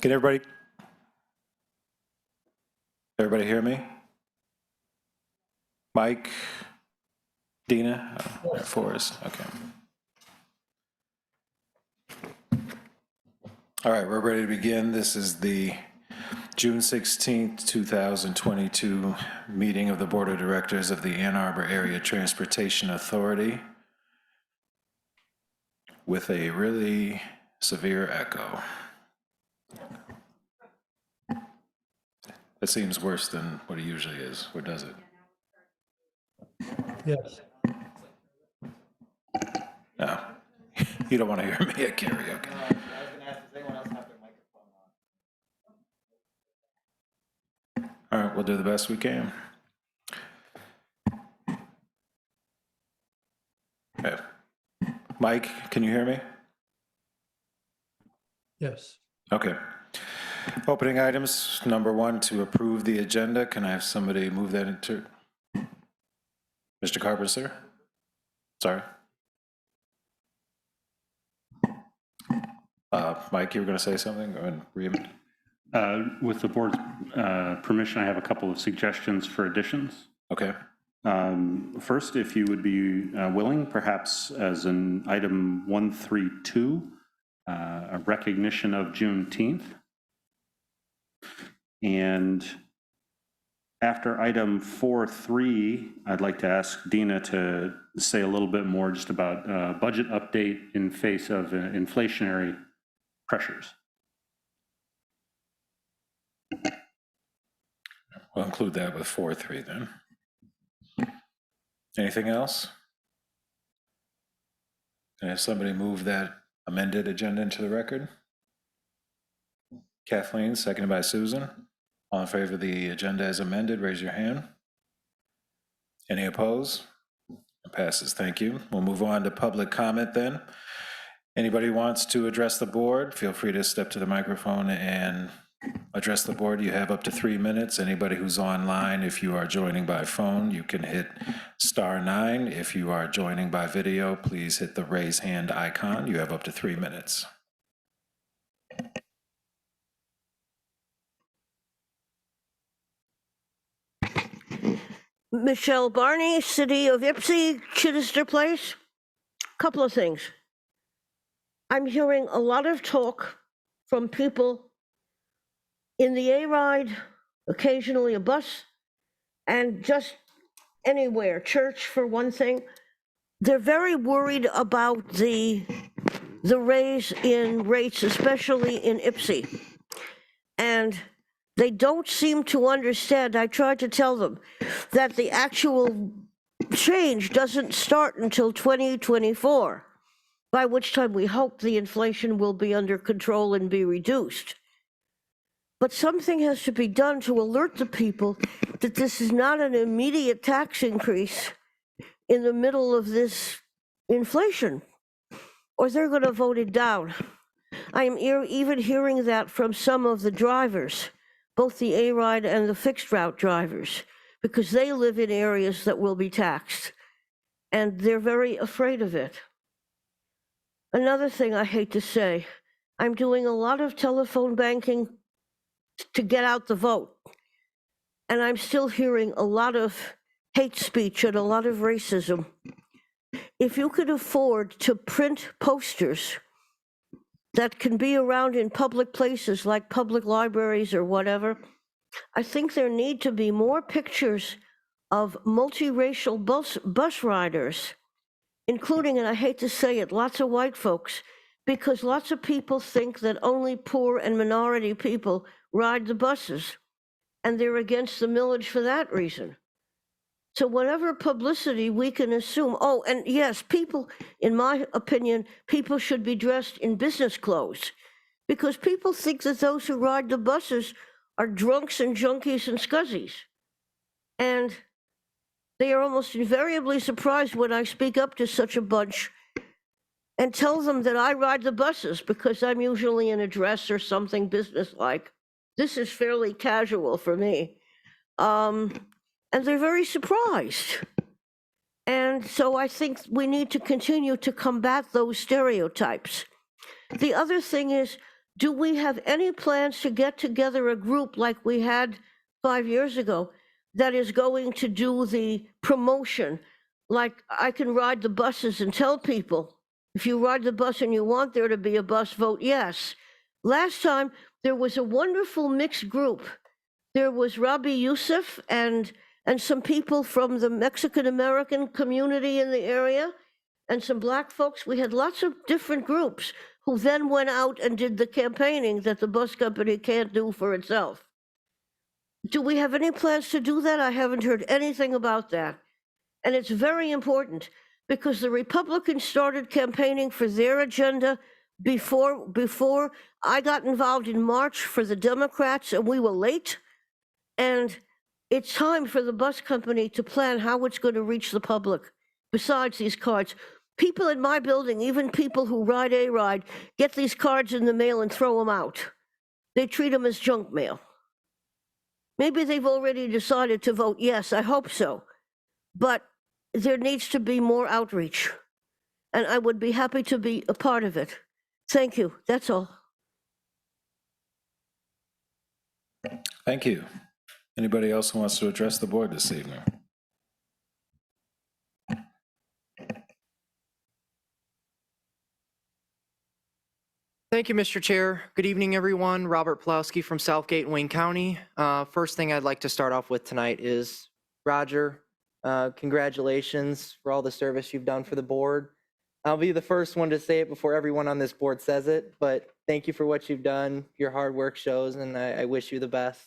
Can everybody hear me? Mike, Dina, Forrest, okay. All right, we're ready to begin. This is the June 16th, 2022 meeting of the Board of Directors of the Ann Arbor Area Transportation Authority with a really severe echo. It seems worse than what it usually is, or does it? Yes. No, you don't want to hear me at karaoke. I was gonna ask, does anyone else have their microphone on? All right, we'll do the best we can. Okay. Mike, can you hear me? Yes. Okay. Opening items, number one, to approve the agenda. Can I have somebody move that into? Mr. Carpenter? Sorry. Mike, you were going to say something? With the board's permission, I have a couple of suggestions for additions. Okay. First, if you would be willing, perhaps as an item 132, a recognition of Juneteenth. And after item 4.3, I'd like to ask Dina to say a little bit more just about budget update in face of inflationary pressures. We'll include that with 4.3 then. Anything else? Can I have somebody move that amended agenda into the record? Kathleen, seconded by Susan. All in favor of the agenda as amended, raise your hand. Any opposed? It passes, thank you. We'll move on to public comment then. Anybody who wants to address the board, feel free to step to the microphone and address the board. You have up to 3 minutes. Anybody who's online, if you are joining by phone, you can hit *9. If you are joining by video, please hit the raise hand icon. You have up to 3 minutes. Michelle Barney, City of Ypsi, Chittister Place. Couple of things. I'm hearing a lot of talk from people in the TheRide, occasionally a bus, and just anywhere, church for one thing. They're very worried about the raise in rates, especially in Ypsi. And they don't seem to understand, I tried to tell them, that the actual change doesn't start until 2024, by which time we hope the inflation will be under control and be reduced. But something has to be done to alert the people that this is not an immediate tax increase in the middle of this inflation, or they're going to vote it down. I am even hearing that from some of the drivers, both the TheRide and the fixed route drivers, because they live in areas that will be taxed, and they're very afraid of it. Another thing I hate to say, I'm doing a lot of telephone banking to get out the vote, and I'm still hearing a lot of hate speech and a lot of racism. If you could afford to print posters that can be around in public places like public libraries or whatever, I think there need to be more pictures of multiracial bus riders, including, and I hate to say it, lots of white folks, because lots of people think that only poor and minority people ride the buses, and they're against the millage for that reason. So whatever publicity we can assume, oh, and yes, people, in my opinion, people should be dressed in business clothes, because people think that those who ride the buses are drunks and junkies and scuzzies. And they are almost invariably surprised when I speak up to such a bunch and tell them that I ride the buses because I'm usually in a dress or something businesslike. This is fairly casual for me. And they're very surprised. And so I think we need to continue to combat those stereotypes. The other thing is, do we have any plans to get together a group like we had 5 years ago that is going to do the promotion? Like I can ride the buses and tell people, if you ride the bus and you want there to be a bus, vote yes. Last time, there was a wonderful mixed group. There was Rabbi Youssef and some people from the Mexican-American community in the area and some black folks. We had lots of different groups who then went out and did the campaigning that the bus company can't do for itself. Do we have any plans to do that? I haven't heard anything about that. And it's very important because the Republicans started campaigning for their agenda before I got involved in March for the Democrats, and we were late. And it's time for the bus company to plan how it's going to reach the public besides these cards. People in my building, even people who ride TheRide, get these cards in the mail and throw them out. They treat them as junk mail. Maybe they've already decided to vote yes, I hope so. But there needs to be more outreach, and I would be happy to be a part of it. Thank you, that's all. Thank you. Anybody else who wants to address the board this evening? Thank you, Mr. Chair. Good evening, everyone. Robert Pulowski from Southgate, Wayne County. First thing I'd like to start off with tonight is Roger, congratulations for all the service you've done for the board. I'll be the first one to say it before everyone on this board says it, but thank you for what you've done. Your hard work shows, and I wish you the best.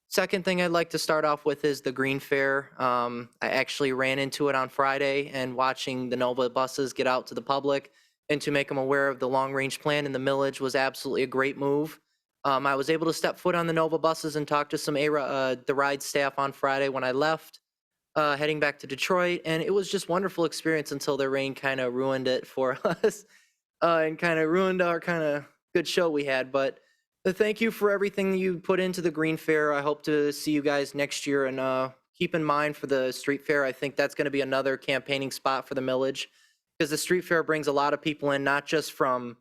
Second thing I'd like to start off with is the Green Fair. I actually ran into it on Friday, and watching the Nova buses get out to the public and to make them aware of the long-range plan in the millage was absolutely a great move. I was able to step foot on the Nova buses and talk to some TheRide staff on Friday when I left, heading back to Detroit, and it was just wonderful experience until the rain kind of ruined it for us and kind of ruined our kind of good show we had. But thank you for everything that you put into the Green Fair. I hope to see you guys next year, and keep in mind for the street fair, I think that's going to be another campaigning spot for the millage, because the street fair brings a lot of people in, not just from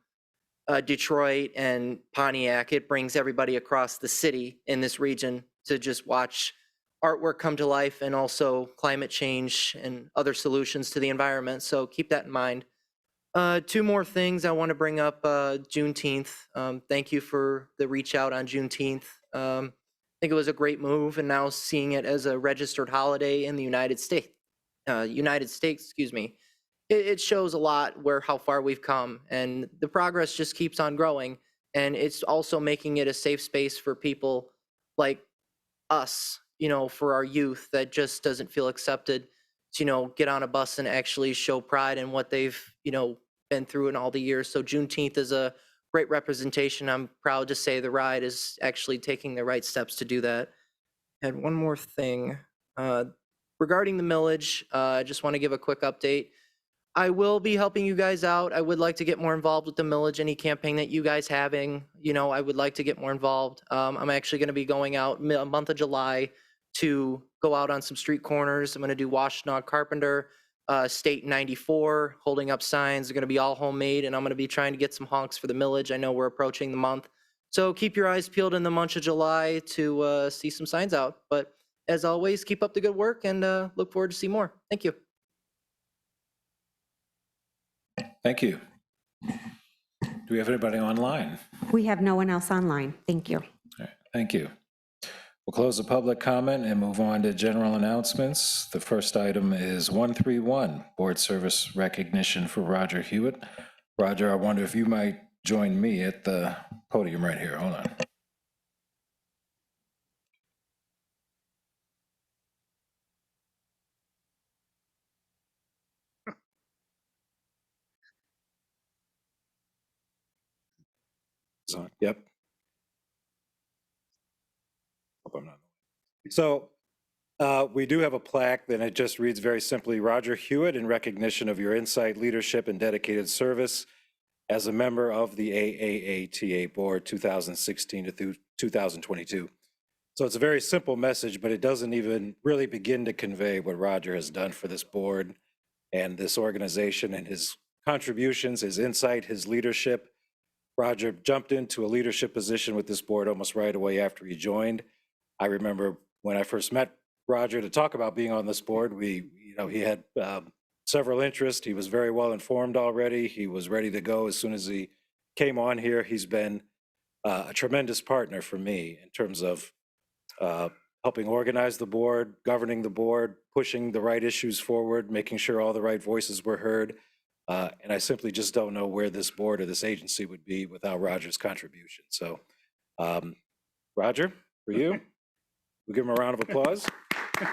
Detroit and Pontiac. It brings everybody across the city in this region to just watch artwork come to life, and also climate change and other solutions to the environment. So keep that in mind. Two more things I want to bring up. Juneteenth. Thank you for the reach out on Juneteenth. I think it was a great move, and now seeing it as a registered holiday in the United States, excuse me, it shows a lot how far we've come, and the progress just keeps on growing. And it's also making it a safe space for people like us, for our youth that just doesn't feel accepted to, get on a bus and actually show pride in what they've, been through in all the years. So Juneteenth is a great representation. I'm proud to say TheRide is actually taking the right steps to do that. And one more thing, regarding the millage, I just want to give a quick update. I will be helping you guys out. I would like to get more involved with the millage, any campaign that you guys having, I would like to get more involved. I'm actually going to be going out a month of July to go out on some street corners. I'm going to do Washtenaw Carpenter, State 94, holding up signs. They're going to be all homemade, and I'm going to be trying to get some honks for the millage. I know we're approaching the month. So keep your eyes peeled in the month of July to see some signs out. But as always, keep up the good work, and look forward to see more. Thank you. Thank you. Do we have anybody online? We have no one else online. Thank you. All right, thank you. We'll close the public comment and move on to general announcements. The first item is 131, board service recognition for Roger Hewitt. Roger, I wonder if you might join me at the podium right here. Hold on. Yep. Hope I'm not. So we do have a plaque, and it just reads very simply, Roger Hewitt, in recognition of your insight, leadership, and dedicated service as a member of the AAATA Board 2016 to 2022. So it's a very simple message, but it doesn't even really begin to convey what Roger has done for this board and this organization, and his contributions, his insight, his leadership, Roger jumped into a leadership position with this board almost right away after he joined. I remember when I first met Roger to talk about being on this board, he had several interests. He was very well informed already. He was ready to go as soon as he came on here. He's been a tremendous partner for me in terms of helping organize the board, governing the board, pushing the right issues forward, making sure all the right voices were heard. And I simply just don't know where this board or this agency would be without Roger's contribution. So, Roger, for you, we'll give him a round of applause. Thank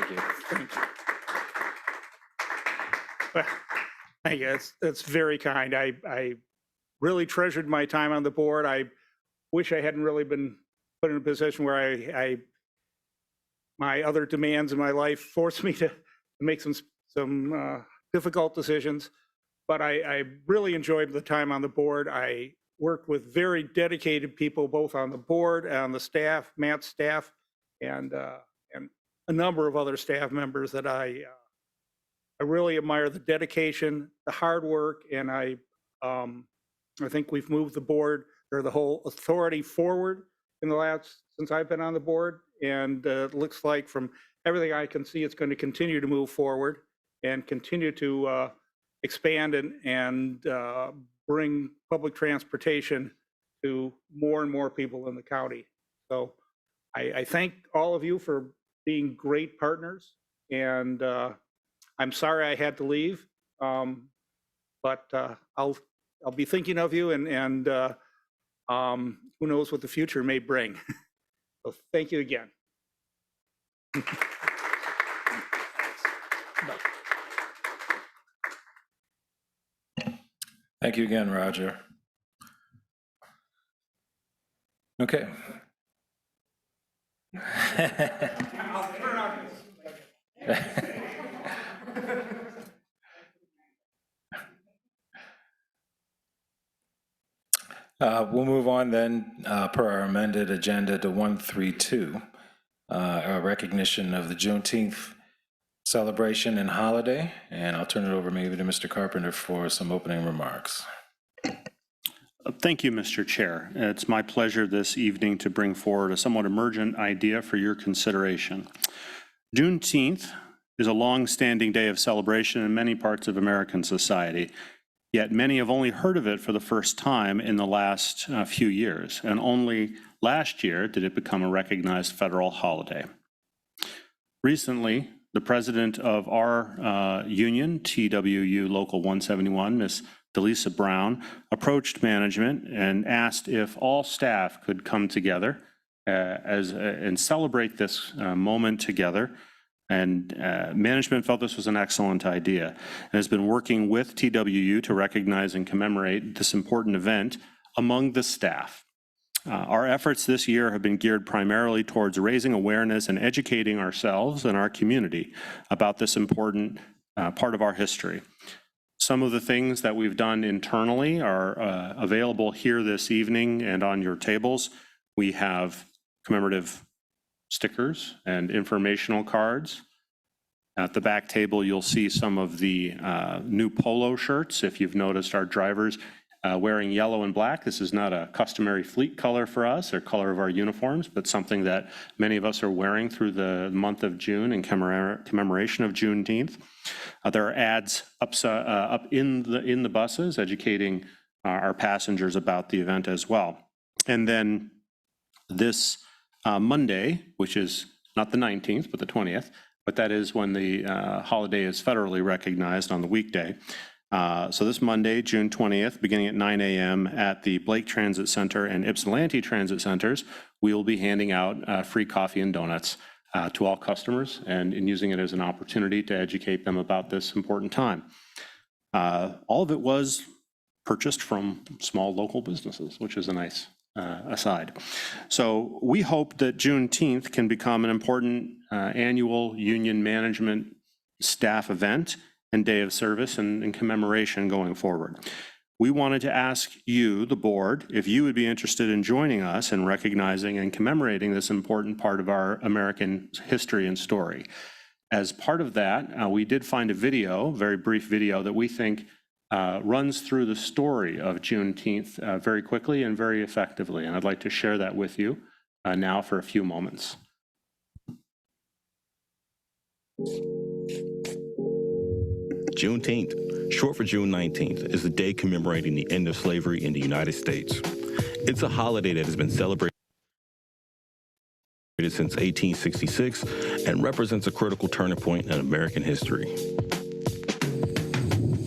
you. Well, thank you. That's very kind. I really treasured my time on the board. I wish I hadn't really been put in a position where my other demands in my life forced me to make some difficult decisions. But I really enjoyed the time on the board. I worked with very dedicated people, both on the board and on the staff, Matt's staff, and a number of other staff members that I really admire the dedication, the hard work, and I think we've moved the board or the whole authority forward in the last, since I've been on the board. And it looks like from everything I can see, it's going to continue to move forward and continue to expand and bring public transportation to more and more people in the county. So I thank all of you for being great partners, and I'm sorry I had to leave, but I'll be thinking of you, and who knows what the future may bring. So thank you again. Thank you again, Roger. Okay. We'll move on then, per our amended agenda, to 132, a recognition of the Juneteenth celebration and holiday. And I'll turn it over maybe to Mr. Carpenter for some opening remarks. Thank you, Mr. Chair. It's my pleasure this evening to bring forward a somewhat emergent idea for your consideration. Juneteenth is a long-standing day of celebration in many parts of American society, yet many have only heard of it for the first time in the last few years, and only last year did it become a recognized federal holiday. Recently, the president of our union, TWU Local 171, Ms. Delisa Brown, approached management and asked if all staff could come together and celebrate this moment together. And management felt this was an excellent idea and has been working with TWU to recognize and commemorate this important event among the staff. Our efforts this year have been geared primarily towards raising awareness and educating ourselves and our community about this important part of our history. Some of the things that we've done internally are available here this evening and on your tables. We have commemorative stickers and informational cards. At the back table, you'll see some of the new polo shirts. If you've noticed our drivers wearing yellow and black, this is not a customary fleet color for us or color of our uniforms, but something that many of us are wearing through the month of June in commemoration of Juneteenth. There are ads up in the buses educating our passengers about the event as well. And then this Monday, which is not the 19th, but the 20th, but that is when the holiday is federally recognized on the weekday. So this Monday, June 20th, beginning at 9 a.m. at the Blake Transit Center and Ypsilanti Transit Centers, we will be handing out free coffee and donuts to all customers and using it as an opportunity to educate them about this important time. All of it was purchased from small local businesses, which is a nice aside. So we hope that Juneteenth can become an important annual union management staff event and day of service and commemoration going forward. We wanted to ask you, the board, if you would be interested in joining us in recognizing and commemorating this important part of our American history and story. As part of that, we did find a video, very brief video, that we think runs through the story of Juneteenth very quickly and very effectively. And I'd like to share that with you now for a few moments. Juneteenth, short for June 19th, is the day commemorating the end of slavery in the United States. It's a holiday that has been celebrated since 1866 and represents a critical turning point in American history.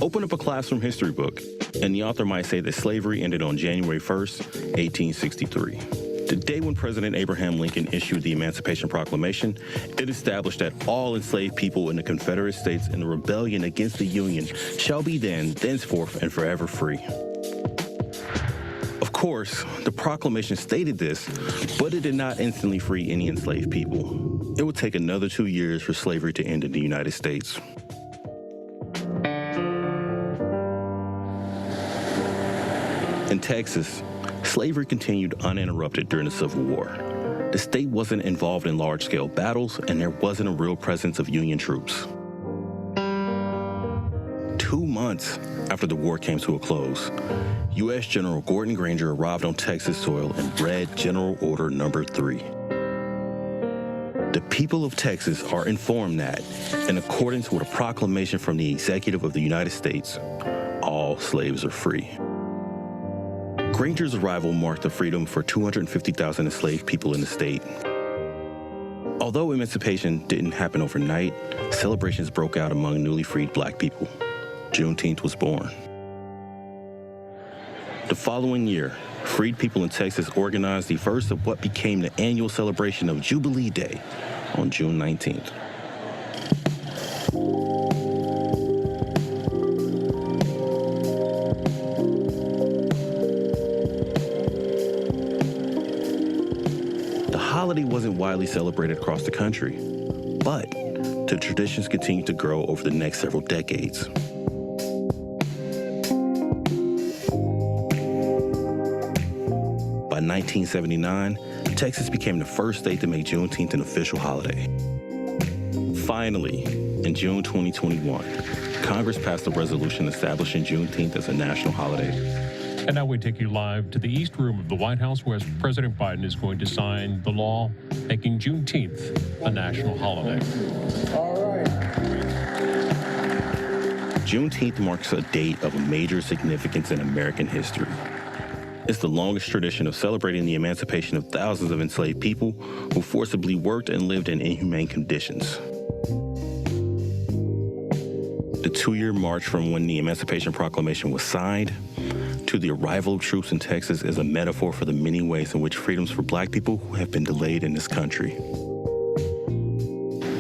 Open up a classroom history book, and the author might say that slavery ended on January 1st, 1863. The day when President Abraham Lincoln issued the Emancipation Proclamation, it established that all enslaved people in the Confederate States in the rebellion against the Union shall be thenceforth, and forever free. Of course, the proclamation stated this, but it did not instantly free any enslaved people. It would take another 2 years for slavery to end in the United States. In Texas, slavery continued uninterrupted during the Civil War. The state wasn't involved in large-scale battles, and there wasn't a real presence of Union troops. 2 months after the war came to a close, U.S. General Gordon Granger arrived on Texas soil and read General Order Number 3. The people of Texas are informed that, in accordance with a proclamation from the Executive of the United States, all slaves are free. Granger's arrival marked the freedom for 250,000 enslaved people in the state. Although emancipation didn't happen overnight, celebrations broke out among newly freed Black people. Juneteenth was born. The following year, freed people in Texas organized the first of what became the annual celebration of Jubilee Day on June 19th. The holiday wasn't widely celebrated across the country, but the traditions continued to grow over the next several decades. By 1979, Texas became the first state to make Juneteenth an official holiday. Finally, in June 2021, Congress passed a resolution establishing Juneteenth as a national holiday. And now we take you live to the East Room of the White House, where President Biden is going to sign the law making Juneteenth a national holiday. All right. Juneteenth marks a date of major significance in American history. It's the longest tradition of celebrating the emancipation of thousands of enslaved people who forcibly worked and lived in inhumane conditions. The 2-year march from when the Emancipation Proclamation was signed to the arrival of troops in Texas is a metaphor for the many ways in which freedoms for Black people have been delayed in this country.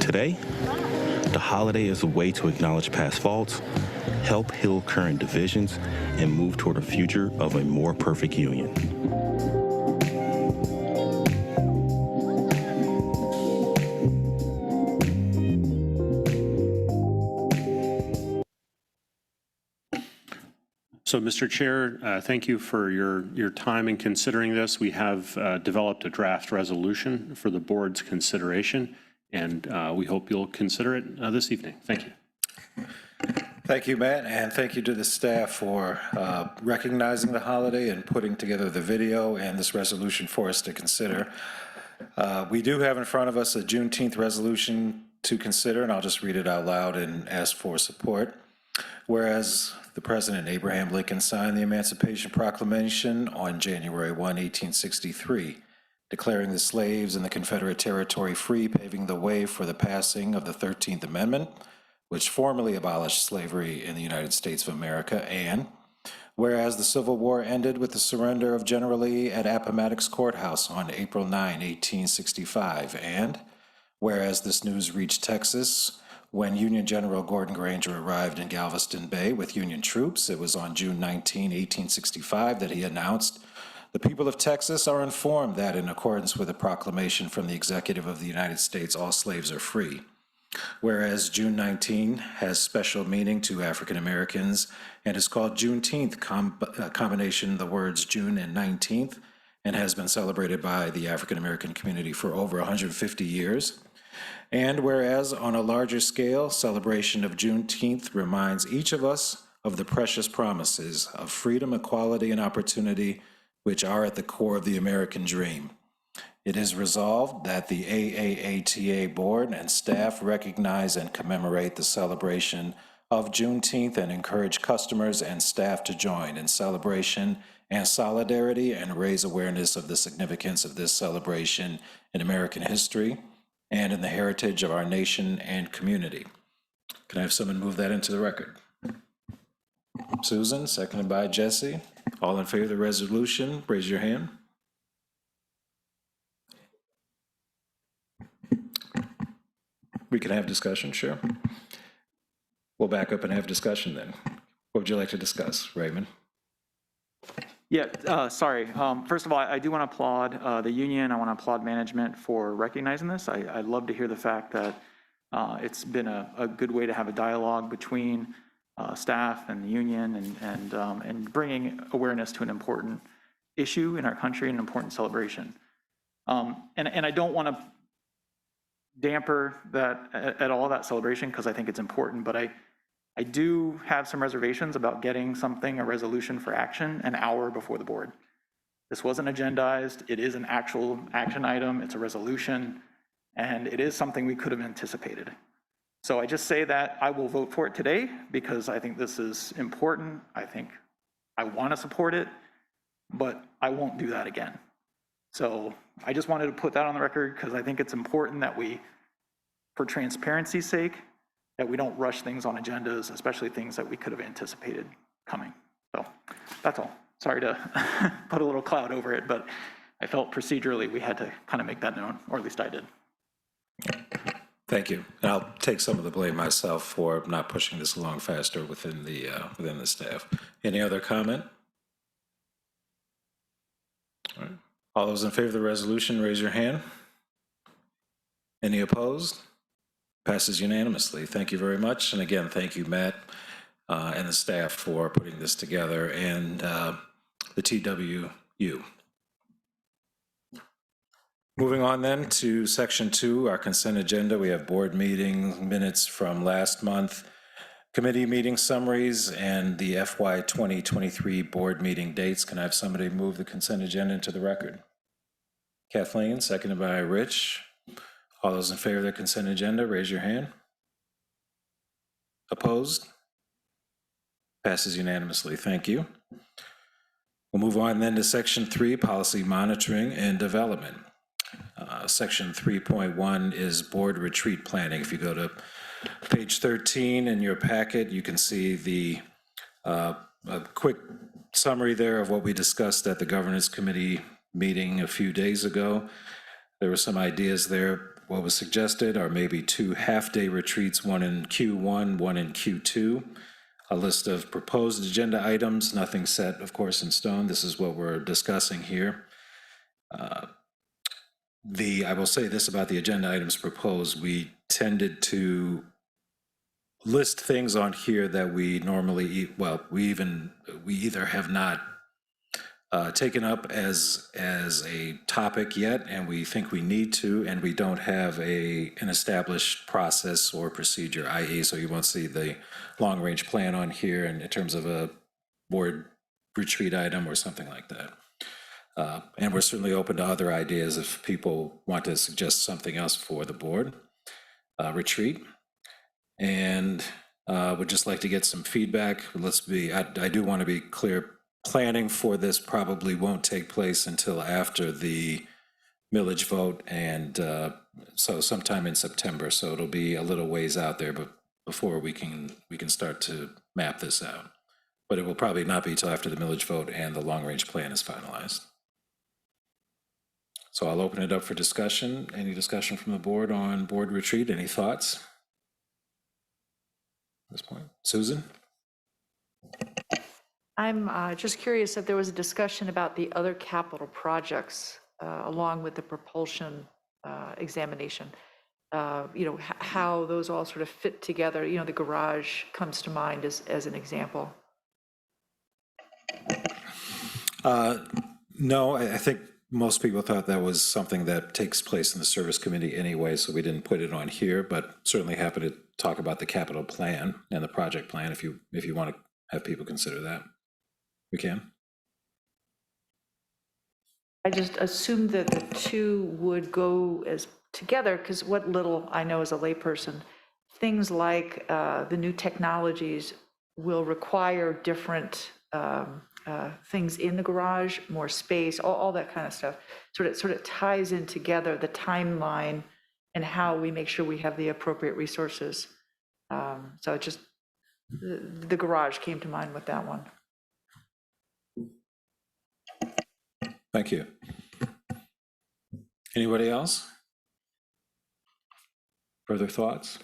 Today, the holiday is a way to acknowledge past faults, help heal current divisions, and move toward a future of a more perfect union. So, Mr. Chair, thank you for your time in considering this. We have developed a draft resolution for the board's consideration, and we hope you'll consider it this evening. Thank you. Thank you, Matt, and thank you to the staff for recognizing the holiday and putting together the video and this resolution for us to consider. We do have in front of us a Juneteenth resolution to consider, and I'll just read it out loud and ask for support. Whereas the President Abraham Lincoln signed the Emancipation Proclamation on January 1, 1863, declaring the slaves in the Confederate territory free, paving the way for the passing of the 13th Amendment, which formally abolished slavery in the United States of America. And whereas the Civil War ended with the surrender of General Lee at Appomattox Courthouse on April 9, 1865. And whereas this news reached Texas when Union General Gordon Granger arrived in Galveston Bay with Union troops, it was on June 19, 1865 that he announced, "The people of Texas are informed that in accordance with a proclamation from the Executive of the United States, all slaves are free." Whereas June 19 has special meaning to African Americans and is called Juneteenth, combination of the words June and 19th, and has been celebrated by the African American community for over 150 years. And whereas on a larger scale, celebration of Juneteenth reminds each of us of the precious promises of freedom, equality, and opportunity which are at the core of the American dream. It is resolved that the AAATA Board and staff recognize and commemorate the celebration of Juneteenth and encourage customers and staff to join in celebration and solidarity and raise awareness of the significance of this celebration in American history and in the heritage of our nation and community. Can I have someone move that into the record? Susan, seconded by Jesse. All in favor of the resolution, raise your hand. We can have discussion, sure. We'll back up and have discussion then. What would you like to discuss, Raymond? Yeah, sorry. First of all, I do want to applaud the union. I want to applaud management for recognizing this. I'd love to hear the fact that it's been a good way to have a dialogue between staff and the union and bringing awareness to an important issue in our country, an important celebration. And I don't want to damper that at all, that celebration, because I think it's important, but I do have some reservations about getting a resolution for action an hour before the board. This wasn't agendized. It is an actual action item. It's a resolution, and it is something we could have anticipated. So I just say that I will vote for it today because I think this is important. I think I want to support it, but I won't do that again. So I just wanted to put that on the record because I think it's important that we, for transparency's sake, that we don't rush things on agendas, especially things that we could have anticipated coming. So that's all. Sorry to put a little cloud over it, but I felt procedurally we had to kind of make that known, or at least I did. Thank you. And I'll take some of the blame myself for not pushing this along faster within the staff. Any other comment? All right. All those in favor of the resolution, raise your hand. Any opposed? Passes unanimously. Thank you very much. And again, thank you, Matt, and the staff for putting this together, and the TWU. Moving on then to section 2, our consent agenda. We have board meeting minutes from last month, committee meeting summaries, and the FY 2023 board meeting dates. Can I have somebody move the consent agenda into the record? Kathleen, seconded by Rich. All those in favor of the consent agenda, raise your hand. Opposed? Passes unanimously. Thank you. We'll move on then to section 3, policy monitoring and development. Section 3.1 is board retreat planning. If you go to page 13 in your packet, you can see a quick summary there of what we discussed at the governance committee meeting a few days ago. There were some ideas there. What was suggested are maybe 2 half-day retreats, one in Q1, one in Q2. A list of proposed agenda items, nothing set, of course, in stone. This is what we're discussing here. I will say this about the agenda items proposed. We tended to list things on here that we normally, we either have not taken up as a topic yet, and we think we need to, and we don't have an established process or procedure, i.e., so you won't see the long-range plan on here in terms of a board retreat item or something like that. And we're certainly open to other ideas if people want to suggest something else for the board retreat. And would just like to get some feedback. I do want to be clear, planning for this probably won't take place until after the millage vote, and so sometime in September. So it'll be a little ways out there, but before we can start to map this out. But it will probably not be till after the millage vote and the long-range plan is finalized. So I'll open it up for discussion. Any discussion from the board on board retreat? Any thoughts at this point? Susan? I'm just curious if there was a discussion about the other capital projects along with the propulsion examination. How those all sort of fit together. The garage comes to mind as an example. No, I think most people thought that was something that takes place in the service committee anyway, so we didn't put it on here, but certainly happy to talk about the capital plan and the project plan if you want to have people consider that. We can? I just assumed that the two would go as together, because what little I know as a layperson, things like the new technologies will require different things in the garage, more space, all that kind of stuff. Sort of ties in together the timeline and how we make sure we have the appropriate resources. So it just, the garage came to mind with that one. Thank you. Anybody else? Further thoughts?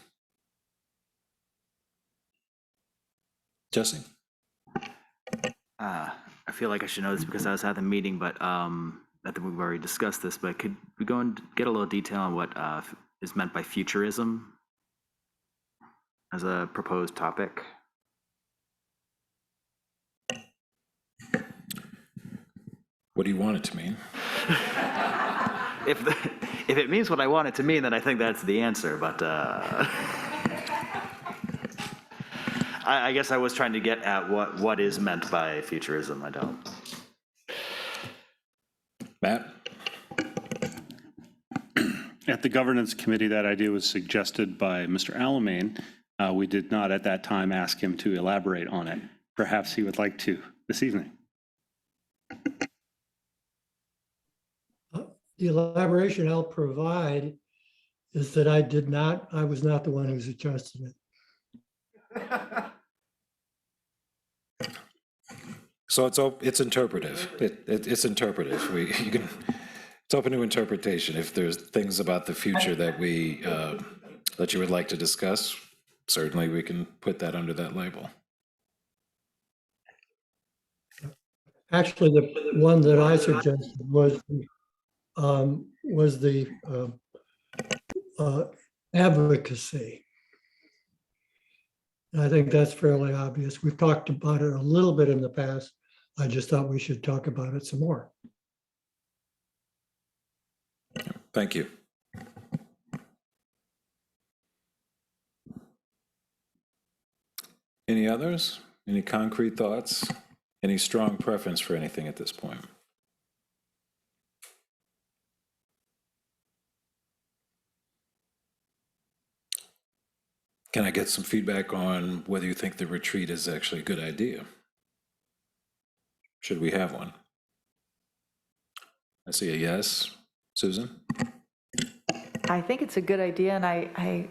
Jesse? I feel like I should know this because I was at the meeting, but I think we've already discussed this, but could we go and get a little detail on what is meant by futurism as a proposed topic? What do you want it to mean? If it means what I want it to mean, then I think that's the answer, but I guess I was trying to get at what is meant by futurism. I don't. Matt? At the governance committee, that idea was suggested by Mr. Alamein. We did not at that time ask him to elaborate on it. Perhaps he would like to this evening. The elaboration I'll provide is that I was not the one who suggested it. So it's interpretive. It's interpretive. It's open to interpretation. If there's things about the future that that you would like to discuss, certainly we can put that under that label. Actually, the one that I suggested was the advocacy. And I think that's fairly obvious. We've talked about it a little bit in the past. I just thought we should talk about it some more. Thank you. Any others? Any concrete thoughts? Any strong preference for anything at this point? Can I get some feedback on whether you think the retreat is actually a good idea? Should we have one? I see a yes. Susan? I think it's a good idea, and I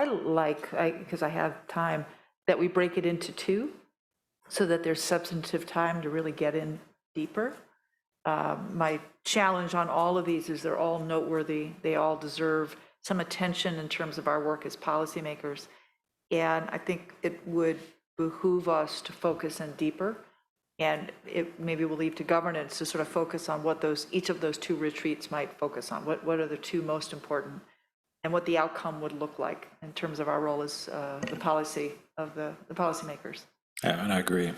like, because I have time, that we break it into two so that there's substantive time to really get in deeper. My challenge on all of these is they're all noteworthy. They all deserve some attention in terms of our work as policymakers. And I think it would behoove us to focus in deeper. And maybe we'll leave to governance to sort of focus on what each of those two retreats might focus on. What are the two most important, and what the outcome would look like in terms of our role as the policy of the policymakers. Yeah, and I agree.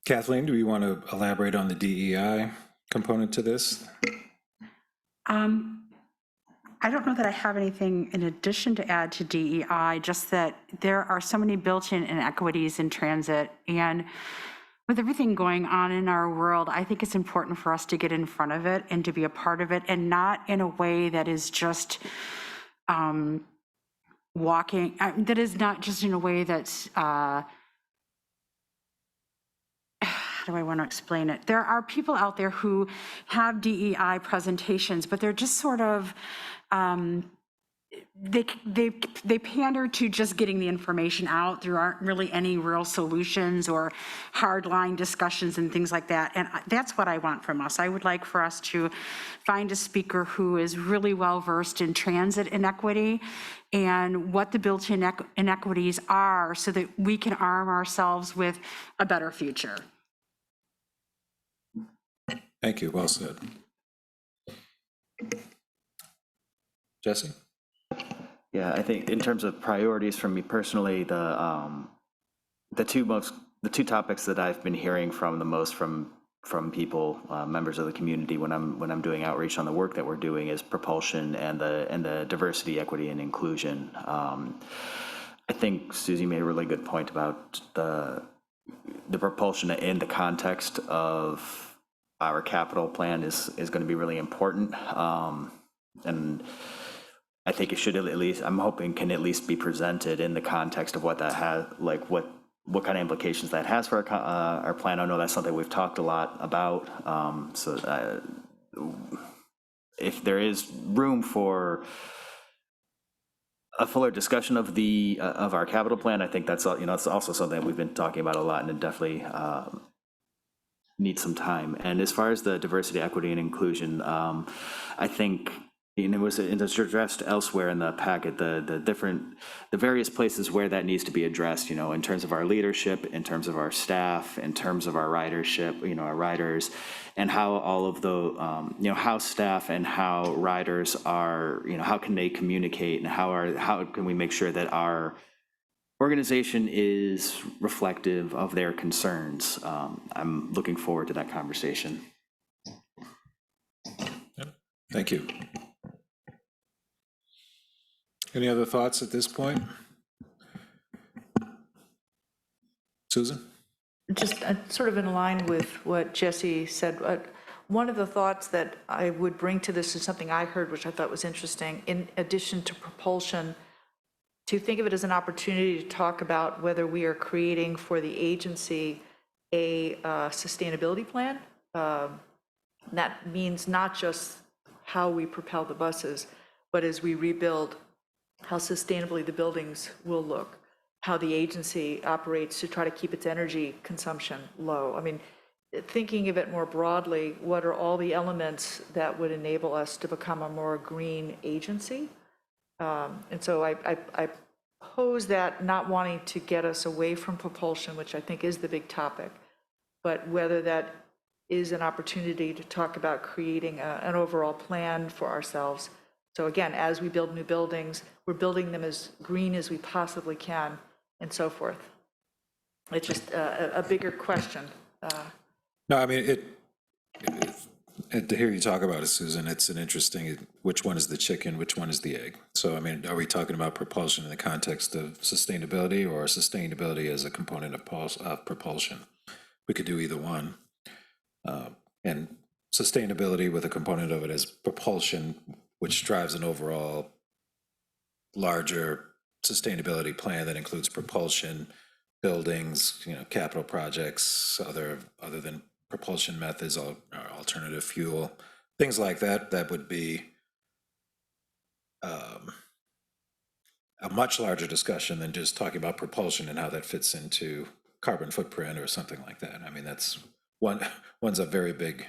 Kathleen, do you want to elaborate on the DEI component to this? I don't know that I have anything in addition to add to DEI, just that there are so many built-in inequities in transit. And with everything going on in our world, I think it's important for us to get in front of it and to be a part of it, and not in a way that is just that is not just in a way that's, how do I want to explain it? There are people out there who have DEI presentations, but they're just sort of, they pander to just getting the information out. There aren't really any real solutions or hardline discussions and things like that. And that's what I want from us. I would like for us to find a speaker who is really well versed in transit inequity and what the built-in inequities are, so that we can arm ourselves with a better future. Thank you. Well said. Jesse? Yeah, I think in terms of priorities for me personally, the two topics that I've been hearing from the most from from people, members of the community, when I'm doing outreach on the work that we're doing, is propulsion and the diversity, equity, and inclusion. I think Susie made a really good point about the propulsion in the context of our capital plan is going to be really important. And I think it should at least, I'm hoping, can at least be presented in the context of what that has, like what kind of implications that has for our plan. I know that's something we've talked a lot about. If there is room for a fuller discussion of of our capital plan, I think that's it's also something that we've been talking about a lot, and it definitely needs some time. And as far as the diversity, equity, and inclusion, I think, and it was addressed elsewhere in the packet, the various places where that needs to be addressed, in terms of our leadership, in terms of our staff, in terms of our ridership, our riders, and how all of the, how staff and how riders are, how can they communicate, and how can we make sure that our organization is reflective of their concerns. I'm looking forward to that conversation. Thank you. Any other thoughts at this point? Susan? Just sort of in line with what Jesse said, one of the thoughts that I would bring to this is something I heard, which I thought was interesting. In addition to propulsion, to think of it as an opportunity to talk about whether we are creating for the agency a sustainability plan. That means not just how we propel the buses, but as we rebuild, how sustainably the buildings will look, how the agency operates to try to keep its energy consumption low. I mean, thinking of it more broadly, what are all the elements that would enable us to become a more green agency? And so I pose that, not wanting to get us away from propulsion, which I think is the big topic, but whether that is an opportunity to talk about creating an overall plan for ourselves. So again, as we build new buildings, we're building them as green as we possibly can, and so forth. It's just a bigger question. No, I mean, to hear you talk about it, Susan, it's an interesting, which one is the chicken, which one is the egg? So, I mean, are we talking about propulsion in the context of sustainability, or sustainability as a component of propulsion? We could do either one. And sustainability with a component of it as propulsion, which drives an overall larger sustainability plan that includes propulsion, buildings, capital projects, other than propulsion methods, or alternative fuel, things like that. That would be a much larger discussion than just talking about propulsion and how that fits into carbon footprint or something like that. I mean, that's one's a very big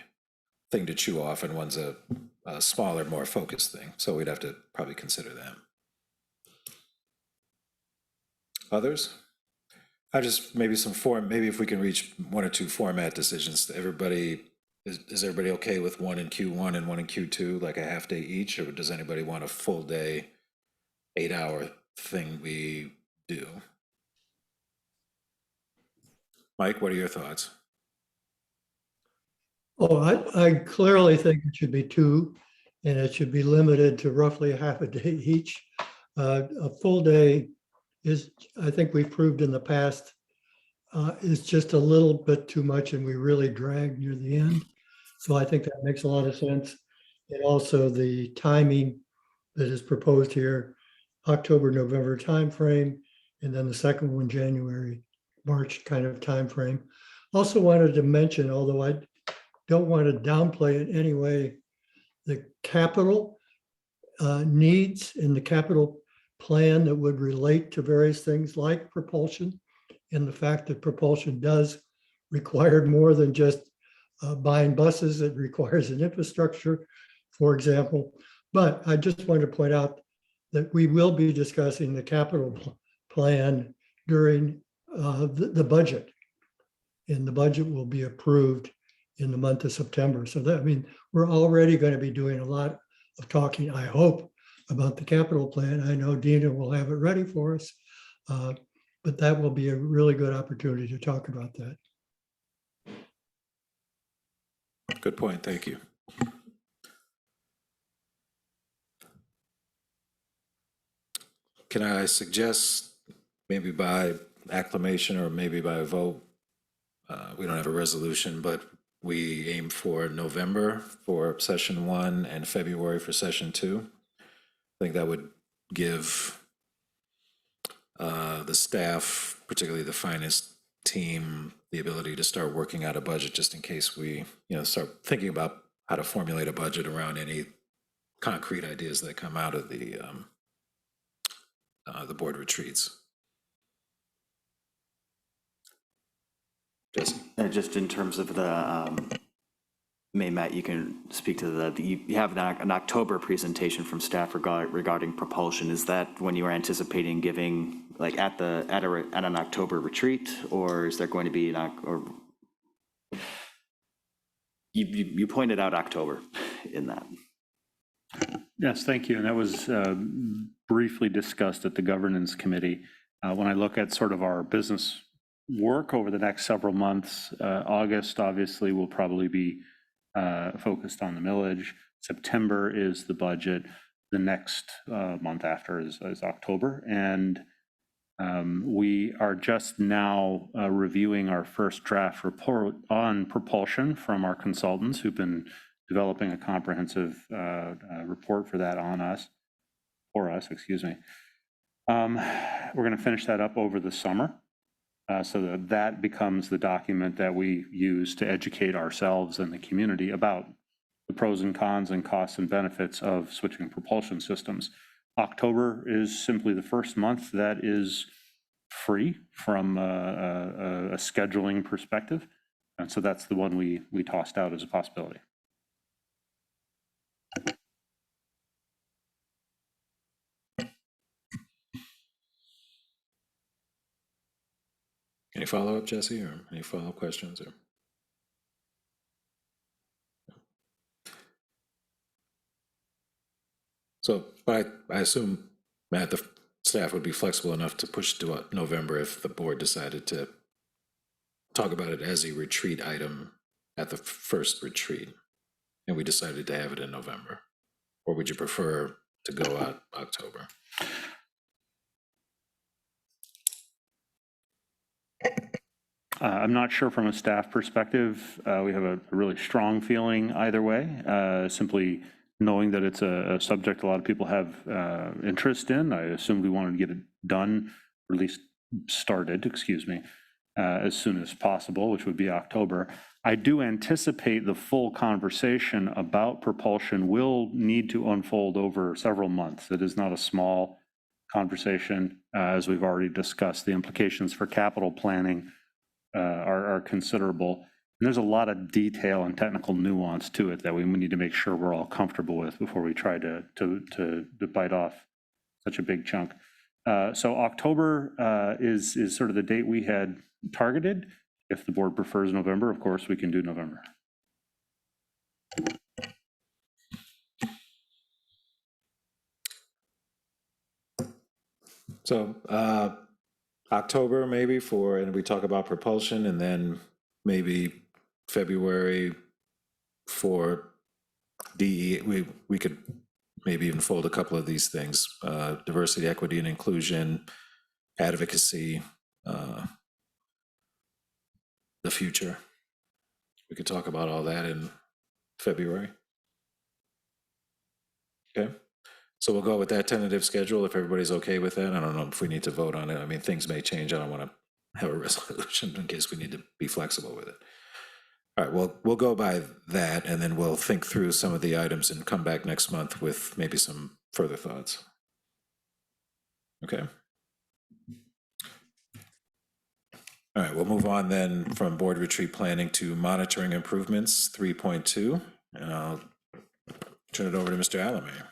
thing to chew off, and one's a smaller, more focused thing. So we'd have to probably consider that. Others? Maybe if we can reach one or two format decisions. Everybody, is everybody okay with one in Q1 and one in Q2, like a half day each, or does anybody want a full day, 8-hour thing we do? Mike, what are your thoughts? Oh, I clearly think it should be two, and it should be limited to roughly a half a day each. A full day is, I think we've proved in the past, is just a little bit too much, and we really drag near the end. So I think that makes a lot of sense. And also the timing that is proposed here, October, November timeframe, and then the second one, January, March kind of timeframe. Also wanted to mention, although I don't want to downplay in any way, the capital needs in the capital plan that would relate to various things like propulsion, and the fact that propulsion does require more than just buying buses. It requires an infrastructure, for example. But I just wanted to point out that we will be discussing the capital plan during the budget, and the budget will be approved in the month of September. So that, I mean, we're already going to be doing a lot of talking, I hope, about the capital plan. I know Dina will have it ready for us, but that will be a really good opportunity to talk about that. Good point, thank you. Can I suggest maybe by acclamation or maybe by a vote? We don't have a resolution, but we aim for November for session 1 and February for session 2. I think that would give the staff, particularly the finance team, the ability to start working out a budget just in case we, start thinking about how to formulate a budget around any concrete ideas that come out of the board retreats. Jesse? Just in terms of the, Matt, you can speak to you have an October presentation from staff regarding propulsion. Is that when you are anticipating giving, like at an October retreat, or is there going to be you pointed out October in that? Yes, thank you. And that was briefly discussed at the governance committee. When I look at sort of our business work over the next several months, August obviously will probably be focused on the millage. September is the budget. The next month after is October. And we are just now reviewing our first draft report on propulsion from our consultants who've been developing a comprehensive report for us. We're going to finish that up over the summer. So that becomes the document that we use to educate ourselves and the community about the pros and cons and costs and benefits of switching propulsion systems. October is simply the first month that is free from a scheduling perspective. And so that's the one we tossed out as a possibility. Any follow-up, Jesse, or any follow-up questions? Or so I assume, Matt, the staff would be flexible enough to push to November if the board decided to talk about it as a retreat item at the first retreat, and we decided to have it in November. Or would you prefer to go out October? I'm not sure from a staff perspective. We have a really strong feeling either way, simply knowing that it's a subject a lot of people have interest in. I assumed we wanted to get it done, or at least started, as soon as possible, which would be October. I do anticipate the full conversation about propulsion will need to unfold over several months. It is not a small conversation, as we've already discussed. The implications for capital planning are considerable. And there's a lot of detail and technical nuance to it that we need to make sure we're all comfortable with before we try to bite off such a big chunk. So October is sort of the date we had targeted. If the board prefers November, of course, we can do November. So October maybe and we talk about propulsion, and then maybe February for DE. We could maybe even fold a couple of these things: diversity, equity, and inclusion, advocacy, the future. We could talk about all that in February. Okay. So we'll go with that tentative schedule if everybody's okay with that. I don't know if we need to vote on it. I mean, things may change. I don't want to have a resolution in case we need to be flexible with it. All right, well, we'll go by that, and then we'll think through some of the items and come back next month with maybe some further thoughts. Okay. All right, we'll move on then from board retreat planning to monitoring improvements 3.2, and I'll turn it over to Mr. Alamayer.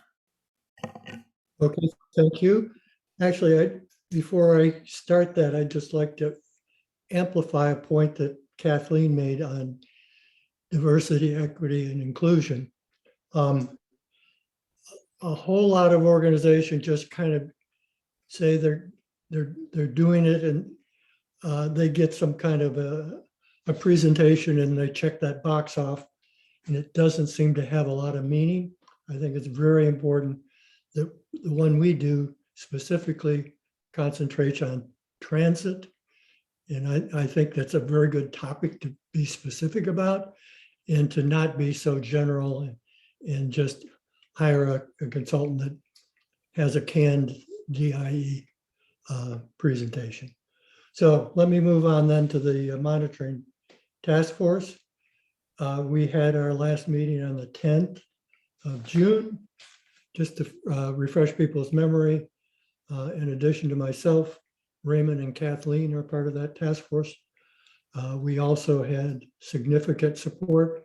Okay, thank you. Actually, before I start that, I'd just like to amplify a point that Kathleen made on diversity, equity, and inclusion. A whole lot of organizations just kind of say they're doing it, and they get some kind of a presentation and they check that box off, and it doesn't seem to have a lot of meaning. I think it's very important that the one we do specifically concentrates on transit. And I think that's a very good topic to be specific about and to not be so general and just hire a consultant that has a canned DIE presentation. So let me move on then to the monitoring task force. We had our last meeting on the 10th of June. Just to refresh people's memory, in addition to myself, Raymond and Kathleen are part of that task force. We also had significant support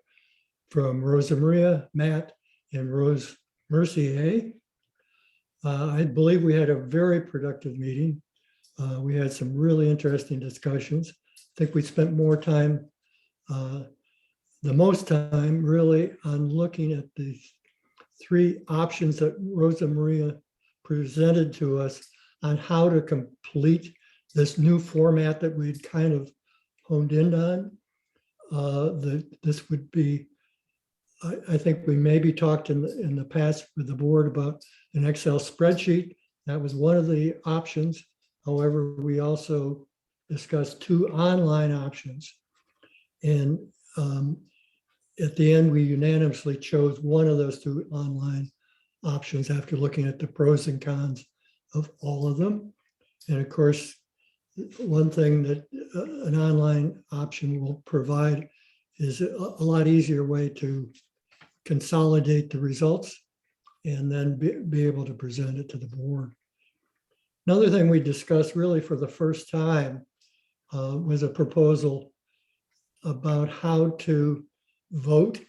from Rosa Maria, Matt, and Rose Mercier. I believe we had a very productive meeting. We had some really interesting discussions. I think we spent more time, the most time really on looking at the 3 options that Rosa Maria presented to us on how to complete this new format that we'd kind of honed in on. This would be, I think we maybe talked in the past with the board about an Excel spreadsheet. That was one of the options. However, we also discussed 2 online options. And at the end, we unanimously chose one of those 2 online options after looking at the pros and cons of all of them. And of course, one thing that an online option will provide is a lot easier way to consolidate the results and then be able to present it to the board. Another thing we discussed really for the first time was a proposal about how to vote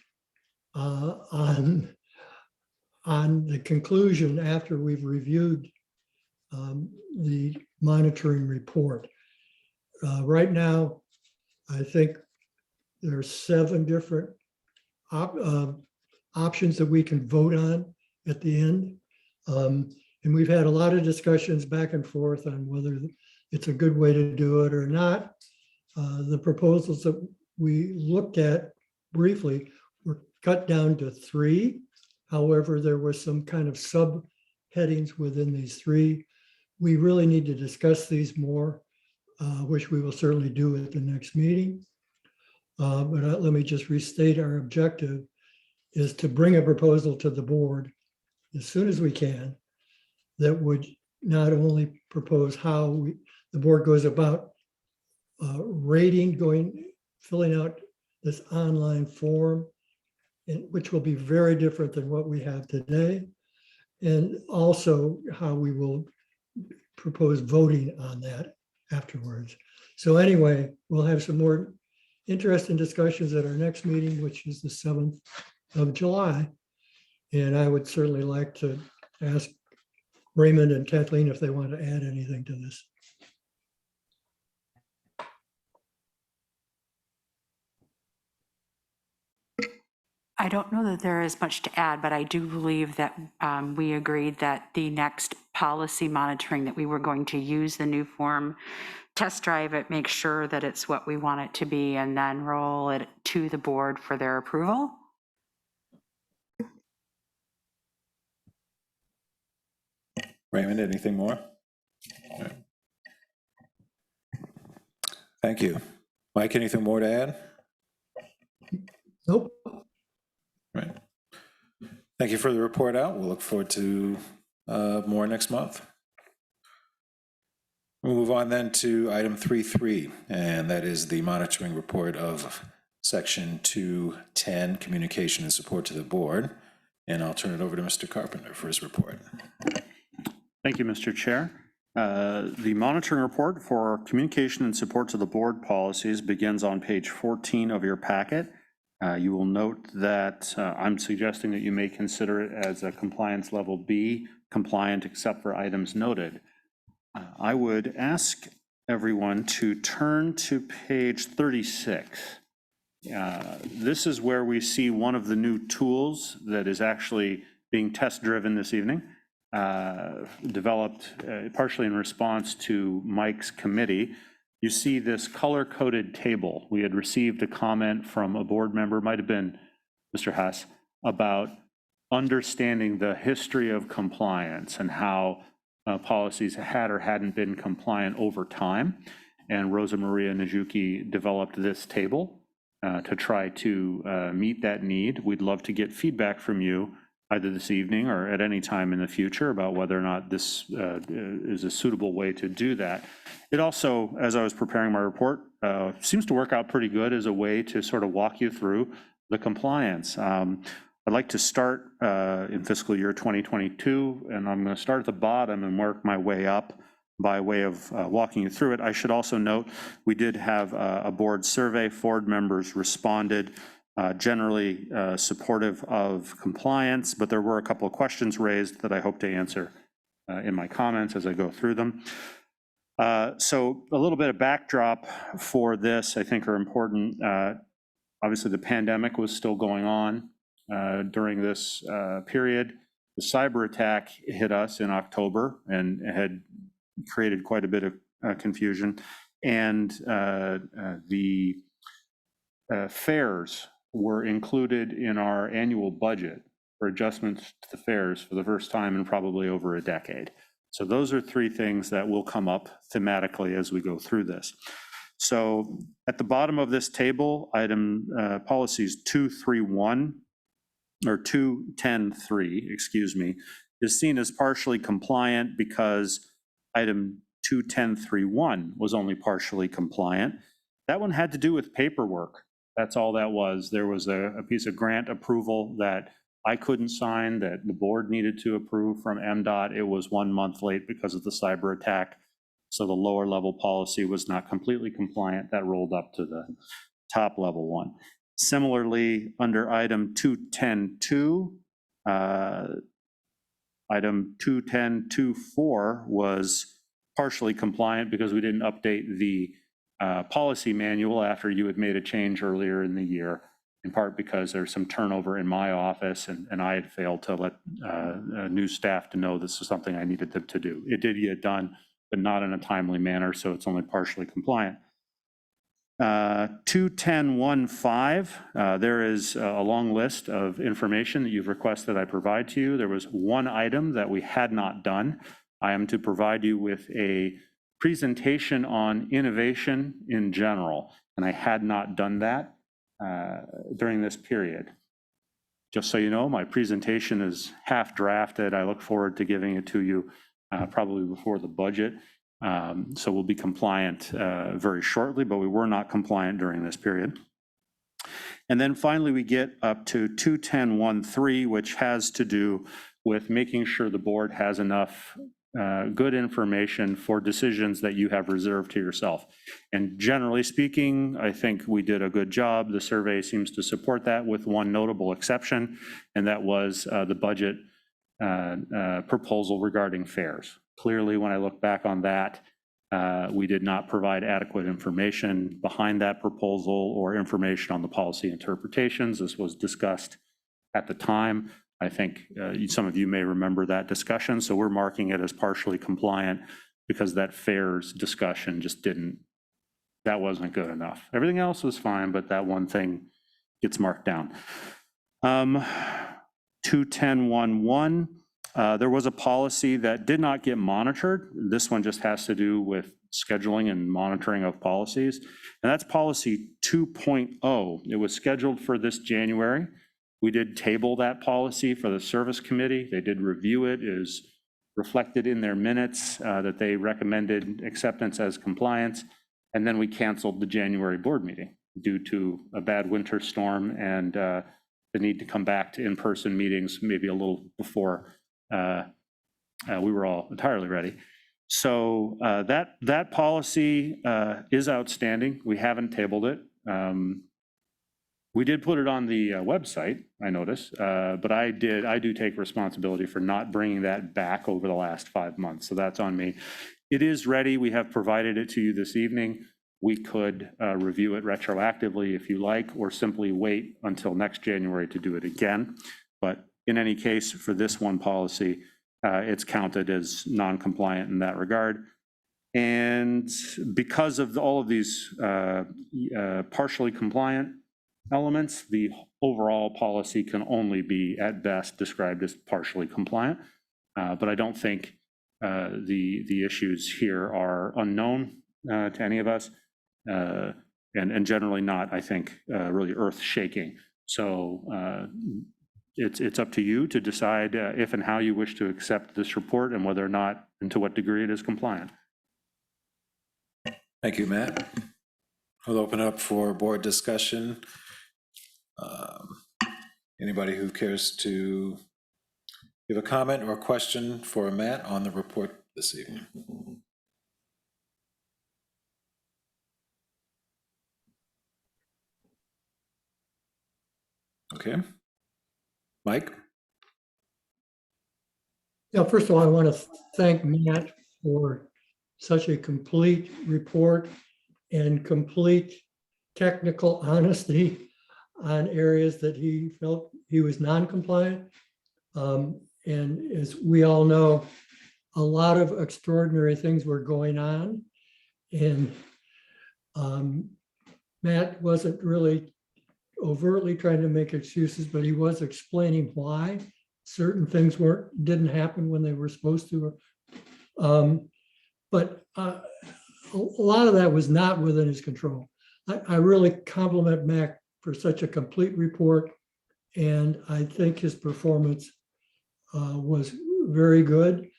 on the conclusion after we've reviewed the monitoring report. Right now, I think there are 7 different options that we can vote on at the end. And we've had a lot of discussions back and forth on whether it's a good way to do it or not. The proposals that we looked at briefly were cut down to 3. However, there were some kind of subheadings within these 3. We really need to discuss these more, which we will certainly do at the next meeting. But let me just restate our objective is to bring a proposal to the board as soon as we can that would not only propose how the board goes about filling out this online form, which will be very different than what we have today, and also how we will propose voting on that afterwards. So anyway, we'll have some more interesting discussions at our next meeting, which is the 7th of July. And I would certainly like to ask Raymond and Kathleen if they want to add anything to this. I don't know that there is much to add, but I do believe that we agreed that the next policy monitoring that we were going to use the new form, test drive it, make sure that it's what we want it to be, and then roll it to the board for their approval. Raymond, anything more? All right. Thank you. Mike, anything more to add? Nope. Right. Thank you for the report out. We'll look forward to more next month. We'll move on then to item 3.3, and that is the monitoring report of section 210, communication and support to the board. And I'll turn it over to Mr. Carpenter for his report. Thank you, Mr. Chair. The monitoring report for communication and support to the board policies begins on page 14 of your packet. You will note that I'm suggesting that you may consider it as a compliance level B, compliant except for items noted. I would ask everyone to turn to page 36. This is where we see one of the new tools that is actually being test driven this evening, developed partially in response to Mike's committee. You see this color-coded table. We had received a comment from a board member, might have been Mr. Hess, about understanding the history of compliance and how policies had or hadn't been compliant over time. And Rosa Maria Nijuki developed this table to try to meet that need. We'd love to get feedback from you either this evening or at any time in the future about whether or not this is a suitable way to do that. It also, as I was preparing my report, seems to work out pretty good as a way to sort of walk you through the compliance. I'd like to start in fiscal year 2022, and I'm going to start at the bottom and work my way up by way of walking you through it. I should also note, we did have a board survey. Board members responded generally supportive of compliance, but there were a couple of questions raised that I hope to answer in my comments as I go through them. So a little bit of backdrop for this, I think, are important. Obviously, the pandemic was still going on during this period. The cyber attack hit us in October and had created quite a bit of confusion. And the fares were included in our annual budget for adjustments to the fares for the first time in probably over a decade. So those are three things that will come up thematically as we go through this. So at the bottom of this table, item policies 231 or 210.3, excuse me, is seen as partially compliant because item 210.3.1 was only partially compliant. That one had to do with paperwork. That's all that was. There was a piece of grant approval that I couldn't sign that the board needed to approve from MDOT. It was 1 month late because of the cyber attack. So the lower level policy was not completely compliant. That rolled up to the top level one. Similarly, under item 210.2, item 210.2.4 was partially compliant because we didn't update the policy manual after you had made a change earlier in the year, in part because there's some turnover in my office and I had failed to let new staff to know this was something I needed them to do. It did get done, but not in a timely manner, so it's only partially compliant. 210.1.5, there is a long list of information that you've requested I provide to you. There was one item that we had not done. I am to provide you with a presentation on innovation in general, and I had not done that during this period. Just so you know, my presentation is half drafted. I look forward to giving it to you probably before the budget. So we'll be compliant very shortly, but we were not compliant during this period. And then finally, we get up to 210.1.3, which has to do with making sure the board has enough good information for decisions that you have reserved to yourself. And generally speaking, I think we did a good job. The survey seems to support that with one notable exception, and that was the budget proposal regarding fares. Clearly, when I look back on that, we did not provide adequate information behind that proposal or information on the policy interpretations. This was discussed at the time. I think some of you may remember that discussion, so we're marking it as partially compliant because that fares discussion just that wasn't good enough. Everything else was fine, but that one thing gets marked down. 210.1.1, there was a policy that did not get monitored. This one just has to do with scheduling and monitoring of policies, and that's policy 2.0. It was scheduled for this January. We did table that policy for the service committee. They did review it. It is reflected in their minutes that they recommended acceptance as compliance. And then we canceled the January board meeting due to a bad winter storm and the need to come back to in-person meetings maybe a little before we were all entirely ready. So that policy is outstanding. We haven't tabled it. We did put it on the website, I noticed, but I do take responsibility for not bringing that back over the last 5 months, so that's on me. It is ready. We have provided it to you this evening. We could review it retroactively if you like, or simply wait until next January to do it again. But in any case, for this one policy, it's counted as non-compliant in that regard. And because of all of these partially compliant elements, the overall policy can only be at best described as partially compliant. But I don't think the issues here are unknown to any of us, and generally not, I think, really earth-shaking. So it's up to you to decide if and how you wish to accept this report and whether or not and to what degree it is compliant. Thank you, Matt. We'll open up for board discussion. Anybody who cares to give a comment or question for Matt on the report this evening? Okay. Mike? Yeah, first of all, I want to thank Matt for such a complete report and complete technical honesty on areas that he felt he was non-compliant. And as we all know, a lot of extraordinary things were going on. And Matt wasn't really overtly trying to make excuses, but he was explaining why certain things didn't happen when they were supposed to. But a lot of that was not within his control. I really compliment Mac for such a complete report, and I think his performance was very good,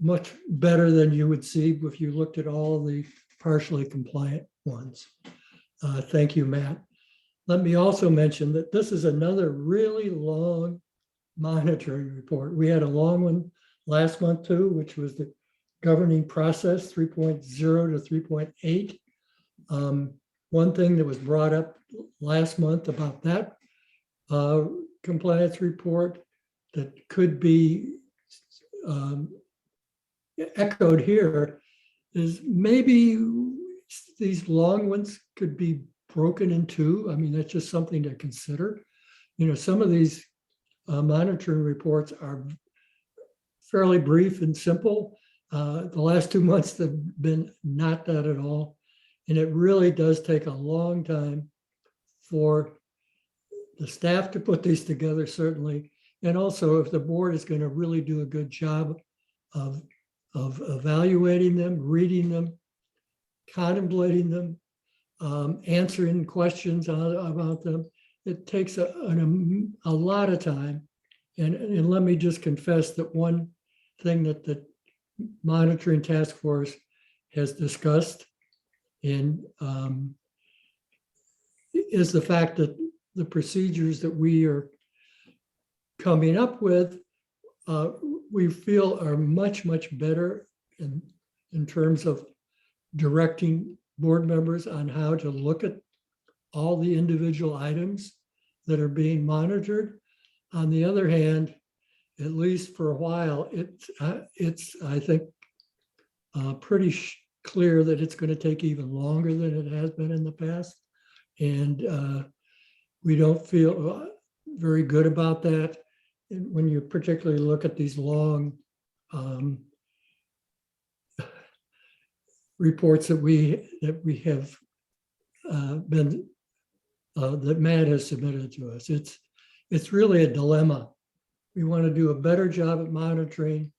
much better than you would see if you looked at all of the partially compliant ones. Thank you, Matt. Let me also mention that this is another really long monitoring report. We had a long one last month too, which was the governing process 3.0 to 3.8. One thing that was brought up last month about that compliance report that could be echoed here is maybe these long ones could be broken in two. I mean, that's just something to consider. You know, some of these monitoring reports are fairly brief and simple. The last 2 months have been not that at all. And it really does take a long time for the staff to put these together, certainly. And also if the board is going to really do a good job of evaluating them, reading them, contemplating them, answering questions about them, it takes a lot of time. And let me just confess that one thing that the monitoring task force has discussed is the fact that the procedures that we are coming up with, we feel are much, much better in terms of directing board members on how to look at all the individual items that are being monitored. On the other hand, at least for a while, it's I think, pretty clear that it's going to take even longer than it has been in the past. And we don't feel very good about that. And when you particularly look at these long reports that we have that Matt has submitted to us, it's really a dilemma. We want to do a better job at monitoring,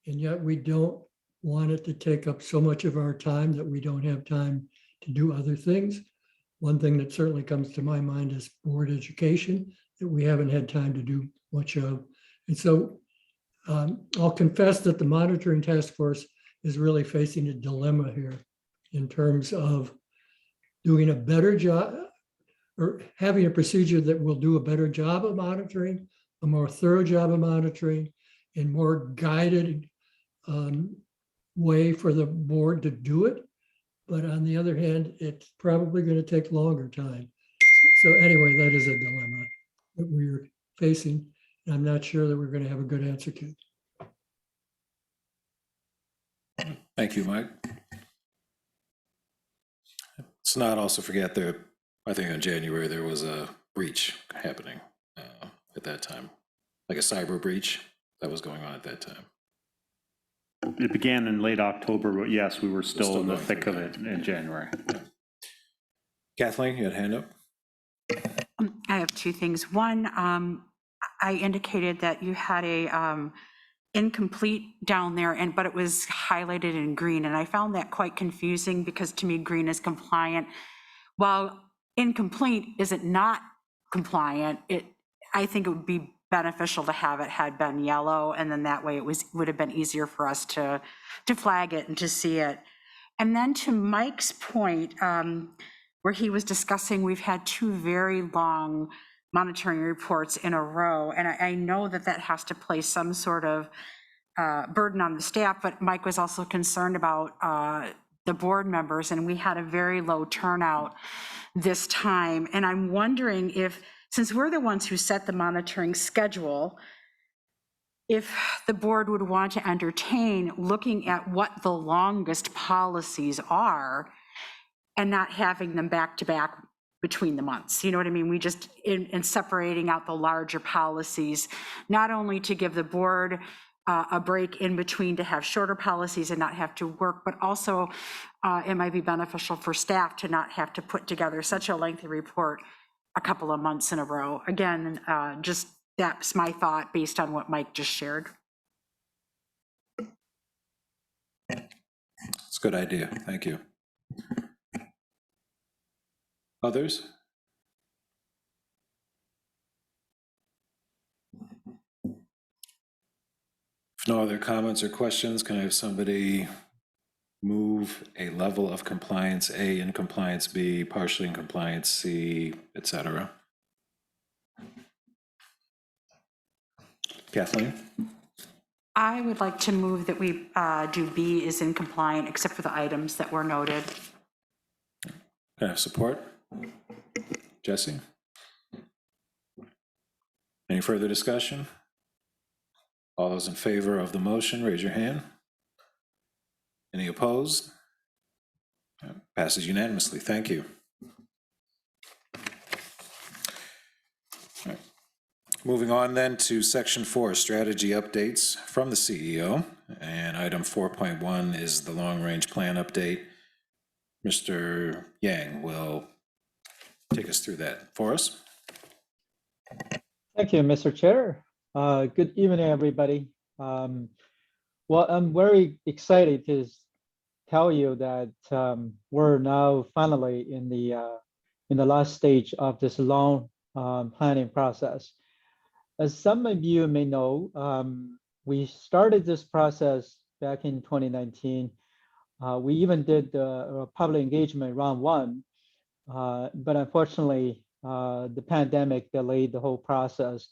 and yet we don't want it to take up so much of our time that we don't have time to do other things. One thing that certainly comes to my mind is board education that we haven't had time to do much of. And so I'll confess that the monitoring task force is really facing a dilemma here in terms of doing a better job or having a procedure that will do a better job of monitoring, a more thorough job of monitoring, and more guided way for the board to do it. But on the other hand, it's probably going to take longer time. So anyway, that is a dilemma that we're facing. And I'm not sure that we're going to have a good answer to. Thank you, Mike. Let's not also forget that I think in January there was a breach happening at that time, like a cyber breach that was going on at that time. It began in late October, but yes, we were still in the going thick through of it in January. Kathleen, you had a hand up? I have two things. One, I indicated that you had a incomplete down there, but it was highlighted in green, and I found that quite confusing because to me, green is compliant. While incomplete isn't not compliant, I think it would be beneficial to have it had been yellow, and then that way it would have been easier for us to flag it and to see it. And then to Mike's point, where he was discussing, we've had two very long monitoring reports in a row, and I know that that has to place some sort of burden on the staff, but Mike was also concerned about the board members, and we had a very low turnout this time. And I'm wondering if, since we're the ones who set the monitoring schedule, if the board would want to entertain looking at what the longest policies are and not having them back to back between the months. You know what I mean? We just, in separating out the larger policies, not only to give the board a break in between to have shorter policies and not have to work, but also it might be beneficial for staff to not have to put together such a lengthy report a couple of months in a row. Again, just that's my thought based on what Mike just shared. It's a good idea. Thank you. Others? If no other comments or questions, can I have somebody move a level of compliance A in compliance B, partially in compliance C, etc.? Kathleen? I would like to move that we do B is in compliant except for the items that were noted. Can I have support? Jesse? Any further discussion? All those in favor of the motion, raise your hand. Any opposed? Passes unanimously. Thank you. All right. Moving on then to section 4, strategy updates from the CEO. And item 4.1 is the long-range plan update. Mr. Yang will take us through that for us. Thank you, Mr. Chair. Good evening, everybody. Well, I'm very excited to tell you that we're now finally in the last stage of this long planning process. As some of you may know, we started this process back in 2019. We even did the public engagement round 1, but unfortunately, the pandemic delayed the whole process.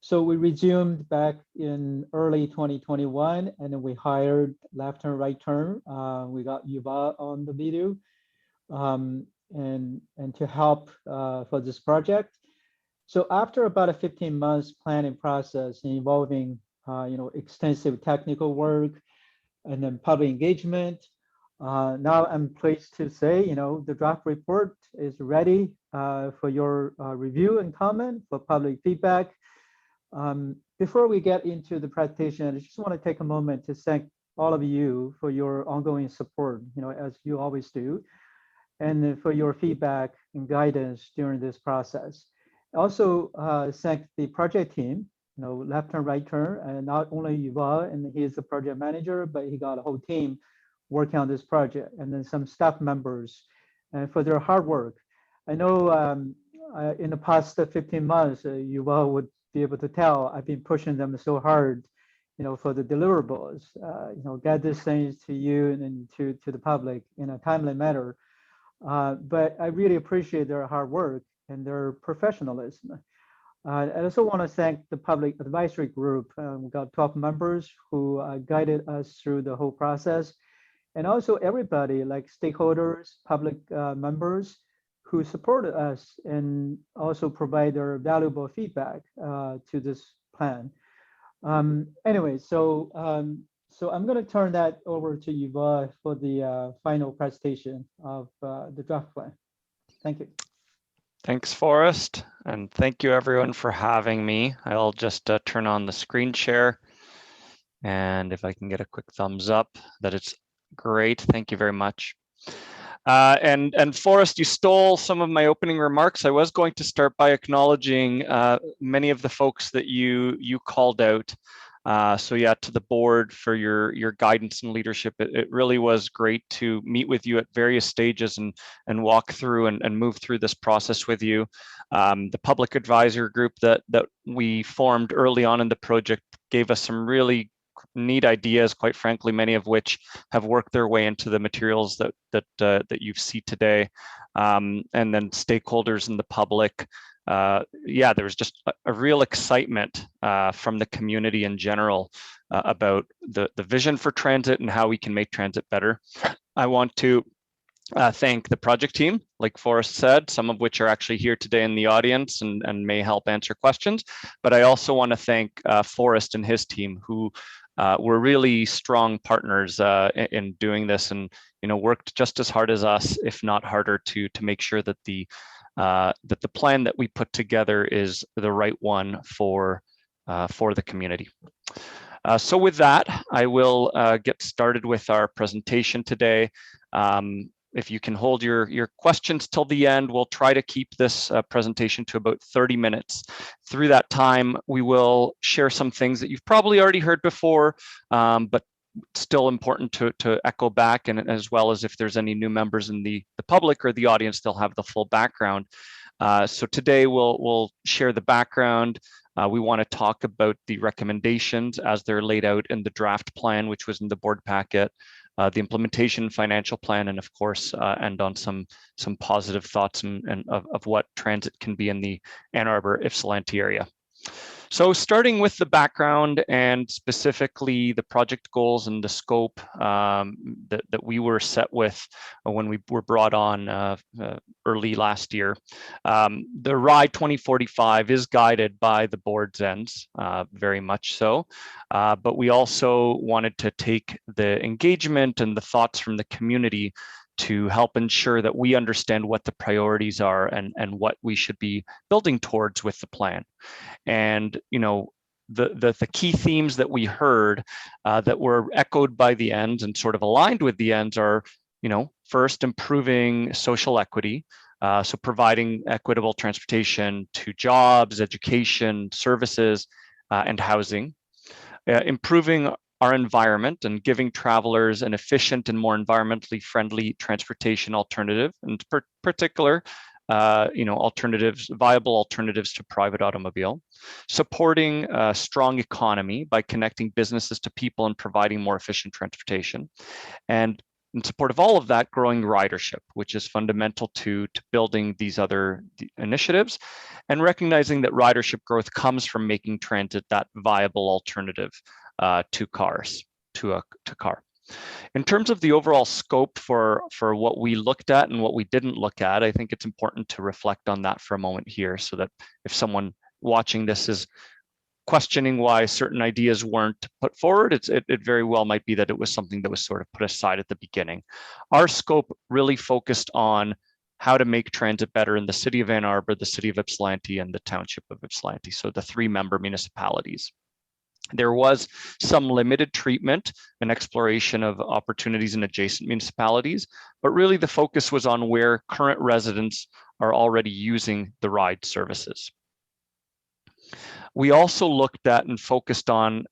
So we resumed back in early 2021, and then we hired left turn, right turn. We got Yuval on the video, and to help for this project. So after about a 15 months planning process involving extensive technical work and then public engagement, now I'm pleased to say the draft report is ready for your review and comment for public feedback. Before we get into the presentation, I just want to take a moment to thank all of you for your ongoing support, as you always do, and for your feedback and guidance during this process. Also, thank the project team, left turn, right turn, and not only Yuval, and he's the project manager, but he got a whole team working on this project, and then some staff members, and for their hard work. I know in the past 15 months, Yuval would be able to tell I've been pushing them so hard, for the deliverables, get these things to you and to the public in a timely manner. But I really appreciate their hard work and their professionalism. I also want to thank the public advisory group. We got 12 members who guided us through the whole process. And also everybody like stakeholders, public members who supported us and also provide their valuable feedback to this plan. Anyway, so I'm going to turn that over to Yuval for the final presentation of the draft plan. Thank you. Thanks, Forrest, and thank you everyone for having me. I'll just turn on the screen share, and if I can get a quick thumbs up that it's great, thank you very much. And Forrest, you stole some of my opening remarks. I was going to start by acknowledging many of the folks that you called out. So yeah, to the board for your guidance and leadership. It really was great to meet with you at various stages and walk through and move through this process with you. The public advisor group that we formed early on in the project gave us some really neat ideas, quite frankly, many of which have worked their way into the materials that you see today. And then stakeholders in the public. Yeah, there was just a real excitement from the community in general about the vision for transit and how we can make transit better. I want to thank the project team, like Forrest said, some of which are actually here today in the audience and may help answer questions. But I also want to thank Forrest and his team, who were really strong partners in doing this, and worked just as hard as us, if not harder, to make sure that the plan that we put together is the right one for the community. So with that, I will get started with our presentation today. If you can hold your questions till the end, we'll try to keep this presentation to about 30 minutes. Through that time, we will share some things that you've probably already heard before, but still important to echo back, and as well as if there's any new members in the public or the audience, they'll have the full background. So today we'll share the background. We want to talk about the recommendations as they're laid out in the draft plan, which was in the board packet, the implementation financial plan, and of course, end on some positive thoughts and of what transit can be in the Ann Arbor Ypsilanti area. So starting with the background and specifically the project goals and the scope that we were set with when we were brought on early last year. The RIDE 2045 is guided by the board's ends, very much so, but we also wanted to take the engagement and the thoughts from the community to help ensure that we understand what the priorities are and what we should be building towards with the plan. And the key themes that we heard that were echoed by the ends and sort of aligned with the ends are, first, improving social equity, so providing equitable transportation to jobs, education, services, and housing, improving our environment and giving travelers an efficient and more environmentally friendly transportation alternative, and particular, viable alternatives to private automobile, supporting a strong economy by connecting businesses to people and providing more efficient transportation, and in support of all of that, growing ridership, which is fundamental to building these other initiatives, and recognizing that ridership growth comes from making transit that viable alternative to car. In terms of the overall scope for what we looked at and what we didn't look at, I think it's important to reflect on that for a moment here, so that if someone watching this is questioning why certain ideas weren't put forward, it very well might be that it was something that was sort of put aside at the beginning. Our scope really focused on how to make transit better in the city of Ann Arbor, the city of Ypsilanti, and the township of Ypsilanti, so the 3 member municipalities. There was some limited treatment and exploration of opportunities in adjacent municipalities, but really the focus was on where current residents are already using the RIDE services. We also looked at and focused on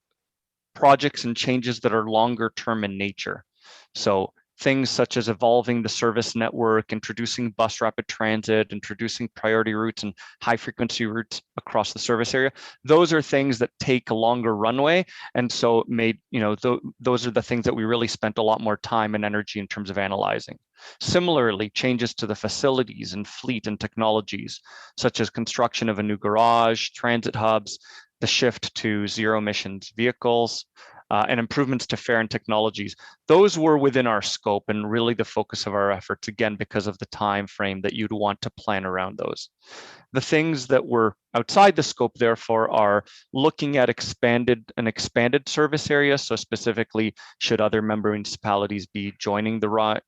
projects and changes that are longer term in nature. So things such as evolving the service network, introducing bus rapid transit, introducing priority routes and high frequency routes across the service area. Those are things that take a longer runway. And so those are the things that we really spent a lot more time and energy in terms of analyzing. Similarly, changes to the facilities and fleet and technologies, such as construction of a new garage, transit hubs, the shift to zero emissions vehicles, and improvements to fare and technologies. Those were within our scope and really the focus of our efforts, again, because of the time frame that you'd want to plan around those. The things that were outside the scope, therefore, are looking at an expanded service area. So specifically, should other member municipalities be joining the RIDE,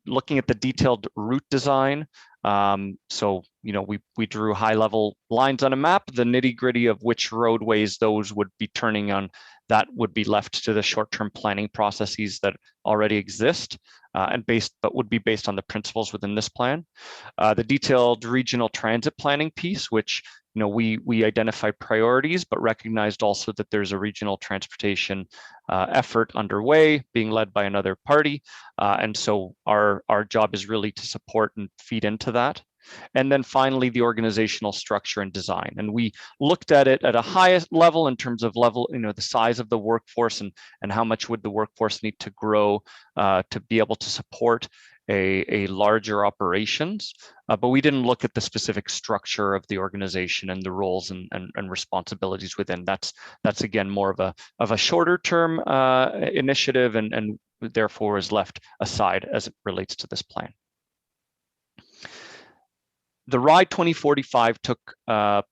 looking at the detailed route design. So, we drew high level lines on a map, the nitty gritty of which roadways those would be turning on, that would be left to the short-term planning processes that already exist but would be based on the principles within this plan. The detailed regional transit planning piece, which we identified priorities, but recognized also that there's a regional transportation effort underway being led by another party. And so our job is really to support and feed into that. And then finally, the organizational structure and design. And we looked at it at a highest level in terms of the size of the workforce and how much would the workforce need to grow to be able to support a larger operations, but we didn't look at the specific structure of the organization and the roles and responsibilities within. That's again more of a shorter term initiative and therefore is left aside as it relates to this plan. The RIDE 2045 took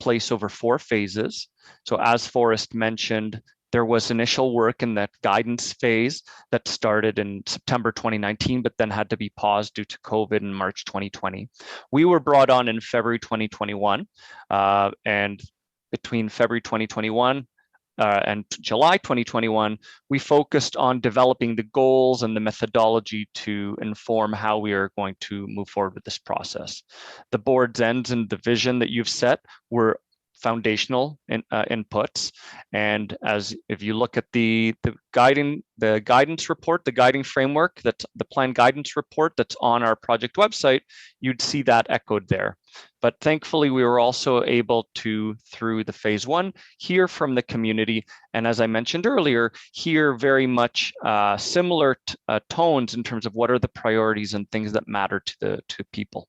place over 4 phases. So as Forrest mentioned, there was initial work in that guidance phase that started in September 2019, but then had to be paused due to COVID in March 2020. We were brought on in February 2021, and between February 2021 and July 2021, we focused on developing the goals and the methodology to inform how we are going to move forward with this process. The board's ends and the vision that you've set were foundational inputs, and if you look at the guidance report, the guiding framework, that's the plan guidance report that's on our project website, you'd see that echoed there. But thankfully, we were also able to, through the phase 1, hear from the community, and as I mentioned earlier, hear very much similar tones in terms of what are the priorities and things that matter to people.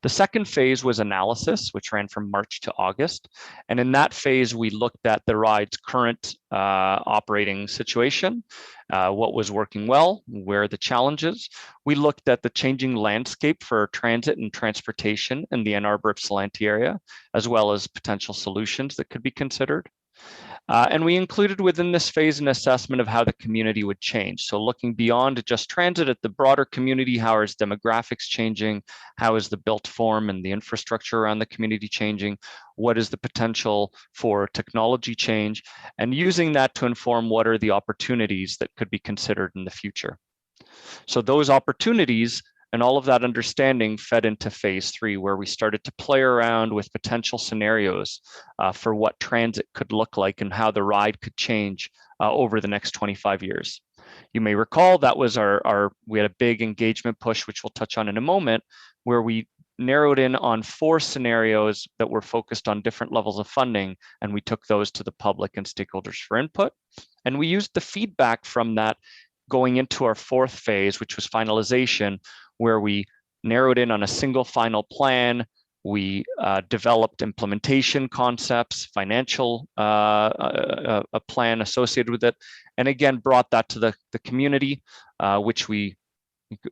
The second phase was analysis, which ran from March to August. And in that phase, we looked at TheRide's current operating situation, what was working well, where are the challenges. We looked at the changing landscape for transit and transportation in the Ann Arbor Ypsilanti area, as well as potential solutions that could be considered. And we included within this phase an assessment of how the community would change. So looking beyond just transit at the broader community, how are its demographics changing? How is the built form and the infrastructure around the community changing? What is the potential for technology change? And using that to inform what are the opportunities that could be considered in the future. So those opportunities and all of that understanding fed into phase 3, where we started to play around with potential scenarios for what transit could look like and how the ride could change over the next 25 years. You may recall that was we had a big engagement push, which we'll touch on in a moment, where we narrowed in on 4 scenarios that were focused on different levels of funding, and we took those to the public and stakeholders for input. And we used the feedback from that going into our 4th phase, which was finalization, where we narrowed in on a single final plan. We developed implementation concepts, financial a plan associated with it, and again, brought that to the community, which we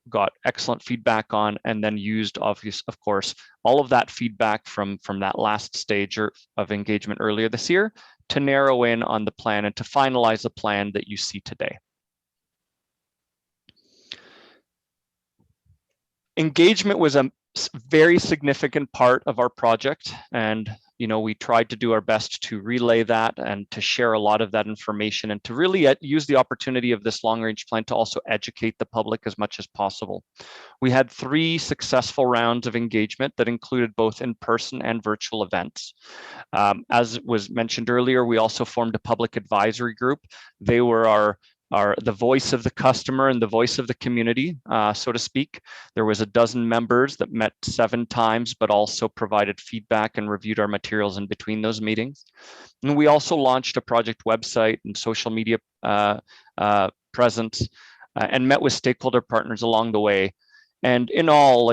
got excellent feedback on, and then used, of course, all of that feedback from that last stage of engagement earlier this year to narrow in on the plan and to finalize the plan that you see today. Engagement was a very significant part of our project, and we tried to do our best to relay that and to share a lot of that information and to really use the opportunity of this long-range plan to also educate the public as much as possible. We had 3 successful rounds of engagement that included both in-person and virtual events. As was mentioned earlier, we also formed a public advisory group. They were the voice of the customer and the voice of the community, so to speak. There was a dozen members that met 7 times, but also provided feedback and reviewed our materials in between those meetings. And we also launched a project website and social media presence and met with stakeholder partners along the way. And in all,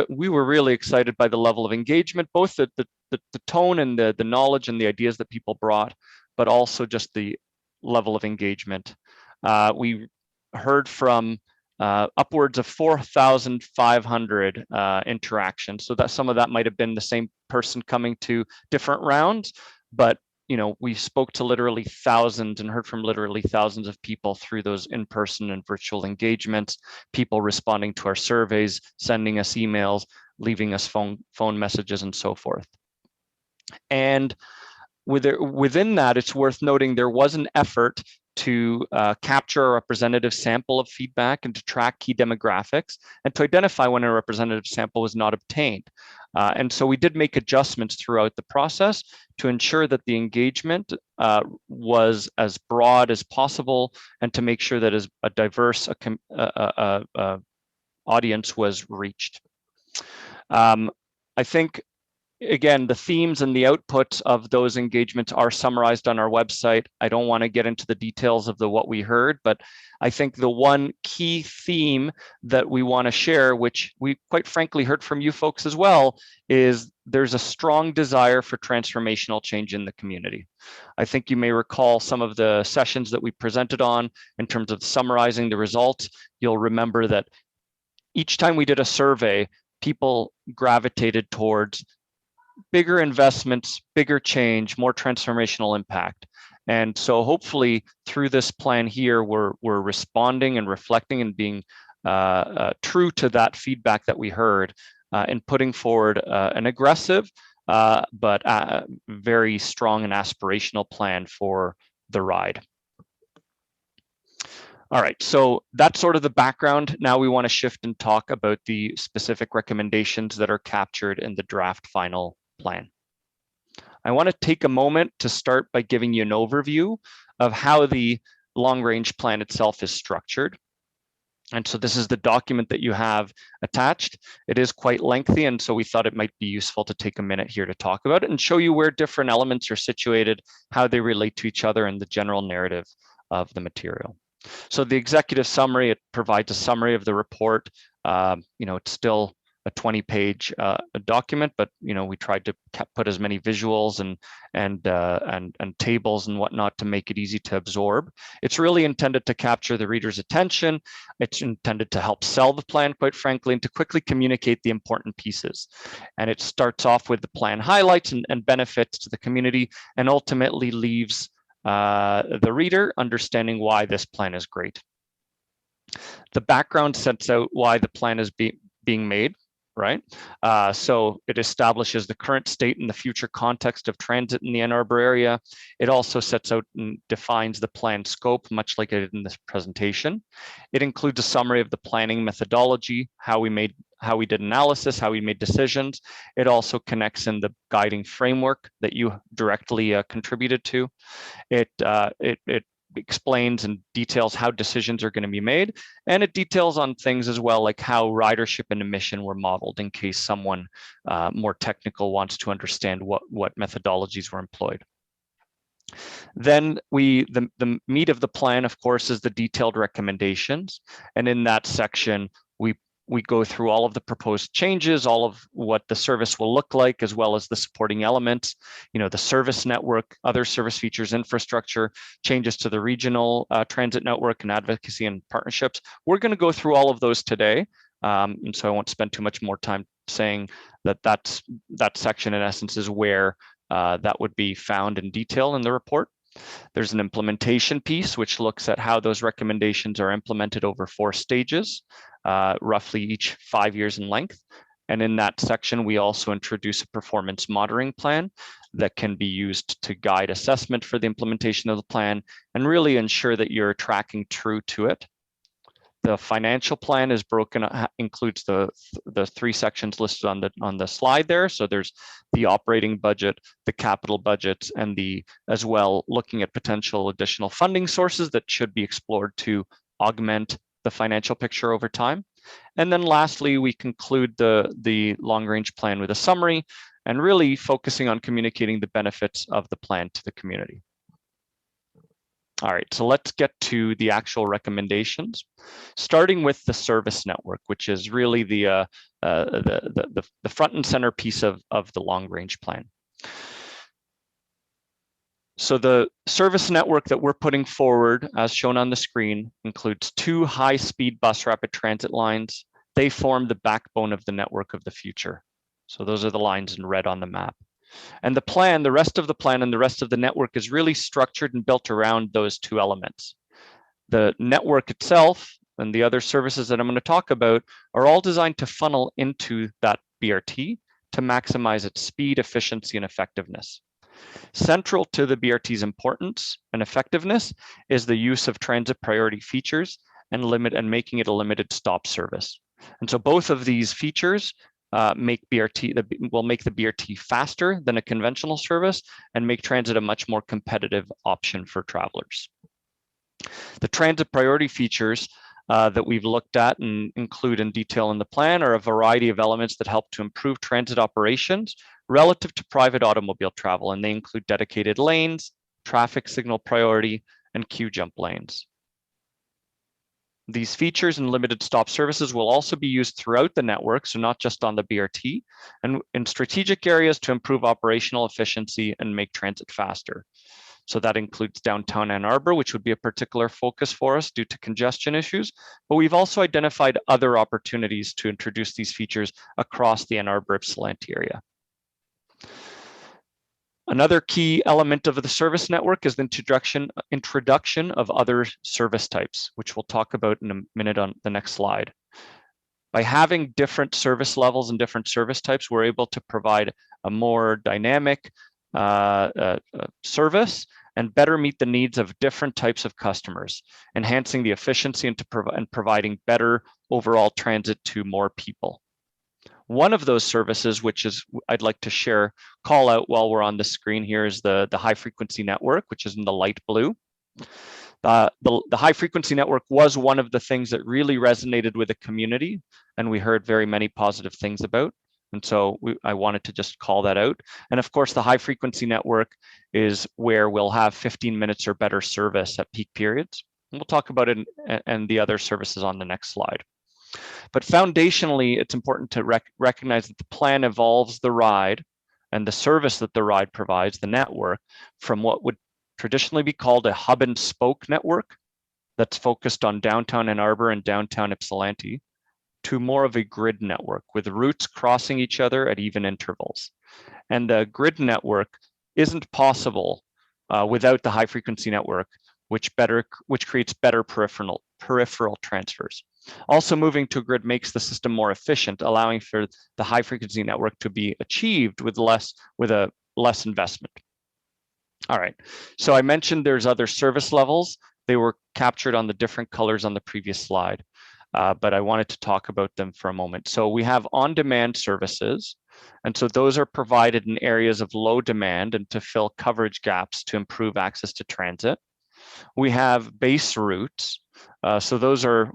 we were really excited by the level of engagement, both the tone and the knowledge and the ideas that people brought, but also just the level of engagement. We heard from upwards of 4,500 interactions. So that some of that might have been the same person coming to different rounds, but we spoke to literally thousands and heard from literally thousands of people through those in-person and virtual engagements, people responding to our surveys, sending us emails, leaving us phone messages, and so forth. And Within that, it's worth noting there was an effort to capture a representative sample of feedback and to track key demographics and to identify when a representative sample was not obtained. And so we did make adjustments throughout the process to ensure that the engagement was as broad as possible and to make sure that as a diverse audience was reached. I think, again, the themes and the outputs of those engagements are summarized on our website. I don't want to get into the details of what we heard, but I think the one key theme that we want to share, which we quite frankly heard from you folks as well, is there's a strong desire for transformational change in the community. I think you may recall some of the sessions that we presented on in terms of summarizing the results. You'll remember that each time we did a survey, people gravitated towards bigger investments, bigger change, more transformational impact. And so hopefully through this plan here, we're responding and reflecting and being true to that feedback that we heard and putting forward an aggressive but very strong and aspirational plan for TheRide. All right, so that's sort of the background. Now we want to shift and talk about the specific recommendations that are captured in the draft final plan. I want to take a moment to start by giving you an overview of how the long-range plan itself is structured. And so this is the document that you have attached. It is quite lengthy, and so we thought it might be useful to take a minute here to talk about it and show you where different elements are situated, how they relate to each other, and the general narrative of the material. So the executive summary, it provides a summary of the report. It's still a 20-page document, but we tried to put as many visuals and tables and whatnot to make it easy to absorb. It's really intended to capture the reader's attention. It's intended to help sell the plan, quite frankly, and to quickly communicate the important pieces. And it starts off with the plan highlights and benefits to the community, and ultimately leaves the reader understanding why this plan is great. The background sets out why the plan is being made, right? So it establishes the current state and the future context of transit in the Ann Arbor area. It also sets out and defines the plan scope, much like I did in this presentation. It includes a summary of the planning methodology, how we did analysis, how we made decisions. It also connects in the guiding framework that you directly contributed to. It explains and details how decisions are going to be made, and it details on things as well, like how ridership and emission were modeled, in case someone more technical wants to understand what methodologies were employed. Then the meat of the plan, of course, is the detailed recommendations, and in that section we go through all of the proposed changes, all of what the service will look like, as well as the supporting elements, the service network, other service features, infrastructure, changes to the regional transit network, and advocacy and partnerships. We're going to go through all of those today. And so I won't spend too much more time saying that section, in essence, is where that would be found in detail in the report. There's an implementation piece, which looks at how those recommendations are implemented over 4 stages, roughly each 5 years in length. And in that section, we also introduce a performance monitoring plan that can be used to guide assessment for the implementation of the plan and really ensure that you're tracking true to it. The financial plan is includes the 3 sections listed on the slide there. So there's the operating budget, the capital budgets, and as well looking at potential additional funding sources that should be explored to augment the financial picture over time. And then lastly, we conclude the long-range plan with a summary and really focusing on communicating the benefits of the plan to the community. All right, so let's get to the actual recommendations, starting with the service network, which is really the front and center piece of the long-range plan. So the service network that we're putting forward, as shown on the screen, includes 2 high-speed bus rapid transit lines. They form the backbone of the network of the future. So those are the lines in red on the map. And the rest of the plan and the rest of the network is really structured and built around those 2 elements. The network itself and the other services that I'm going to talk about are all designed to funnel into that BRT to maximize its speed, efficiency, and effectiveness. Central to the BRT's importance and effectiveness is the use of transit priority features and making it a limited stop service. And so both of these features will make the BRT faster than a conventional service and make transit a much more competitive option for travelers. The transit priority features that we've looked at and include in detail in the plan are a variety of elements that help to improve transit operations relative to private automobile travel, and they include dedicated lanes, traffic signal priority, and queue jump lanes. These features and limited stop services will also be used throughout the network, so not just on the BRT, and in strategic areas to improve operational efficiency and make transit faster. So that includes downtown Ann Arbor, which would be a particular focus for us due to congestion issues, but we've also identified other opportunities to introduce these features across the Ann Arbor Ypsilanti area. Another key element of the service network is the introduction of other service types, which we'll talk about in a minute on the next slide. By having different service levels and different service types, we're able to provide a more dynamic service and better meet the needs of different types of customers, enhancing the efficiency and providing better overall transit to more people. One of those services, which is I'd like to call out while we're on the screen here, is the high frequency network, which is in the light blue. The high frequency network was one of the things that really resonated with the community, and we heard very many positive things about. And so I wanted to just call that out. And of course, the high frequency network is where we'll have 15 minutes or better service at peak periods. And we'll talk about it and the other services on the next slide. But foundationally, it's important to recognize that the plan evolves the ride and the service that the ride provides, the network, from what would traditionally be called a hub and spoke network that's focused on downtown Ann Arbor and downtown Ypsilanti, to more of a grid network with routes crossing each other at even intervals. And the grid network isn't possible without the high frequency network, which creates better peripheral transfers. Also, moving to a grid makes the system more efficient, allowing for the high frequency network to be achieved with less investment. All right, so I mentioned there's other service levels. They were captured on the different colors on the previous slide, but I wanted to talk about them for a moment. So we have on-demand services, and so those are provided in areas of low demand and to fill coverage gaps to improve access to transit. We have base routes, so those are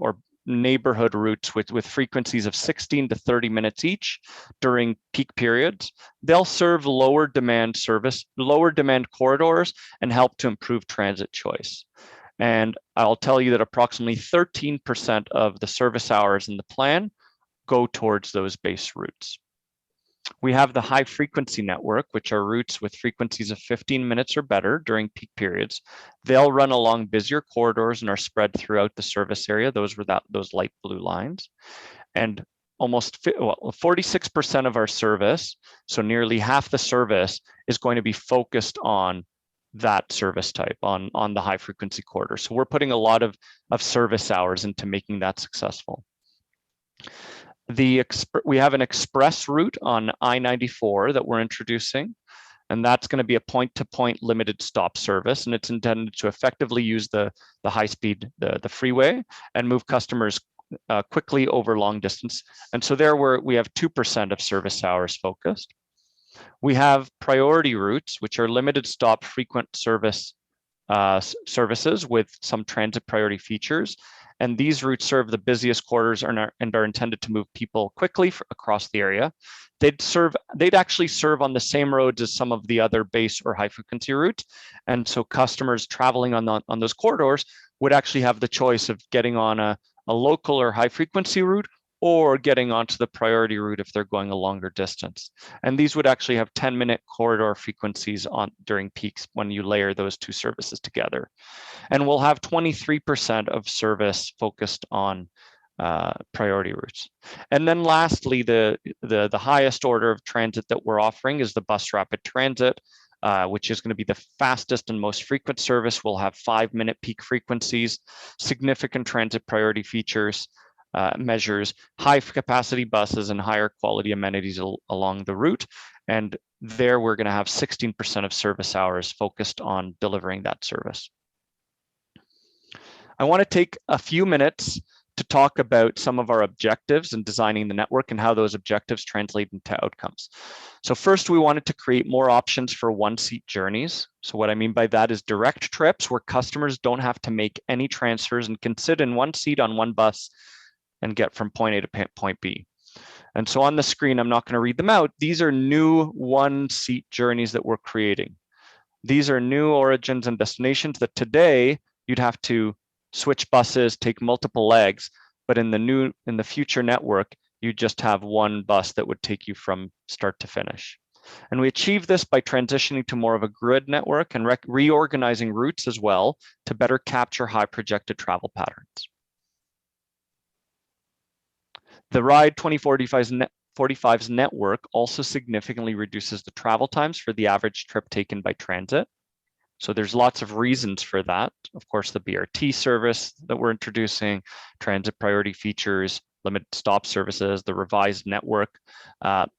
neighborhood routes with frequencies of 16 to 30 minutes each during peak periods. They'll serve lower demand corridors and help to improve transit choice. And I'll tell you that approximately 13% of the service hours in the plan go towards those base routes. We have the high frequency network, which are routes with frequencies of 15 minutes or better during peak periods. They'll run along busier corridors and are spread throughout the service area. Those were those light blue lines. And almost 46% of our service, so nearly half the service, is going to be focused on that service type, on the high frequency corridor. So we're putting a lot of service hours into making that successful. We have an express route on I-94 that we're introducing, and that's going to be a point-to-point limited stop service, and it's intended to effectively use the high-speed, the freeway, and move customers quickly over long distance. And so there we have 2% of service hours focused. We have priority routes, which are limited stop frequent services with some transit priority features. And these routes serve the busiest corridors and are intended to move people quickly across the area. They'd actually serve on the same roads as some of the other base or high frequency routes. And so customers traveling on those corridors would actually have the choice of getting on a local or high frequency route or getting onto the priority route if they're going a longer distance. And these would actually have 10-minute corridor frequencies during peaks when you layer those two services together. And we'll have 23% of service focused on priority routes. And then lastly, the highest order of transit that we're offering is the bus rapid transit, which is going to be the fastest and most frequent service. We'll have 5-minute peak frequencies, significant transit priority features, measures high capacity buses and higher quality amenities along the route. And there we're going to have 16% of service hours focused on delivering that service. I want to take a few minutes to talk about some of our objectives in designing the network and how those objectives translate into outcomes. So first, we wanted to create more options for one-seat journeys. So what I mean by that is direct trips where customers don't have to make any transfers and can sit in one seat on one bus and get from point A to point B. And so on the screen, I'm not going to read them out. These are new one-seat journeys that we're creating. These are new origins and destinations that today you'd have to switch buses, take multiple legs, but in the future network, you just have one bus that would take you from start to finish. And we achieve this by transitioning to more of a grid network and reorganizing routes as well to better capture high projected travel patterns. TheRide 2045's network also significantly reduces the travel times for the average trip taken by transit. So there's lots of reasons for that. Of course, the BRT service that we're introducing, transit priority features, limited stop services, the revised network,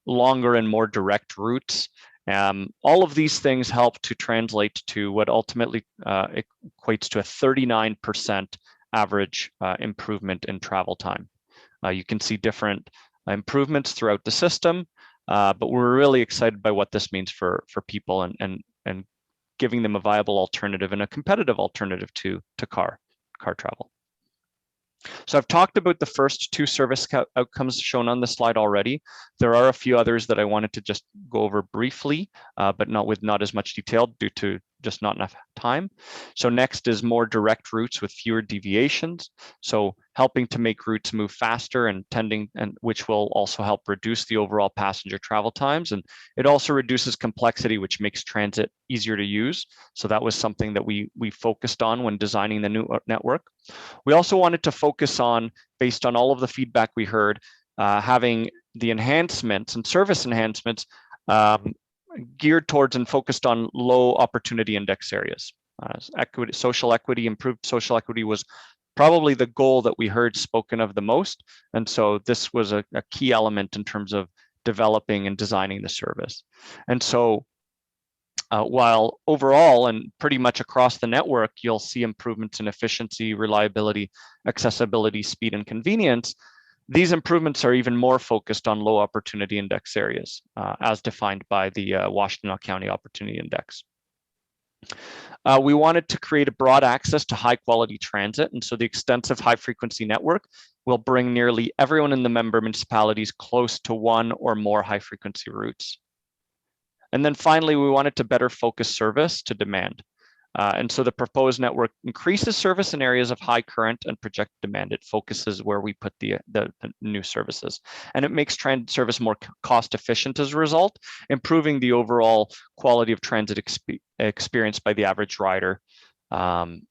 longer and more direct routes. All of these things help to translate to what ultimately equates to a 39% average improvement in travel time. You can see different improvements throughout the system, but we're really excited by what this means for people and giving them a viable alternative and a competitive alternative to car travel. So I've talked about the first two service outcomes shown on the slide already. There are a few others that I wanted to just go over briefly, but not as much detail due to just not enough time. So next is more direct routes with fewer deviations. So helping to make routes move faster and which will also help reduce the overall passenger travel times. And it also reduces complexity, which makes transit easier to use. So that was something that we focused on when designing the new network. We also wanted to focus on, based on all of the feedback we heard, having the enhancements and service enhancements geared towards and focused on low opportunity index areas. Social equity, improved social equity was probably the goal that we heard spoken of the most. And so this was a key element in terms of developing and designing the service. And so while overall and pretty much across the network, you'll see improvements in efficiency, reliability, accessibility, speed, and convenience, these improvements are even more focused on low opportunity index areas, as defined by the Washtenaw County Opportunity Index. We wanted to create a broad access to high quality transit, and so the extensive high frequency network will bring nearly everyone in the member municipalities close to one or more high frequency routes. And then finally, we wanted to better focus service to demand. And so the proposed network increases service in areas of high current and projected demand. It focuses where we put the new services. And it makes transit service more cost efficient as a result, improving the overall quality of transit experience by the average rider. And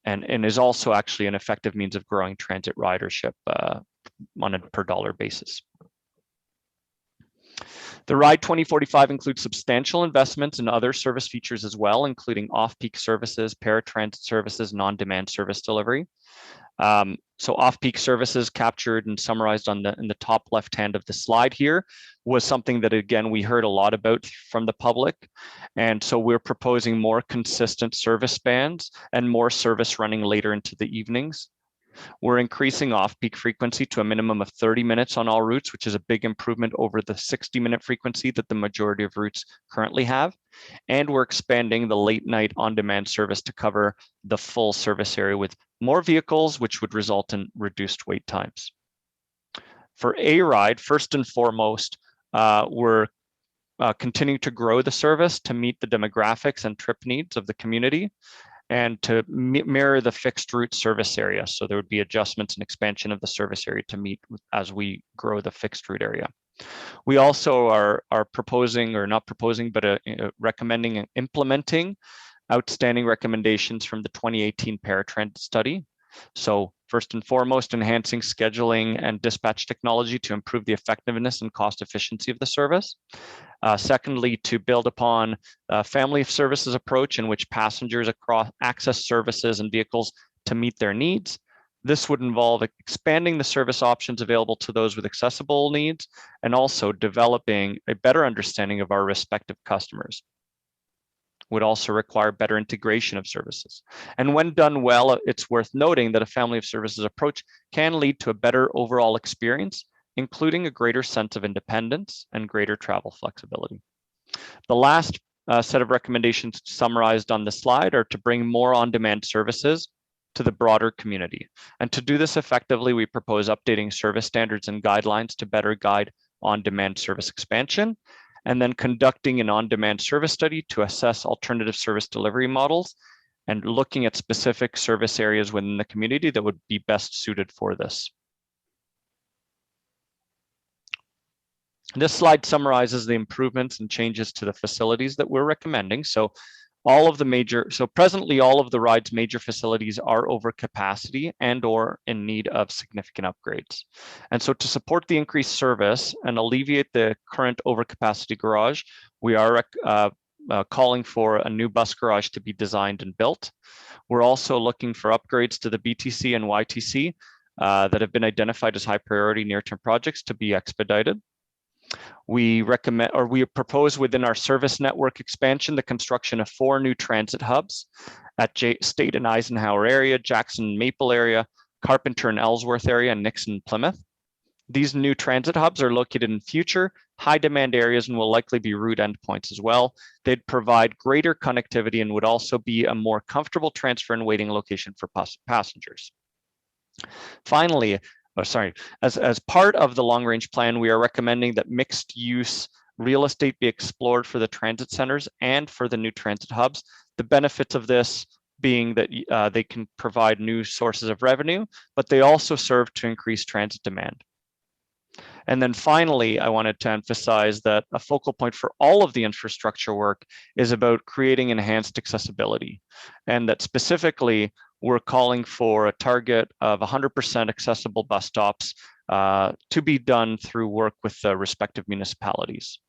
is also actually an effective means of growing transit ridership on a per dollar basis. TheRide 2045 includes substantial investments in other service features as well, including off-peak services, paratransit services, non-demand service delivery. So off-peak services captured and summarized in the top left-hand of the slide here was something that, again, we heard a lot about from the public. And so we're proposing more consistent service spans and more service running later into the evenings. We're increasing off-peak frequency to a minimum of 30 minutes on all routes, which is a big improvement over the 60-minute frequency that the majority of routes currently have. And we're expanding the late night on-demand service to cover the full service area with more vehicles, which would result in reduced wait times. For TheRide, first and foremost, we're continuing to grow the service to meet the demographics and trip needs of the community, and to mirror the fixed route service area. So there would be adjustments and expansion of the service area to meet as we grow the fixed route area. We also are proposing, or not proposing, but recommending and implementing outstanding recommendations from the 2018 paratransit study. So first and foremost, enhancing scheduling and dispatch technology to improve the effectiveness and cost efficiency of the service. Secondly, to build upon a family of services approach in which passengers access services and vehicles to meet their needs. This would involve expanding the service options available to those with accessible needs and also developing a better understanding of our respective customers. Would also require better integration of services. And when done well, it's worth noting that a family of services approach can lead to a better overall experience, including a greater sense of independence and greater travel flexibility. The last set of recommendations summarized on the slide are to bring more on-demand services to the broader community. And to do this effectively, we propose updating service standards and guidelines to better guide on-demand service expansion, and then conducting an on-demand service study to assess alternative service delivery models and looking at specific service areas within the community that would be best suited for this. This slide summarizes the improvements and changes to the facilities that we're recommending. So presently all of the ride's major facilities are over capacity and or in need of significant upgrades. And so to support the increased service and alleviate the current overcapacity garage, we are calling for a new bus garage to be designed and built. We're also looking for upgrades to the BTC and YTC that have been identified as high priority near-term projects to be expedited. We recommend, or we propose within our service network expansion, the construction of 4 new transit hubs at State and Eisenhower area, Jackson Maple area, Carpenter and Ellsworth area, and Nixon Plymouth. These new transit hubs are located in future high demand areas and will likely be route endpoints as well. They'd provide greater connectivity and would also be a more comfortable transfer and waiting location for passengers. Finally, as part of the long range plan, we are recommending that mixed use real estate be explored for the transit centers and for the new transit hubs. The benefits of this being that they can provide new sources of revenue, but they also serve to increase transit demand. And then finally, I wanted to emphasize that a focal point for all of the infrastructure work is about creating enhanced accessibility, and that specifically we're calling for a target of 100% accessible bus stops to be done through work with the respective municipalities.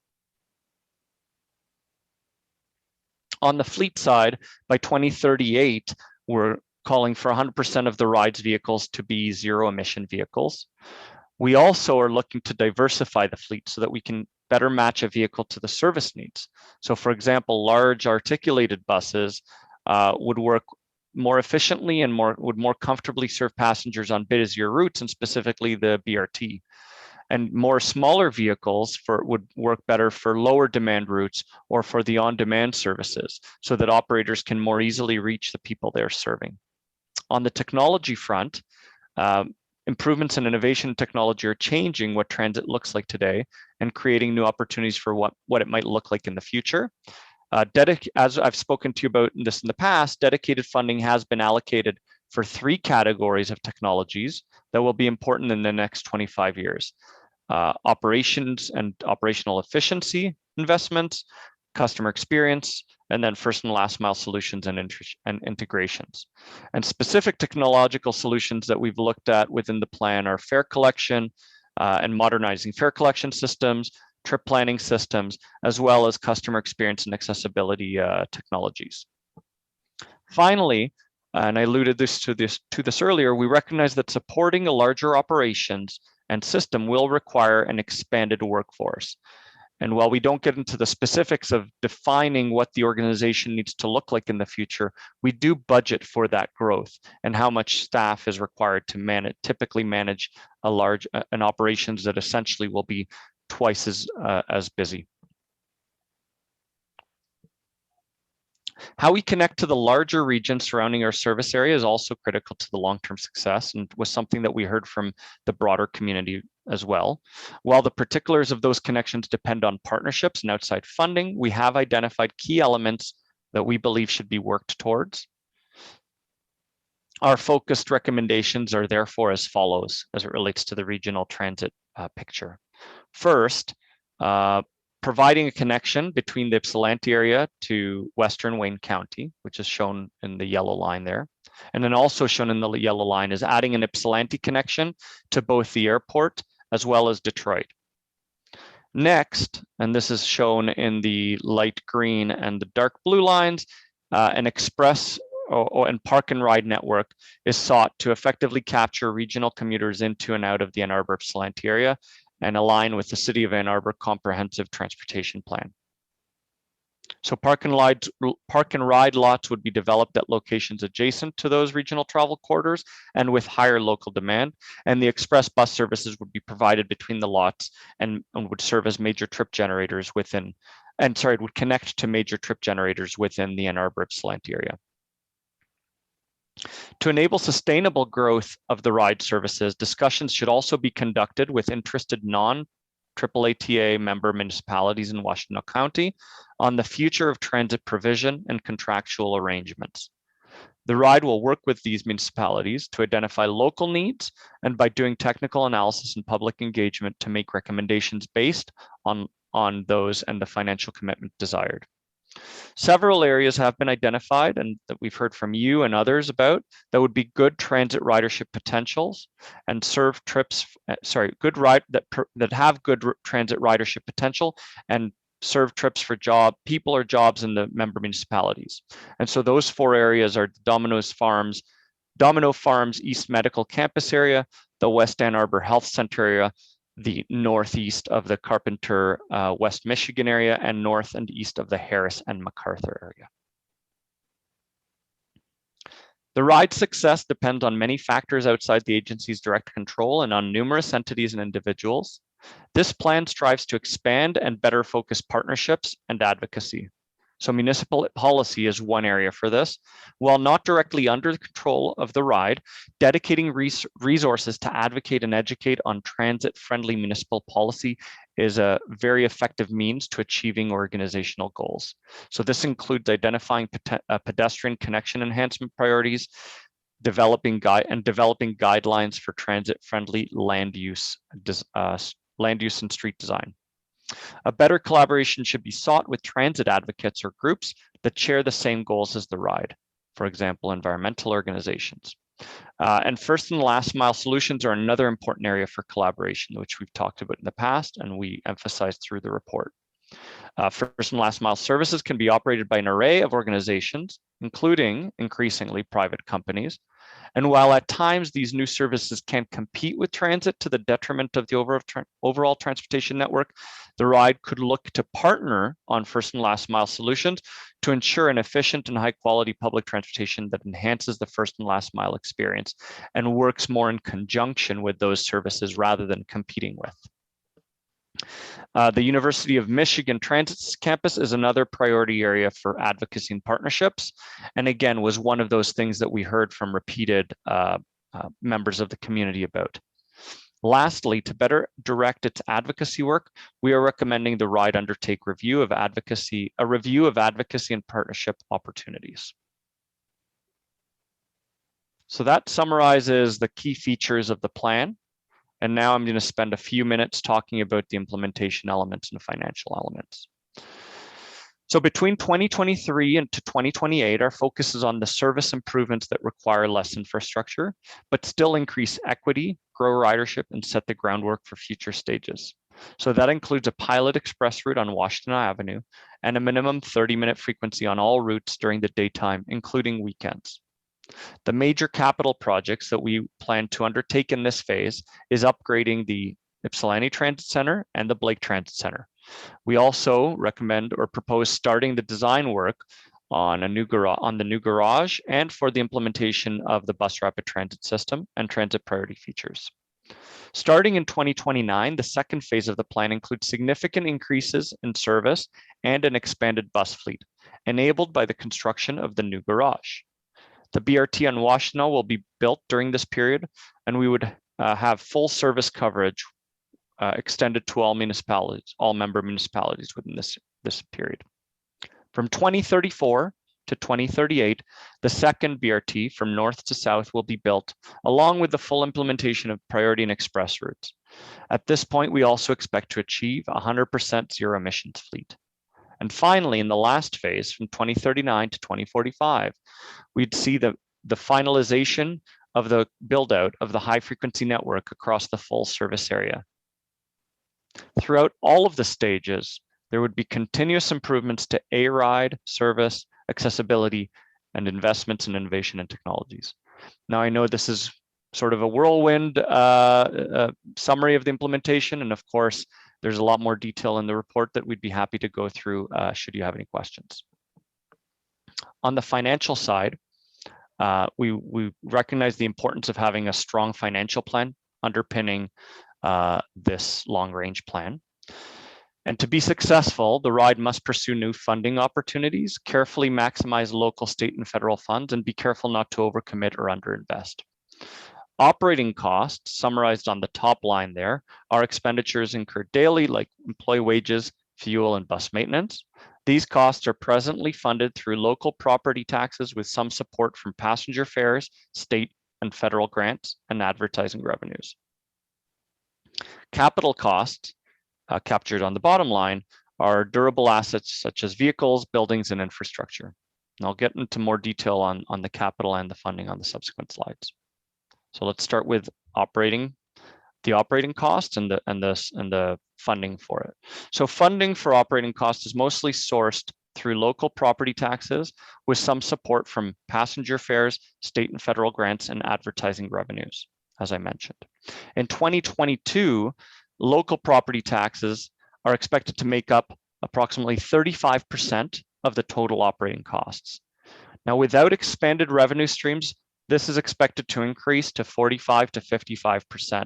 On the fleet side, by 2038, we're calling for 100% of the ride's vehicles to be zero emission vehicles. We also are looking to diversify the fleet so that we can better match a vehicle to the service needs. So for example, large articulated buses would work more efficiently and would more comfortably serve passengers on busier routes, and specifically the BRT. And more smaller vehicles would work better for lower demand routes or for the on-demand services, so that operators can more easily reach the people they're serving. On the technology front, improvements in innovation technology are changing what transit looks like today and creating new opportunities for what it might look like in the future. As I've spoken to you about this in the past, dedicated funding has been allocated for 3 categories of technologies that will be important in the next 25 years. Operations and operational efficiency investments, customer experience, and then first and last mile solutions and integrations. And specific technological solutions that we've looked at within the plan are fare collection and modernizing fare collection systems, trip planning systems, as well as customer experience and accessibility technologies. Finally, and I alluded to this earlier, we recognize that supporting a larger operations and system will require an expanded workforce. And while we don't get into the specifics of defining what the organization needs to look like in the future, we do budget for that growth and how much staff is required to typically manage an operations that essentially will be twice as busy. How we connect to the larger regions surrounding our service area is also critical to the long-term success, and was something that we heard from the broader community as well. While the particulars of those connections depend on partnerships and outside funding, we have identified key elements that we believe should be worked towards. Our focused recommendations are therefore as follows as it relates to the regional transit picture. First, providing a connection between the Ypsilanti area to Western Wayne County, which is shown in the yellow line there. And then also shown in the yellow line is adding an Ypsilanti connection to both the airport as well as Detroit. Next, and this is shown in the light green and the dark blue lines, an express and Park and Ride network is sought to effectively capture regional commuters into and out of the Ann Arbor Ypsilanti area and align with the City of Ann Arbor Comprehensive Transportation Plan. So park and ride lots would be developed at locations adjacent to those regional travel corridors and with higher local demand. And the express bus services would be provided between the lots and would serve as major trip generators within, it would connect to major trip generators within the Ann Arbor Ypsilanti area. To enable sustainable growth of the ride services, discussions should also be conducted with interested non-AAATA member municipalities in Washtenaw County on the future of transit provision and contractual arrangements. The RIDE will work with these municipalities to identify local needs and by doing technical analysis and public engagement to make recommendations based on those and the financial commitment desired. Several areas have been identified and that we've heard from you and others about that would be good transit ridership potentials and serve trips, that have good transit ridership potential and serve trips for people or jobs in the member municipalities. And so those 4 areas are Domino Farms East Medical Campus area, the West Ann Arbor Health Center area, the northeast of the Carpenter, West Michigan area, and north and east of the Harris and MacArthur area. The RIDE success depends on many factors outside the agency's direct control and on numerous entities and individuals. This plan strives to expand and better focus partnerships and advocacy. So municipal policy is one area for this. While not directly under the control of the RIDE, dedicating resources to advocate and educate on transit-friendly municipal policy is a very effective means to achieving organizational goals. So this includes identifying pedestrian connection enhancement priorities, developing guidelines for transit-friendly land use and street design. A better collaboration should be sought with transit advocates or groups that share the same goals as the RIDE, for example, environmental organizations. And first and last mile solutions are another important area for collaboration, which we've talked about in the past and we emphasized through the report. First and last mile services can be operated by an array of organizations, including increasingly private companies. And while at times these new services can compete with transit to the detriment of the overall transportation network, the RIDE could look to partner on first and last mile solutions to ensure an efficient and high quality public transportation that enhances the first and last mile experience and works more in conjunction with those services rather than competing with. The University of Michigan Transit Campus is another priority area for advocacy and partnerships, and again, was one of those things that we heard from repeated members of the community about. Lastly, to better direct its advocacy work, we are recommending the RIDE undertake a review of advocacy and partnership opportunities. So that summarizes the key features of the plan. And now I'm going to spend a few minutes talking about the implementation elements and financial elements. So between 2023 and to 2028, our focus is on the service improvements that require less infrastructure, but still increase equity, grow ridership, and set the groundwork for future stages. So that includes a pilot express route on Washtenaw Avenue and a minimum 30-minute frequency on all routes during the daytime, including weekends. The major capital projects that we plan to undertake in this phase is upgrading the Ypsilanti Transit Center and the Blake Transit Center. We also recommend or propose starting the design work on the new garage and for the implementation of the bus rapid transit system and transit priority features. Starting in 2029, the second phase of the plan includes significant increases in service and an expanded bus fleet, enabled by the construction of the new garage. The BRT on Washtenaw will be built during this period, and we would have full service coverage extended to all municipalities, all member municipalities within this period. From 2034 to 2038, the second BRT from north to south will be built, along with the full implementation of priority and express routes. At this point, we also expect to achieve 100% zero emissions fleet. And finally, in the last phase, from 2039 to 2045, we'd see the finalization of the build out of the high frequency network across the full service area. Throughout all of the stages, there would be continuous improvements to A-Ride, service, accessibility, and investments in innovation and technologies. Now, I know this is sort of a whirlwind summary of the implementation, and of course, there's a lot more detail in the report that we'd be happy to go through should you have any questions. On the financial side, we recognize the importance of having a strong financial plan underpinning this long-range plan. And to be successful, the RIDE must pursue new funding opportunities, carefully maximize local, state, and federal funds, and be careful not to overcommit or underinvest. Operating costs, summarized on the top line there, are expenditures incurred daily, like employee wages, fuel, and bus maintenance. These costs are presently funded through local property taxes with some support from passenger fares, state and federal grants, and advertising revenues. Capital costs, captured on the bottom line, are durable assets such as vehicles, buildings, and infrastructure. And I'll get into more detail on the capital and the funding on the subsequent slides. So let's start with the operating costs and the funding for it. So funding for operating costs is mostly sourced through local property taxes with some support from passenger fares, state and federal grants, and advertising revenues, as I mentioned. In 2022, local property taxes are expected to make up approximately 35% of the total operating costs. Now, without expanded revenue streams, this is expected to increase to 45 to 55%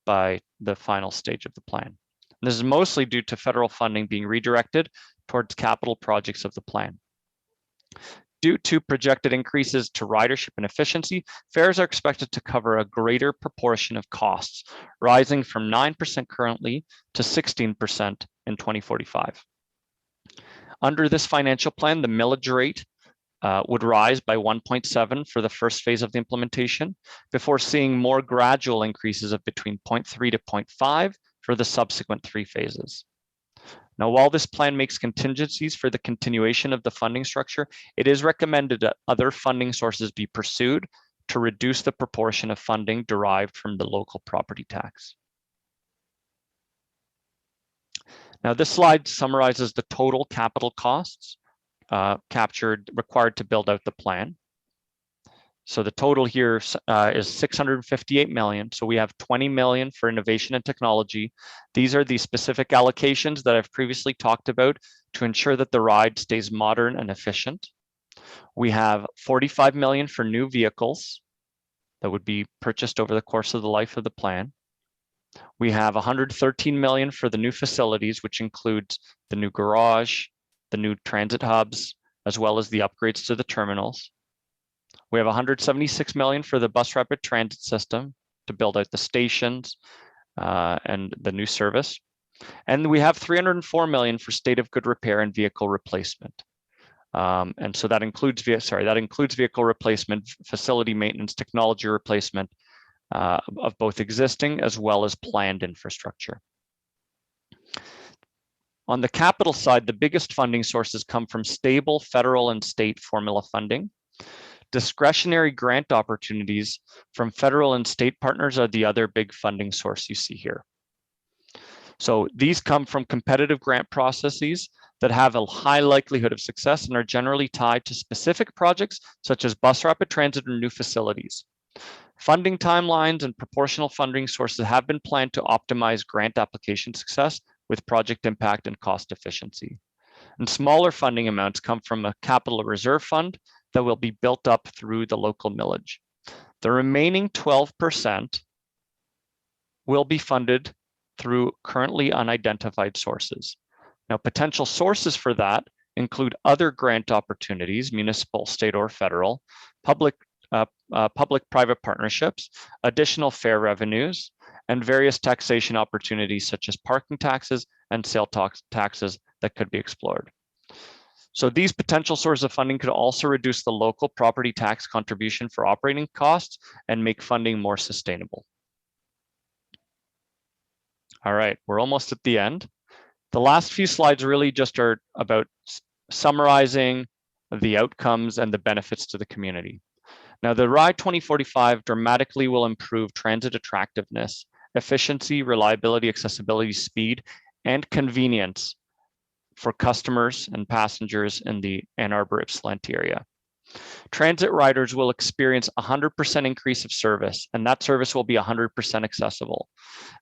by the final stage of the plan. And this is mostly due to federal funding being redirected towards capital projects of the plan. Due to projected increases to ridership and efficiency, fares are expected to cover a greater proportion of costs, rising from 9% currently to 16% in 2045. Under this financial plan, the millage rate would rise by 1.7 for the first phase of the implementation, before seeing more gradual increases of between 0.3 to 0.5 for the subsequent 3 phases. Now, while this plan makes contingencies for the continuation of the funding structure, it is recommended that other funding sources be pursued to reduce the proportion of funding derived from the local property tax. Now, this slide summarizes the total capital costs required to build out the plan. So the total here is 658 million. So we have 20 million for innovation and technology. These are the specific allocations that I've previously talked about to ensure that the ride stays modern and efficient. We have 45 million for new vehicles that would be purchased over the course of the life of the plan. We have 113 million for the new facilities, which includes the new garage, the new transit hubs, as well as the upgrades to the terminals. We have 176 million for the bus rapid transit system to build out the stations and the new service. And we have 304 million for state of good repair and vehicle replacement. And so that includes vehicle replacement, facility maintenance, technology replacement of both existing as well as planned infrastructure. On the capital side, the biggest funding sources come from stable federal and state formula funding. Discretionary grant opportunities from federal and state partners are the other big funding source you see here. So these come from competitive grant processes that have a high likelihood of success and are generally tied to specific projects such as bus rapid transit or new facilities. Funding timelines and proportional funding sources have been planned to optimize grant application success with project impact and cost efficiency. And smaller funding amounts come from a capital reserve fund that will be built up through the local millage. The remaining 12% will be funded through currently unidentified sources. Now, potential sources for that include other grant opportunities, municipal, state, or federal, public-private partnerships, additional fare revenues, and various taxation opportunities such as parking taxes and sale taxes that could be explored. So these potential sources of funding could also reduce the local property tax contribution for operating costs and make funding more sustainable. All right, we're almost at the end. The last few slides really just are about summarizing the outcomes and the benefits to the community. Now, the RIDE 2045 dramatically will improve transit attractiveness, efficiency, reliability, accessibility, speed, and convenience for customers and passengers in the Ann Arbor Ypsilanti area. Transit riders will experience 100% increase of service, and that service will be 100% accessible.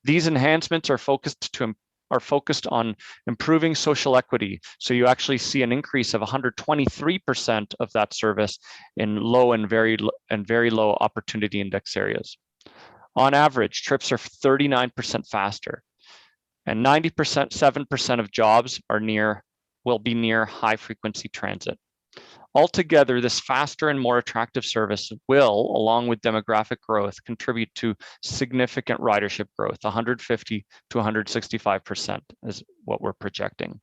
These enhancements are focused on improving social equity. So you actually see an increase of 123% of that service in low and very low opportunity index areas. On average, trips are 39% faster, and 7% of jobs will be near high frequency transit. Altogether, this faster and more attractive service will, along with demographic growth, contribute to significant ridership growth. 150 to 165% is what we're projecting.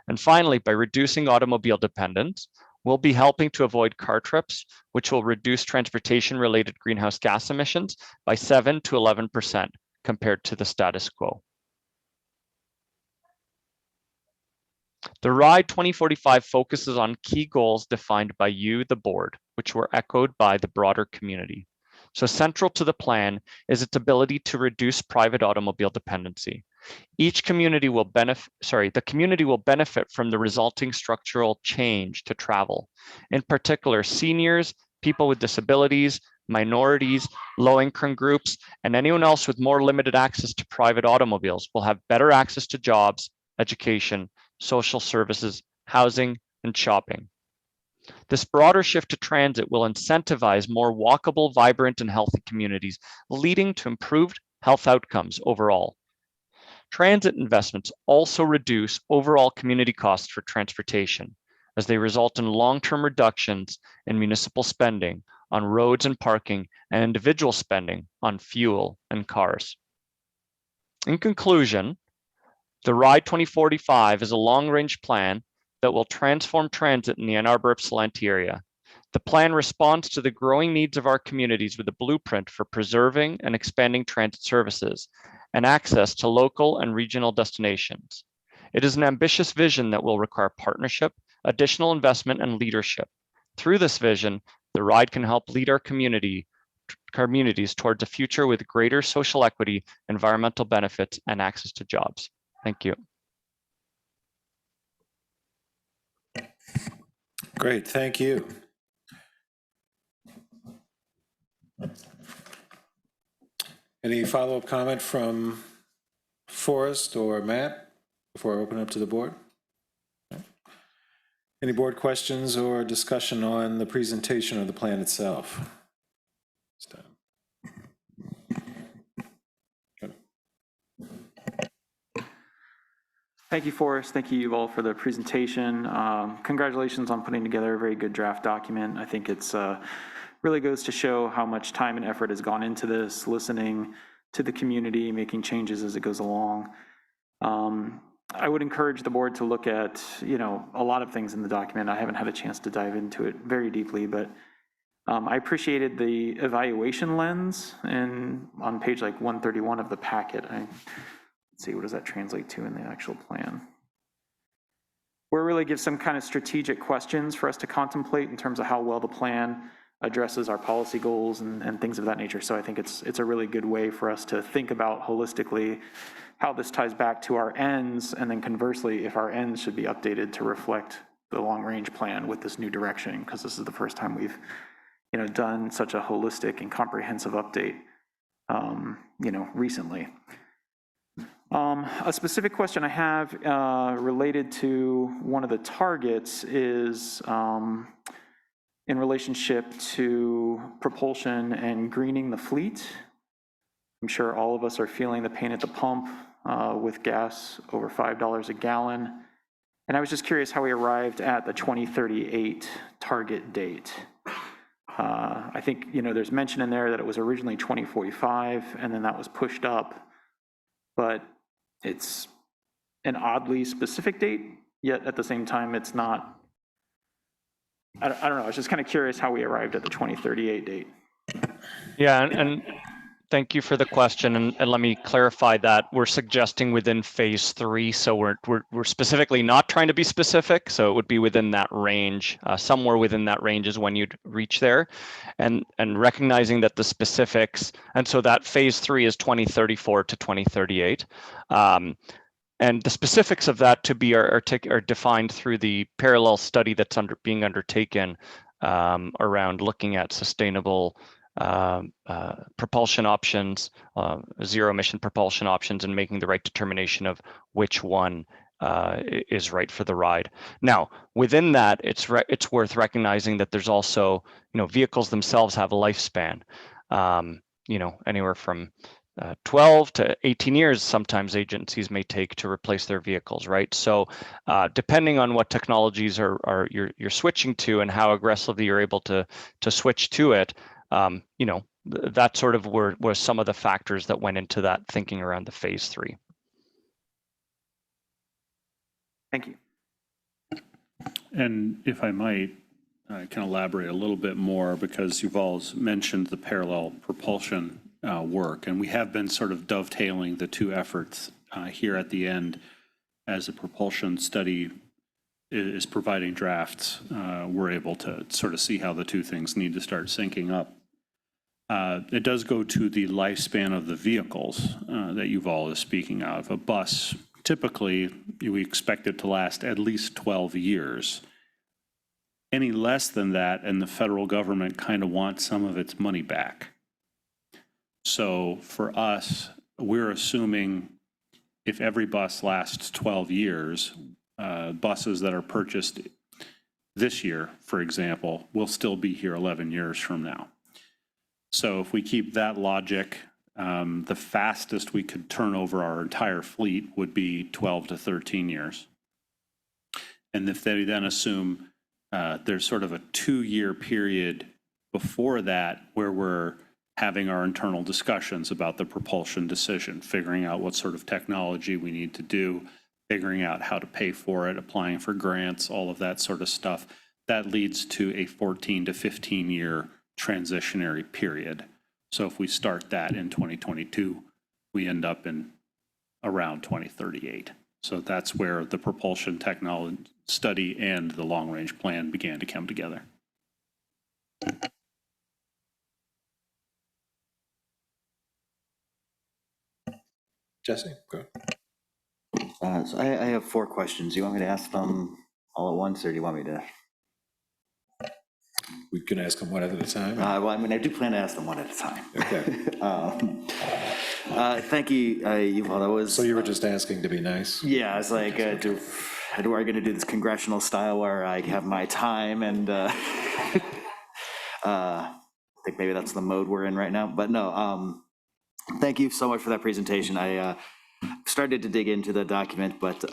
And finally, by reducing automobile dependence, we'll be helping to avoid car trips, which will reduce transportation-related greenhouse gas emissions by 7 to 11% compared to the status quo. TheRide 2045 focuses on key goals defined by you, the board, which were echoed by the broader community. So central to the plan is its ability to reduce private automobile dependency. The community will benefit from the resulting structural change to travel. In particular, seniors, people with disabilities, minorities, low-income groups, and anyone else with more limited access to private automobiles will have better access to jobs, education, social services, housing, and shopping. This broader shift to transit will incentivize more walkable, vibrant, and healthy communities, leading to improved health outcomes overall. Transit investments also reduce overall community costs for transportation, as they result in long-term reductions in municipal spending on roads and parking, and individual spending on fuel and cars. In conclusion, TheRide 2045 is a long-range plan that will transform transit in the Ann Arbor-Ypsilanti area. The plan responds to the growing needs of our communities with a blueprint for preserving and expanding transit services and access to local and regional destinations. It is an ambitious vision that will require partnership, additional investment, and leadership. Through this vision, TheRide can help lead our communities towards a future with greater social equity, environmental benefits, and access to jobs. Thank you. Great, thank you. Any follow-up comment from Forrest or Matt before I open up to the board? Any board questions or discussion on the presentation of the plan itself? Thank you, Forrest. Thank you all for the presentation. Congratulations on putting together a very good draft document. I think it's really goes to show how much time and effort has gone into this, listening to the community, making changes as it goes along. I would encourage the board to look at, a lot of things in the document. I haven't had a chance to dive into it very deeply, but I appreciated the evaluation lens and on page 131 of the packet. Let's see, what does that translate to in the actual plan? Where it really gives some kind of strategic questions for us to contemplate in terms of how well the plan addresses our policy goals and things of that nature. So I think it's a really good way for us to think about holistically how this ties back to our ends, and then conversely, if our ends should be updated to reflect the long-range plan with this new direction, because this is the first time we've done such a holistic and comprehensive update recently. A specific question I have related to one of the targets is in relationship to propulsion and greening the fleet. I'm sure all of us are feeling the pain at the pump with gas over $5 a gallon. And I was just curious how we arrived at the 2038 target date. I think, there's mention in there that it was originally 2045, and then that was pushed up. But it's an oddly specific date, yet at the same time, it's not. I don't know. I was just kind of curious how we arrived at the 2038 date. Yeah, and thank you for the question. And let me clarify that we're suggesting within phase 3. So we're specifically not trying to be specific. So it would be within that range. Somewhere within that range is when you'd reach there, and recognizing that the specifics. And so that phase 3 is 2034 to 2038. And the specifics of that to be are defined through the parallel study that's being undertaken around looking at sustainable propulsion options, zero emission propulsion options, and making the right determination of which one is right for the ride. Now, within that, it's worth recognizing that there's also, vehicles themselves have a lifespan. Anywhere from 12 to 18 years, sometimes agencies may take to replace their vehicles, right? So depending on what technologies you're switching to and how aggressively you're able to switch to it, that sort of were some of the factors that went into that thinking around the phase 3. Thank you. And if I might, I can elaborate a little bit more because you've all mentioned the parallel propulsion work, and we have been sort of dovetailing the two efforts here at the end as a propulsion study is providing drafts. We're able to sort of see how the two things need to start syncing up. It does go to the lifespan of the vehicles that Yuval is speaking of. A bus, typically, we expect it to last at least 12 years. Any less than that, and the federal government kind of wants some of its money back. So for us, we're assuming if every bus lasts 12 years, buses that are purchased this year, for example, will still be here 11 years from now. So if we keep that logic, the fastest we could turn over our entire fleet would be 12 to 13 years. And if they then assume there's sort of a 2-year period before that where we're having our internal discussions about the propulsion decision, figuring out what sort of technology we need to do, figuring out how to pay for it, applying for grants, all of that sort of stuff, that leads to a 14 to 15-year transitionary period. So if we start that in 2022, we end up in around 2038. So that's where the propulsion technology study and the long-range plan began to come together. Jesse, go. So I have 4 questions. You want me to ask them all at once, or do you want me to? We can ask them one at a time. Well, I mean, I do plan to ask them one at a time. Okay. Thank you, Yuval. That was. So you were just asking to be nice? Yeah, it's like, do I going to do this congressional style where I have my time and I think maybe that's the mode we're in right now. But no, thank you so much for that presentation. I started to dig into the document, but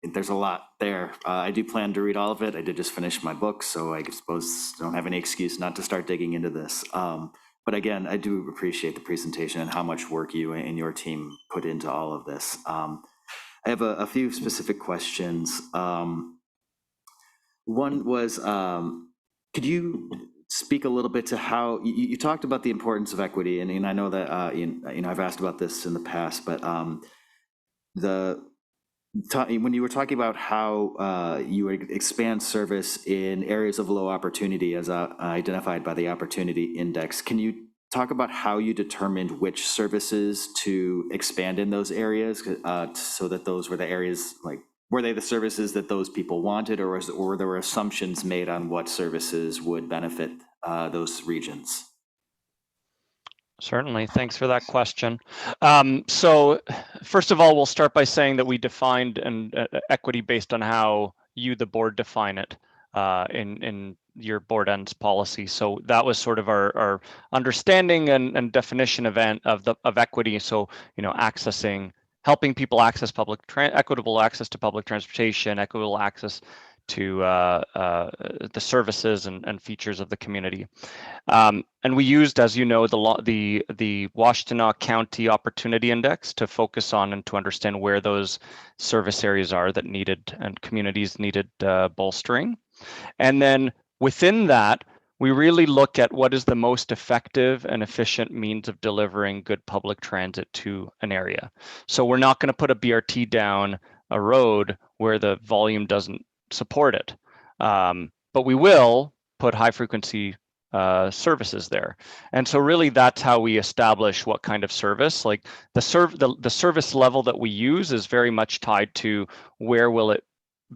there's a lot there. I do plan to read all of it. I did just finish my book, so I suppose I don't have any excuse not to start digging into this. But again, I do appreciate the presentation and how much work you and your team put into all of this. I have a few specific questions. One was, could you speak a little bit to how, you talked about the importance of equity, and I know that, I've asked about this in the past, but when you were talking about how you would expand service in areas of low opportunity as identified by the Opportunity Index, can you talk about how you determined which services to expand in those areas, so that those were the areas, like, were they the services that those people wanted, or there were assumptions made on what services would benefit those regions? Certainly, thanks for that question. So first of all, we'll start by saying that we defined equity based on how you, the board, define it in your board ends policy. So that was sort of our understanding and definition of equity. So, helping people access equitable access to public transportation, equitable access to the services and features of the community. And we used, as you know, the Washtenaw County Opportunity Index to focus on and to understand where those service areas are that needed and communities needed bolstering. And then within that, we really look at what is the most effective and efficient means of delivering good public transit to an area. So we're not going to put a BRT down a road where the volume doesn't support it. But we will put high frequency services there. And so really that's how we establish what kind of service. Like the service level that we use is very much tied to where will it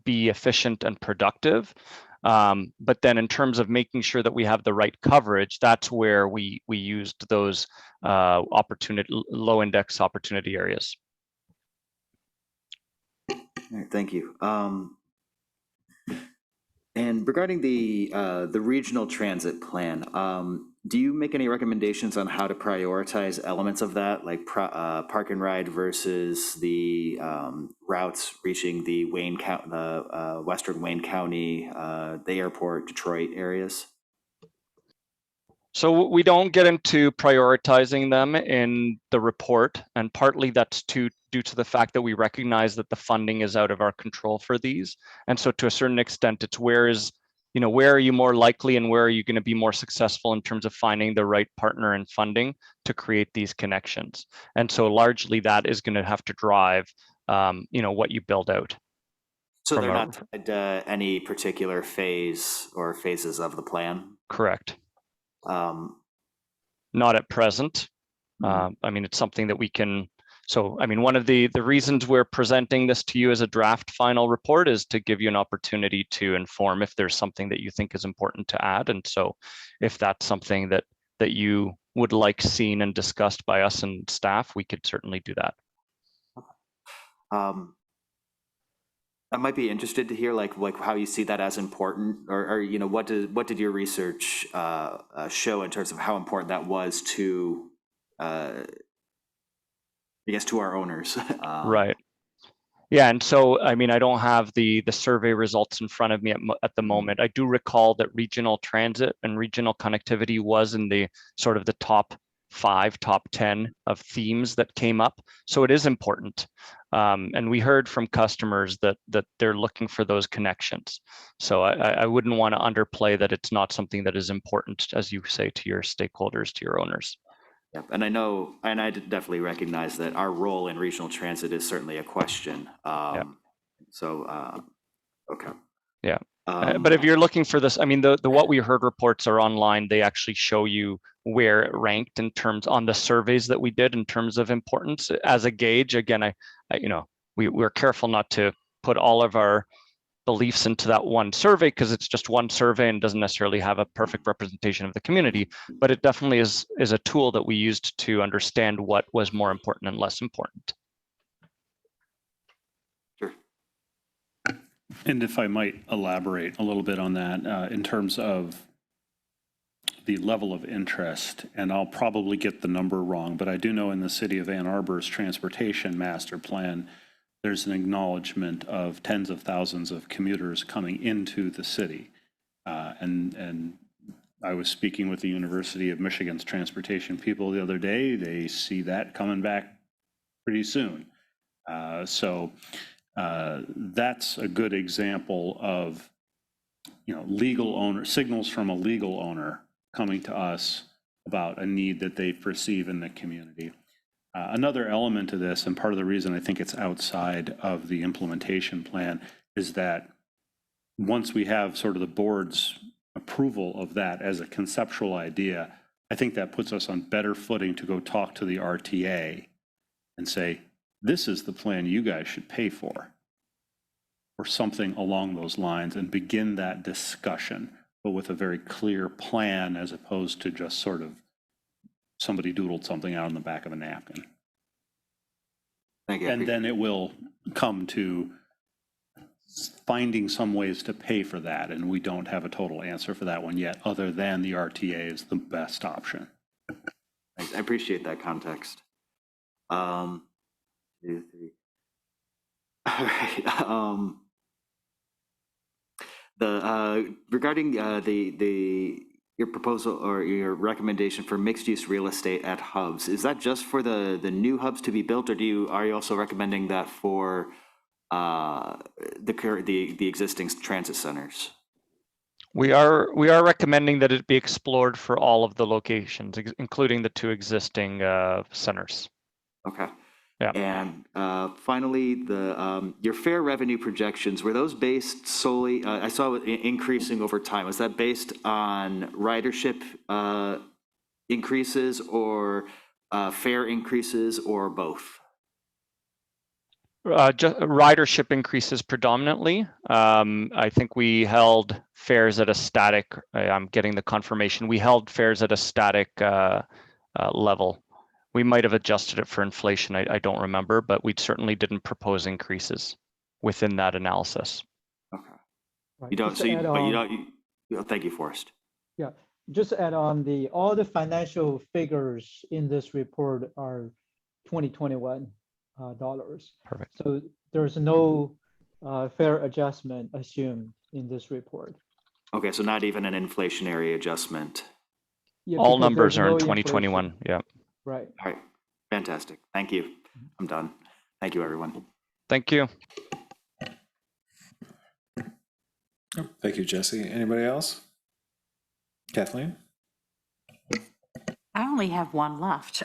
be efficient and productive. But then in terms of making sure that we have the right coverage, that's where we used those low index opportunity areas. All right, thank you. And regarding the regional transit plan, do you make any recommendations on how to prioritize elements of that, like park and ride versus the routes reaching the Western Wayne County, the airport, Detroit areas? So we don't get into prioritizing them in the report, and partly that's due to the fact that we recognize that the funding is out of our control for these. And so to a certain extent, it's where are you more likely and where are you going to be more successful in terms of finding the right partner and funding to create these connections. And so largely that is going to have to drive what you build out. So they're not tied to any particular phase or phases of the plan? Correct. Not at present. I mean, it's something that we can. So, I mean, one of the reasons we're presenting this to you as a draft final report is to give you an opportunity to inform if there's something that you think is important to add. And so if that's something that you would like seen and discussed by us and staff, we could certainly do that. I might be interested to hear like how you see that as important, or what did your research show in terms of how important that was to, I guess, to our owners. Right. Yeah, and so I mean, I don't have the survey results in front of me at the moment. I do recall that regional transit and regional connectivity was in the sort of the top 5, top 10 of themes that came up. So it is important. And we heard from customers that they're looking for those connections. So I wouldn't want to underplay that it's not something that is important, as you say, to your stakeholders, to your owners. Yep. And I know, and I definitely recognize that our role in regional transit is certainly a question. So, okay. Yeah. But if you're looking for this, I mean, the What We Heard reports are online. They actually show you where it ranked in terms on the surveys that we did in terms of importance as a gauge. Again, we're careful not to put all of our beliefs into that one survey because it's just one survey and doesn't necessarily have a perfect representation of the community, but it definitely is a tool that we used to understand what was more important and less important. Sure. And if I might elaborate a little bit on that in terms of the level of interest, and I'll probably get the number wrong, but I do know in the city of Ann Arbor's transportation master plan, there's an acknowledgement of tens of thousands of commuters coming into the city. And I was speaking with the University of Michigan's transportation people the other day. They see that coming back pretty soon. So that's a good example of, legal owner, signals from a legal owner coming to us about a need that they perceive in the community. Another element to this, and part of the reason I think it's outside of the implementation plan, is that once we have sort of the board's approval of that as a conceptual idea, I think that puts us on better footing to go talk to the RTA and say, this is the plan you guys should pay for, or something along those lines, and begin that discussion, but with a very clear plan as opposed to just sort of somebody doodled something out on the back of a napkin. Thank you. And then it will come to finding some ways to pay for that, and we don't have a total answer for that one yet, other than the RTA is the best option. I appreciate that context. 2, 3. All right. Regarding your proposal or your recommendation for mixed-use real estate at hubs, is that just for the new hubs to be built, or are you also recommending that for the existing transit centers? We are recommending that it be explored for all of the locations, including the 2 existing centers. Okay. Yeah. And finally, your fare revenue projections, were those based solely, I saw it increasing over time. Was that based on ridership increases or fare increases or both? Ridership increases predominantly. I think we held fares at a static, I'm getting the confirmation, we held fares at a static level. We might have adjusted it for inflation, I don't remember, but we certainly didn't propose increases within that analysis. Okay. Right. You don't, Just so you, add but you on- don't, thank you, Forrest. Yeah, just add on all the financial figures in this report are 2021 dollars. Perfect. So there's no fair adjustment assumed in this report. Okay, so not even an inflationary adjustment. Yeah, All because numbers there's are in no 2021, inflation. yeah. Right. All right, fantastic. Thank you. I'm done. Thank you, everyone. Thank you. Thank you, Jesse. Anybody else? Kathleen? I only have one left.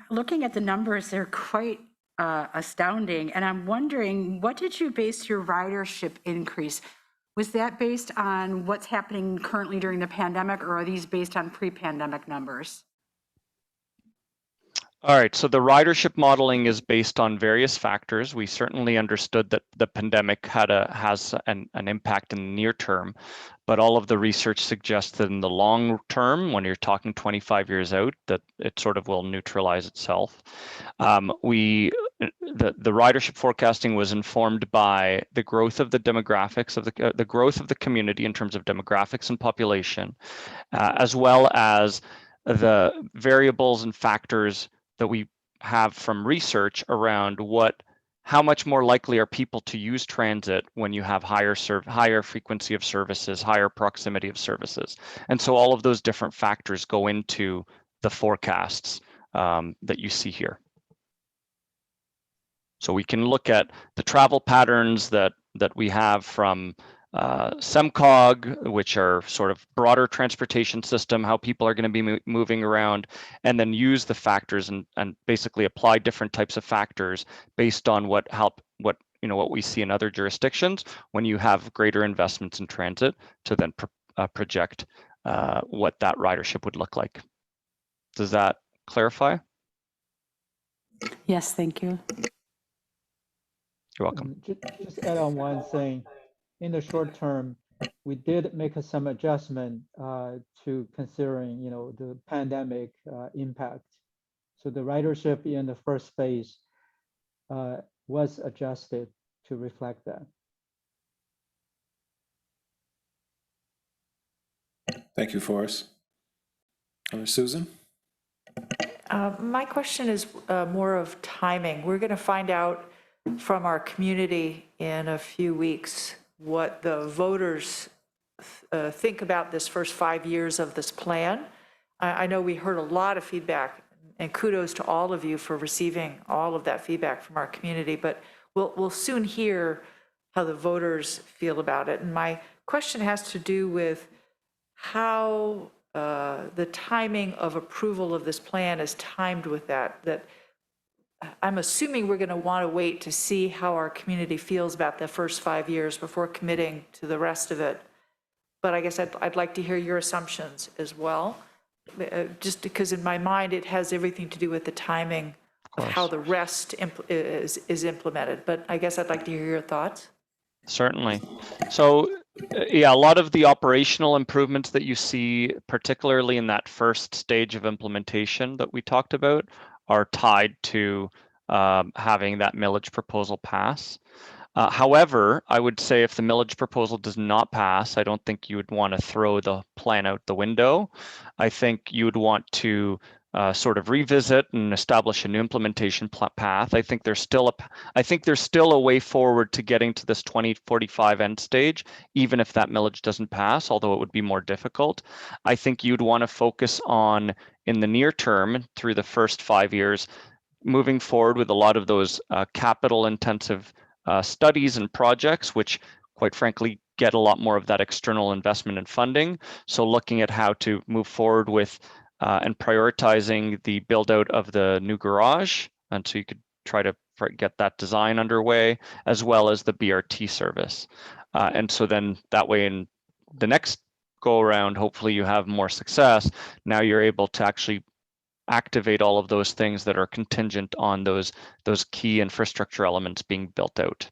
Looking at the numbers, they're quite astounding. And I'm wondering, what did you base your ridership increase? Was that based on what's happening currently during the pandemic, or are these based on pre-pandemic numbers? All right, so the ridership modeling is based on various factors. We certainly understood that the pandemic has an impact in the near term, but all of the research suggests that in the long term, when you're talking 25 years out, that it sort of will neutralize itself. The ridership forecasting was informed by the growth of the demographics of the growth of the community in terms of demographics and population, as well as the variables and factors that we have from research around how much more likely are people to use transit when you have higher frequency of services, higher proximity of services. And so all of those different factors go into the forecasts that you see here. So we can look at the travel patterns that we have from SEMCOG, which are sort of broader transportation system, how people are going to be moving around, and then use the factors and basically apply different types of factors based on what we see in other jurisdictions when you have greater investments in transit to then project what that ridership would look like. Does that clarify? Yes, thank you. You're welcome. Just add on one thing. In the short term, we did make some adjustment to considering, the pandemic impact. So the ridership in the first phase was adjusted to reflect that. Thank you, Forrest. Susan? My question is more of timing. We're going to find out from our community in a few weeks what the voters think about this first 5 years of this plan. I know we heard a lot of feedback, and kudos to all of you for receiving all of that feedback from our community, but we'll soon hear how the voters feel about it. And my question has to do with how the timing of approval of this plan is timed with that I'm assuming we're going to want to wait to see how our community feels about the first 5 years before committing to the rest of it. But I guess I'd like to hear your assumptions as well, just because in my mind, it has everything to do with the timing of how the rest is implemented. But I guess I'd like to hear your thoughts. Certainly. So yeah, a lot of the operational improvements that you see, particularly in that first stage of implementation that we talked about, are tied to having that millage proposal pass. However, I would say if the millage proposal does not pass, I don't think you would want to throw the plan out the window. I think you would want to sort of revisit and establish a new implementation path. I think there's still a way forward to getting to this 2045 end stage, even if that millage doesn't pass, although it would be more difficult. I think you'd want to focus on, in the near term, through the first 5 years, moving forward with a lot of those capital intensive studies and projects, which quite frankly get a lot more of that external investment and funding. So looking at how to move forward with and prioritizing the build out of the new garage. And so you could try to get that design underway, as well as the BRT service. And so then that way in the next go around, hopefully you have more success. Now you're able to actually activate all of those things that are contingent on those key infrastructure elements being built out.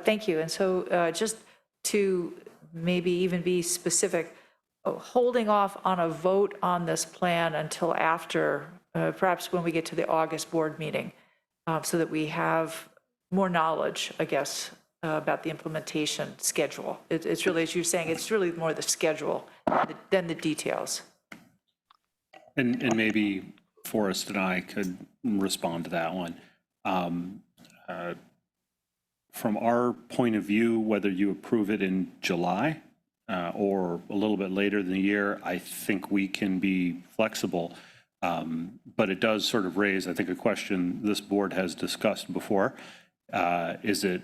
Thank you. And so just to maybe even be specific, holding off on a vote on this plan until after, perhaps when we get to the August board meeting, so that we have more knowledge, I guess, about the implementation schedule. It's really, as you're saying, it's really more the schedule than the details. And maybe Forrest and I could respond to that one. From our point of view, whether you approve it in July or a little bit later in the year, I think we can be flexible. But it does sort of raise, I think, a question this board has discussed before. Is it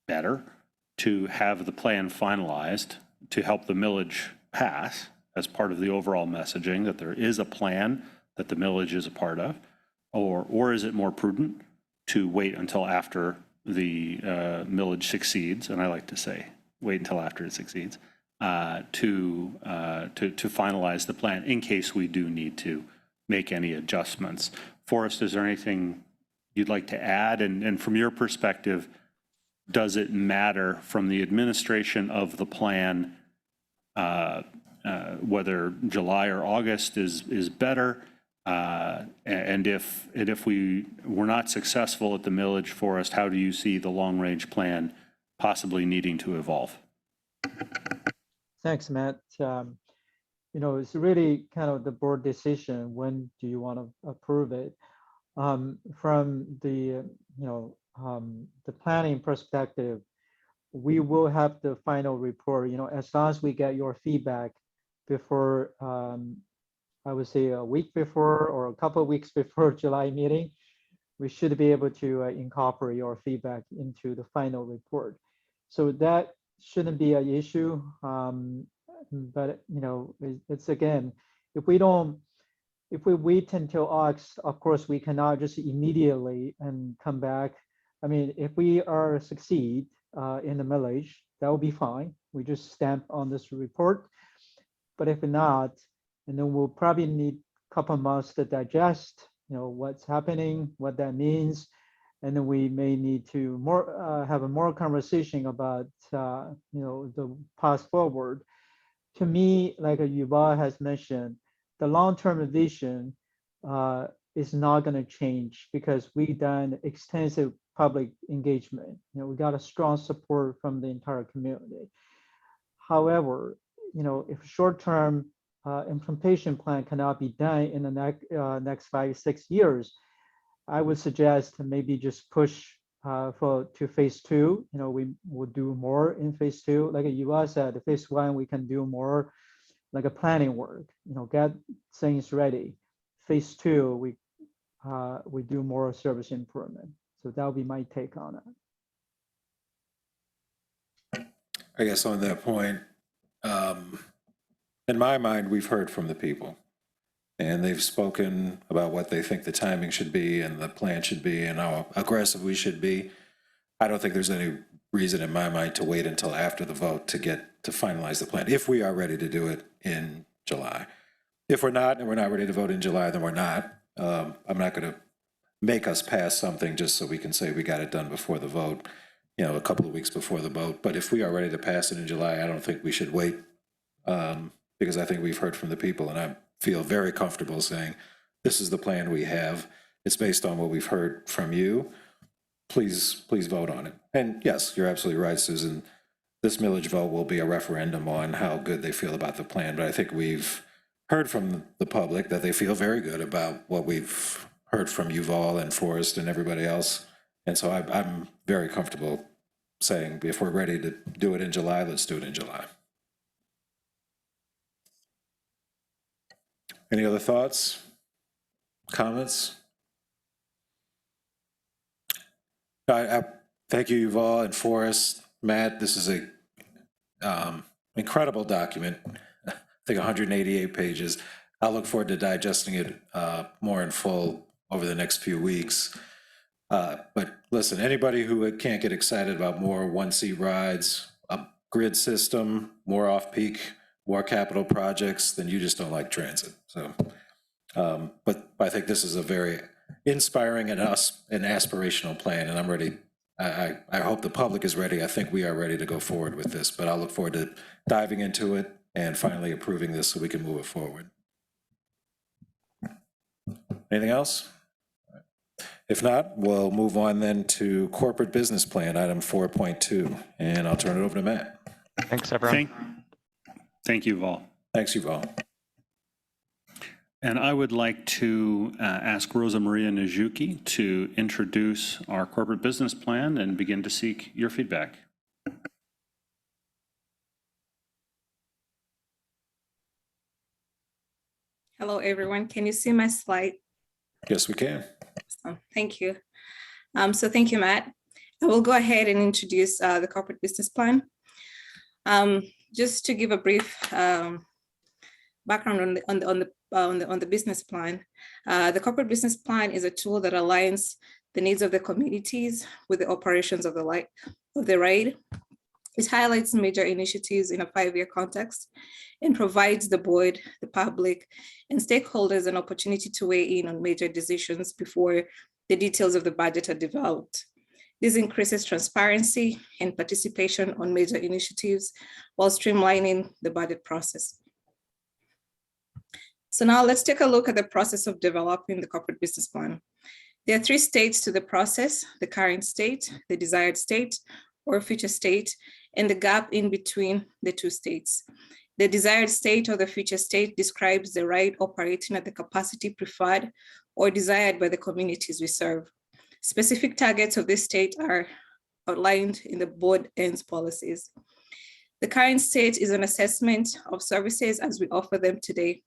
better to have the plan finalized to help the millage pass as part of the overall messaging that there is a plan that the millage is a part of? Or is it more prudent to wait until after the millage succeeds, and I like to say, wait until after it succeeds, to finalize the plan in case we do need to make any adjustments? Forrest, is there anything you'd like to add? And from your perspective, does it matter from the administration of the plan whether July or August is better? And if we were not successful at the millage, Forrest, how do you see the long-range plan possibly needing to evolve? Thanks, Matt. It's really kind of the board decision. When do you want to approve it? From the planning perspective, we will have the final report. As long as we get your feedback before, I would say a week before or a couple of weeks before July meeting, we should be able to incorporate your feedback into the final report. So that shouldn't be an issue. But it's again, if we wait until August, of course, we cannot just immediately and come back. I mean, if we are succeed in the millage, that will be fine. We just stamp on this report. But if not, and then we'll probably need a couple of months to digest, what's happening, what that means, and then we may need to have a more conversation about, the path forward. To me, like Yuval has mentioned, the long-term vision is not going to change because we've done extensive public engagement. We got a strong support from the entire community. However, if short-term implementation plan cannot be done in the next 5-6 years, I would suggest maybe just push to phase 2. We will do more in phase 2. Like Yuval said, phase 1 we can do more like a planning work. Get things ready. Phase 2 we do more service improvement. So that would be my take on it. I guess on that point, in my mind, we've heard from the people, and they've spoken about what they think the timing should be and the plan should be and how aggressive we should be. I don't think there's any reason in my mind to wait until after the vote to finalize the plan, if we are ready to do it in July. If we're not, and we're not ready to vote in July, then we're not. I'm not going to make us pass something just so we can say we got it done before the vote, a couple of weeks before the vote. But if we are ready to pass it in July, I don't think we should wait, because I think we've heard from the people, and I feel very comfortable saying, this is the plan we have. It's based on what we've heard from you. Please vote on it. And yes, you're absolutely right, Susan. This millage vote will be a referendum on how good they feel about the plan, but I think we've heard from the public that they feel very good about what we've heard from Yuval and Forrest and everybody else. And so I'm very comfortable saying, if we're ready to do it in July, let's do it in July. Any other thoughts, comments? I thank you, Yuval and Forrest. Matt, this is a incredible document. I think 188 pages. I'll look forward to digesting it more in full over the next few weeks. But listen, anybody who can't get excited about more one-seat rides, a grid system, more off-peak more capital projects, then you just don't like transit. So, but I think this is a very inspiring and an aspirational plan, and I'm ready. I hope the public is ready. I think we are ready to go forward with this, but I look forward to diving into it and finally approving this so we can move it forward. Anything else? If not, we'll move on then to corporate business plan, item 4.2, and I'll turn it over to Matt. Thanks, everyone. Thank you, Val. Thanks, Yuval. And I would like to ask Rosa Maria Nijuki to introduce our corporate business plan and begin to seek your feedback. Hello, everyone. Can you see my slide? Yes, we can. Thank you. So thank you, Matt. I will go ahead and introduce the corporate business plan. Just to give a brief background on the business plan. The corporate business plan is a tool that aligns the needs of the communities with the operations of the RIDE. It highlights major initiatives in a 5-year context and provides the board, the public, and stakeholders an opportunity to weigh in on major decisions before the details of the budget are developed. This increases transparency and participation on major initiatives while streamlining the budget process. So now let's take a look at the process of developing the corporate business plan. There are 3 states to the process: the current state, the desired state, or future state, and the gap in between the 2 states. The desired state or the future state describes the RIDE operating at the capacity preferred or desired by the communities we serve. Specific targets of this state are outlined in the board ends policies. The current state is an assessment of services as we offer them today.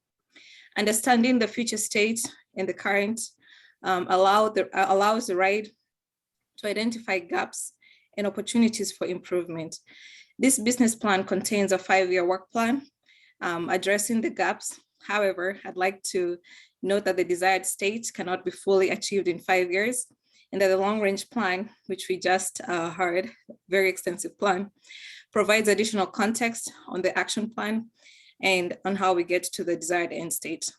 Understanding the future state and the current allows the RIDE to identify gaps and opportunities for improvement. This business plan contains a 5-year work plan addressing the gaps. However, I'd like to note that the desired state cannot be fully achieved in 5 years, and that the long-range plan, which we just heard, very extensive plan, provides additional context on the action plan and on how we get to the desired end state.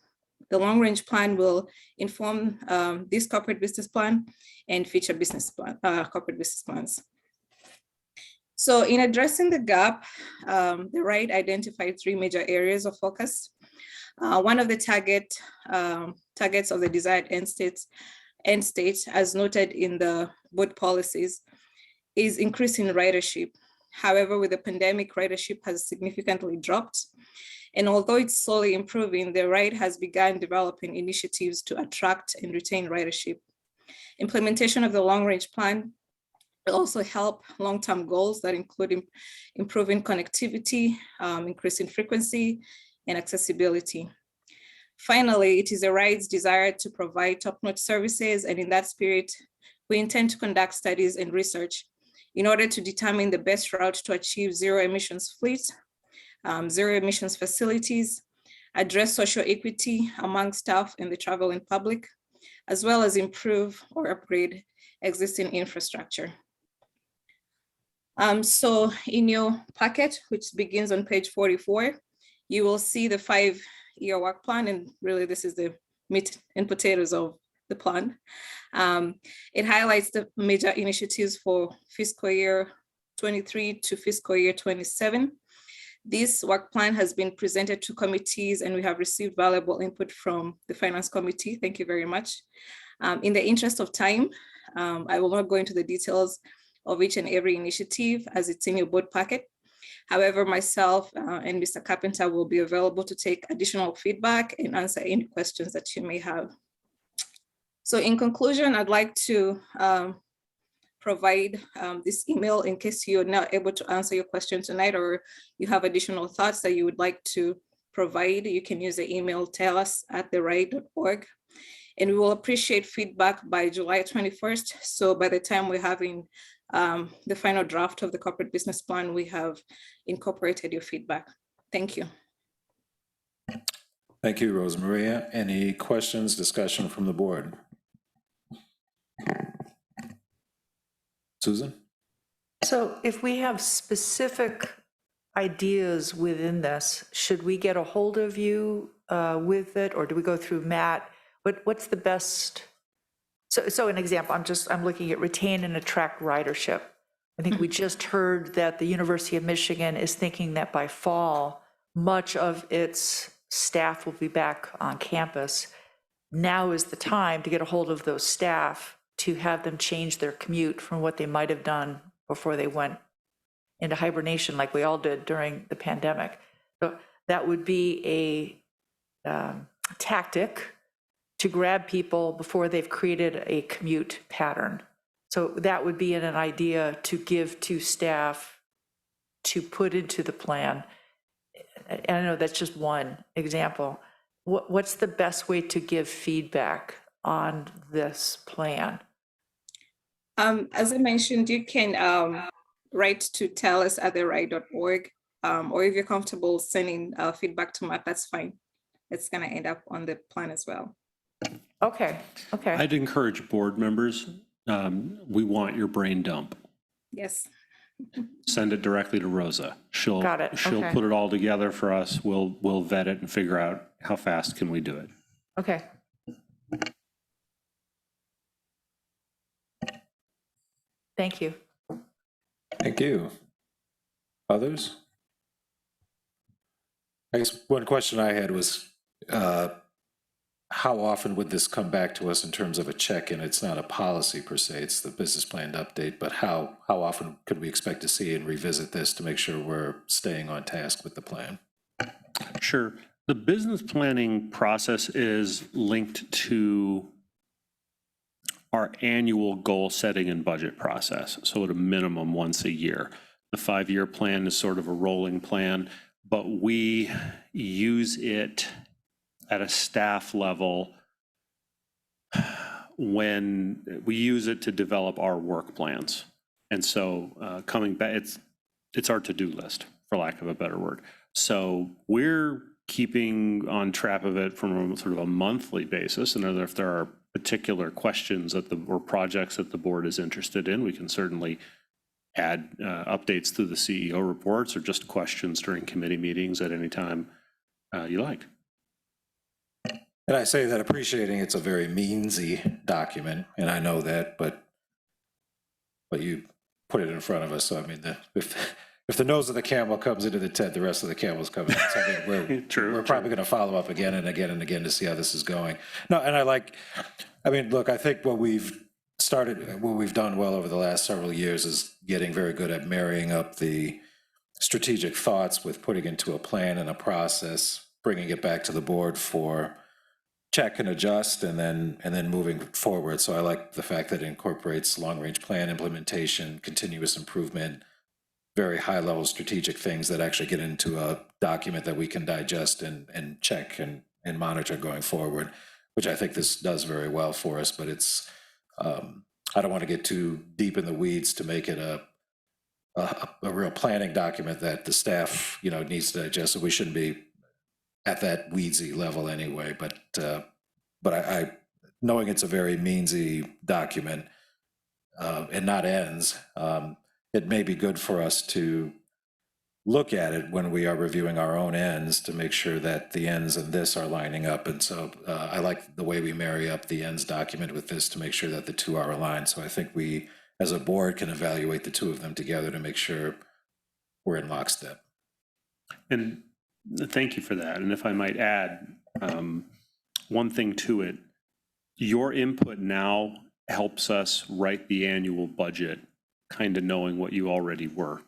The long-range plan will inform this corporate business plan and future business plan, corporate business plans. So in addressing the gap, the RIDE identified 3 major areas of focus. One of the targets of the desired end state, as noted in the board policies, is increasing ridership. However, with the pandemic, ridership has significantly dropped. And although it's slowly improving, the RIDE has begun developing initiatives to attract and retain ridership. Implementation of the long-range plan will also help long-term goals that include improving connectivity, increasing frequency, and accessibility. Finally, it is the RIDE's desire to provide top-notch services, and in that spirit, we intend to conduct studies and research in order to determine the best route to achieve zero emissions fleets, zero emissions facilities, address social equity among staff and the traveling public, as well as improve or upgrade existing infrastructure. So in your packet, which begins on page 44, you will see the 5-year work plan, and really this is the meat and potatoes of the plan. It highlights the major initiatives for fiscal year 23 to fiscal year 27. This work plan has been presented to committees and we have received valuable input from the Finance Committee. Thank you very much. In the interest of time, I will not go into the details of each and every initiative as it's in your board packet. However, myself and Mr. Carpenter will be available to take additional feedback and answer any questions that you may have. So in conclusion, I'd like to provide this email in case you're not able to answer your question tonight or you have additional thoughts that you would like to provide. You can use the email tellus@theride.org. And we will appreciate feedback by July 21st. So by the time we're having the final draft of the corporate business plan, we have incorporated your feedback. Thank you. Thank you, Rosa Maria. Any questions, discussion from the board? Susan? So if we have specific ideas within this, should we get a hold of you with it, or do we go through Matt? What's the best? So an example, I'm looking at retain and attract ridership. I think we just heard that the University of Michigan is thinking that by fall, much of its staff will be back on campus. Now is the time to get a hold of those staff to have them change their commute from what they might have done before they went into hibernation like we all did during the pandemic. So that would be a tactic to grab people before they've created a commute pattern. So that would be an idea to give to staff to put into the plan. And I know that's just one example. What's the best way to give feedback on this plan? As I mentioned, you can write to tellus@theride.org, or if you're comfortable sending feedback to Matt, that's fine. It's going to end up on the plan as well. Okay. I'd encourage board members, we want your brain dump. Yes. Send it directly to Rosa. She'll Got it. She'll Okay. put it all together for us. We'll vet it and figure out how fast can we do it. Okay. Thank you. Thank you. Others? I guess one question I had was, how often would this come back to us in terms of a check-in? It's not a policy per se, it's the business plan update, but how often could we expect to see and revisit this to make sure we're staying on task with the plan? Sure. The business planning process is linked to our annual goal setting and budget process. So at a minimum once a year. The 5-year plan is sort of a rolling plan, but we use it at a staff level when we use it to develop our work plans. And so coming back, it's our to-do list, for lack of a better word. So we're keeping on track of it from sort of a monthly basis. And if there are particular questions or projects that the board is interested in, we can certainly add updates to the CEO reports or just questions during committee meetings at any time you like. And I say that appreciating it's a very meansy document, and I know that, but you put it in front of us. So I mean, if the nose of the camel comes into the tent, the rest of the camels come in. So I mean, we're probably going to follow up again and again and again to see how this is going. No, and I mean, look, I think what we've done well over the last several years is getting very good at marrying up the strategic thoughts with putting into a plan and a process, bringing it back to the board for check and adjust, and then moving forward. So I like the fact that it incorporates long-range plan implementation, continuous improvement, very high-level strategic things that actually get into a document that we can digest and check and monitor going forward, which I think this does very well for us. But it's I don't want to get too deep in the weeds to make it a real planning document that the staff needs to digest. So we shouldn't be at that weedsy level anyway, but I knowing it's a very meansy document and not ends, it may be good for us to look at it when we are reviewing our own ends to make sure that the ends and this are lining up. And so I like the way we marry up the ends document with this to make sure that the two are aligned. So I think we, as a board, can evaluate the two of them together to make sure we're in lockstep. And thank you for that. And if I might add one thing to it, your input now helps us write the annual budget, kind of knowing what you already were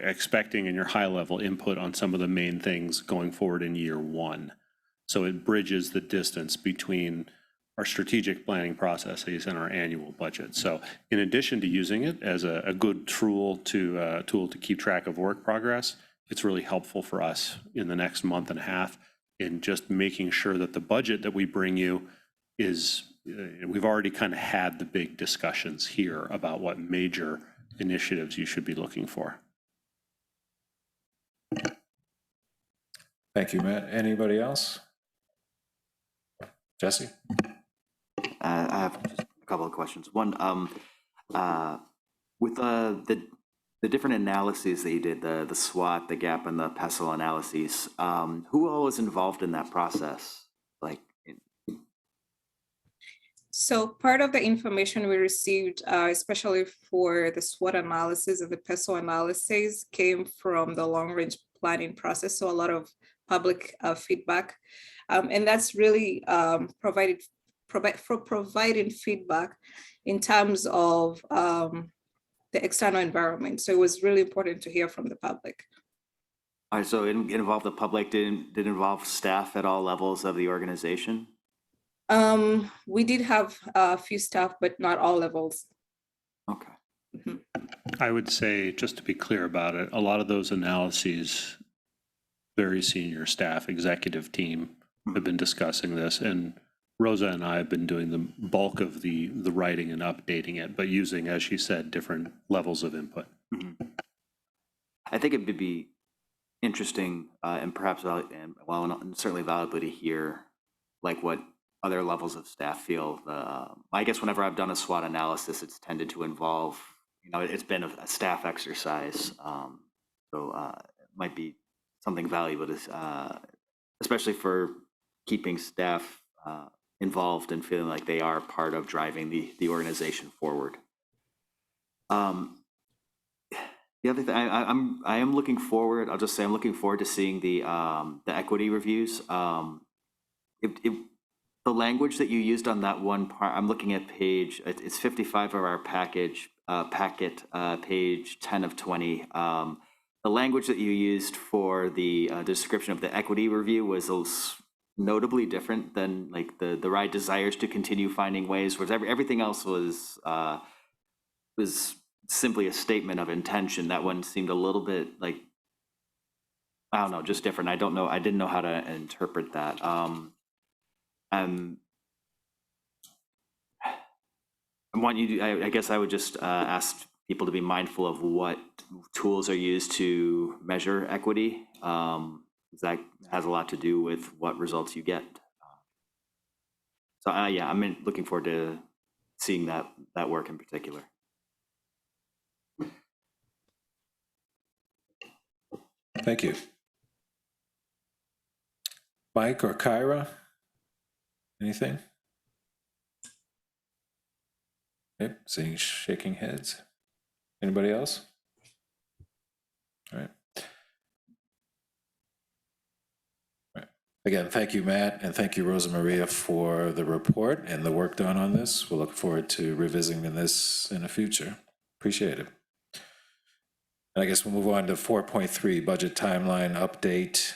expecting in your high-level input on some of the main things going forward in year one. So it bridges the distance between our strategic planning processes and our annual budget. So in addition to using it as a good tool to keep track of work progress, it's really helpful for us in the next month and a half in just making sure that the budget that we bring you is, we've already kind of had the big discussions here about what major initiatives you should be looking for. Thank you, Matt. Anybody else? Jesse? I have just a couple of questions. One, with the the different analyses that you did, the SWOT, the gap, and the PESTEL analyses, who all was involved in that process? Like, So part of the information we received, especially for the SWOT analysis and the PESTEL analysis, came from the long-range planning process. So a lot of public feedback, and that's really providing feedback in terms of the external environment. So it was really important to hear from the public. all right, so it involved the public, did it involve staff at all levels of the organization? We did have a few staff, but not all levels. Okay. Mhm. I would say, just to be clear about it, a lot of those analyses, very senior staff, executive team have been discussing this, and Rosa and I have been doing the bulk of the writing and updating it, but using, as she said, different levels of input. I think it would be interesting and perhaps certainly valuable to hear like what other levels of staff feel. I guess whenever I've done a SWOT analysis, it's tended to involve, it's been a staff exercise. So it might be something valuable to, especially for keeping staff involved and feeling like they are part of driving the organization forward. The other thing, I am looking forward. I'll just say I'm looking forward to seeing the equity reviews. The language that you used on that one part, I'm looking at it's 55 of our packet, page 10 of 20. The language that you used for the description of the equity review was notably different than like the TheRide desires to continue finding ways, whereas everything else was simply a statement of intention. That one seemed a little bit like, I don't know, just different. I didn't know how to interpret that. I guess I would just ask people to be mindful of what tools are used to measure equity. That has a lot to do with what results you get. So yeah, I'm looking forward to seeing that work in particular. Thank you. Mike or Kyra? Anything? Okay, seeing shaking heads. Anybody else? All right. Again, thank you, Matt, and thank you, Rosa Maria, for the report and the work done on this. We'll look forward to revisiting this in the future. Appreciate it. And I guess we'll move on to 4.3, budget timeline update.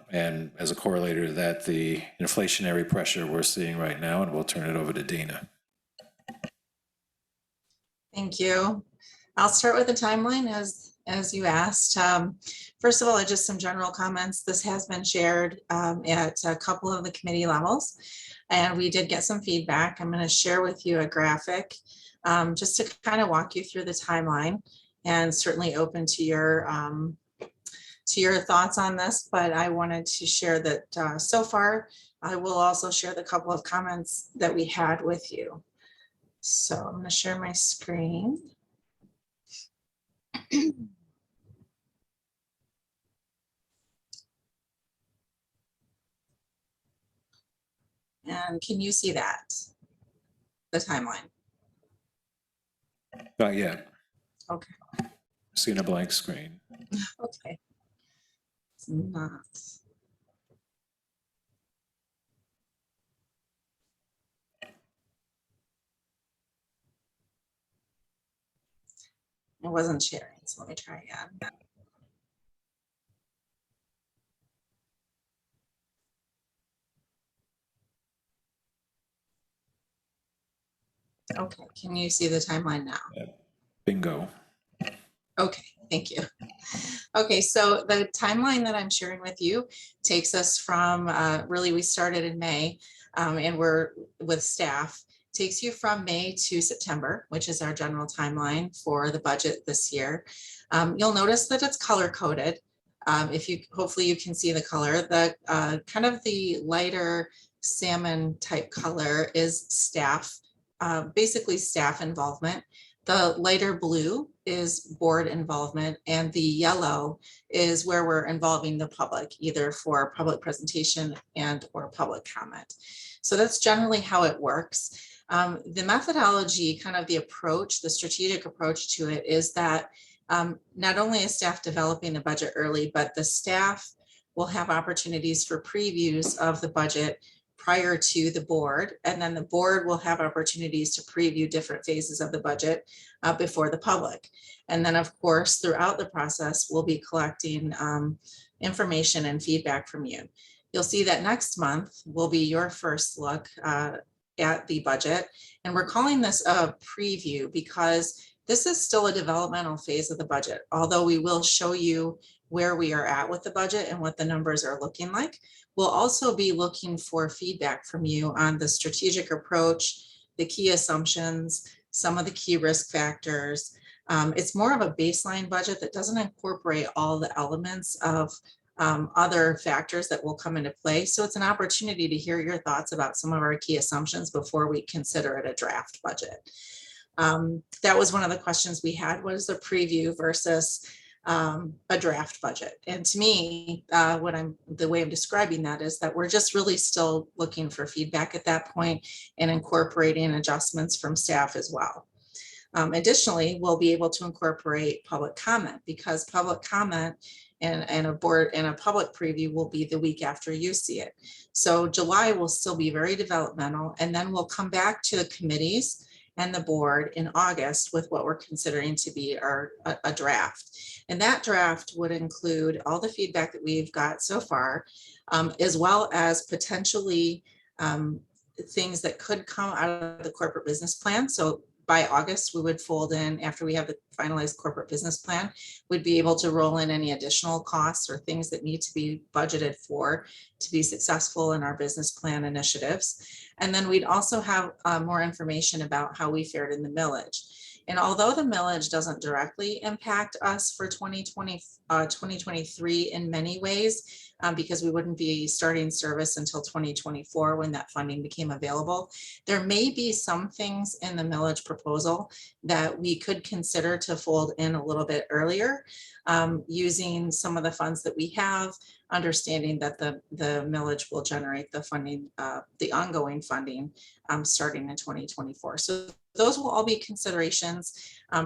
And as a correlator to that, the inflationary pressure we're seeing right now, and we'll turn it over to Dina. Thank you. I'll start with the timeline as you asked. First of all, just some general comments. This has been shared at a couple of the committee levels, and we did get some feedback. I'm going to share with you a graphic just to kind of walk you through the timeline, and certainly open to your thoughts on this. But I wanted to share that so far, I will also share the couple of comments that we had with you. So I'm going to share my screen. And can you see that? The timeline? Not yet. Okay. Seeing a blank screen. Okay. It's not. It wasn't sharing, so let me try again. Okay, can you see the timeline now? Bingo. Okay, thank you. Okay, so the timeline that I'm sharing with you takes us from, really, we started in May and we're with staff, takes you from May to September, which is our general timeline for the budget this year. You'll notice that it's color coded. Hopefully you can see the color. The kind of the lighter salmon type color is staff, basically staff involvement. The lighter blue is board involvement, and the yellow is where we're involving the public, either for public presentation and or public comment. So that's generally how it works. The methodology, kind of the approach, the strategic approach to it is that not only is staff developing the budget early, but the staff will have opportunities for previews of the budget prior to the board, and then the board will have opportunities to preview different phases of the budget before the public. And then, of course, throughout the process, we'll be collecting information and feedback from you. You'll see that next month will be your first look at the budget, and we're calling this a preview because this is still a developmental phase of the budget. Although we will show you where we are at with the budget and what the numbers are looking like, we'll also be looking for feedback from you on the strategic approach, the key assumptions, some of the key risk factors. It's more of a baseline budget that doesn't incorporate all the elements of other factors that will come into play. So it's an opportunity to hear your thoughts about some of our key assumptions before we consider it a draft budget. That was one of the questions we had, what is a preview versus a draft budget? And to me, the way I'm describing that is that we're just really still looking for feedback at that point and incorporating adjustments from staff as well. Additionally, we'll be able to incorporate public comment, because public comment and a board and a public preview will be the week after you see it. So July will still be very developmental, and then we'll come back to the committees and the board in August with what we're considering to be a draft. And that draft would include all the feedback that we've got so far, as well as potentially things that could come out of the corporate business plan. So by August, we would fold in, after we have the finalized corporate business plan, we'd be able to roll in any additional costs or things that need to be budgeted for to be successful in our business plan initiatives. And then we'd also have more information about how we fared in the millage. And although the millage doesn't directly impact us for 2023 in many ways, because we wouldn't be starting service until 2024 when that funding became available, there may be some things in the millage proposal that we could consider to fold in a little bit earlier, using some of the funds that we have, understanding that the millage will generate the funding, the ongoing funding starting in 2024. So those will all be considerations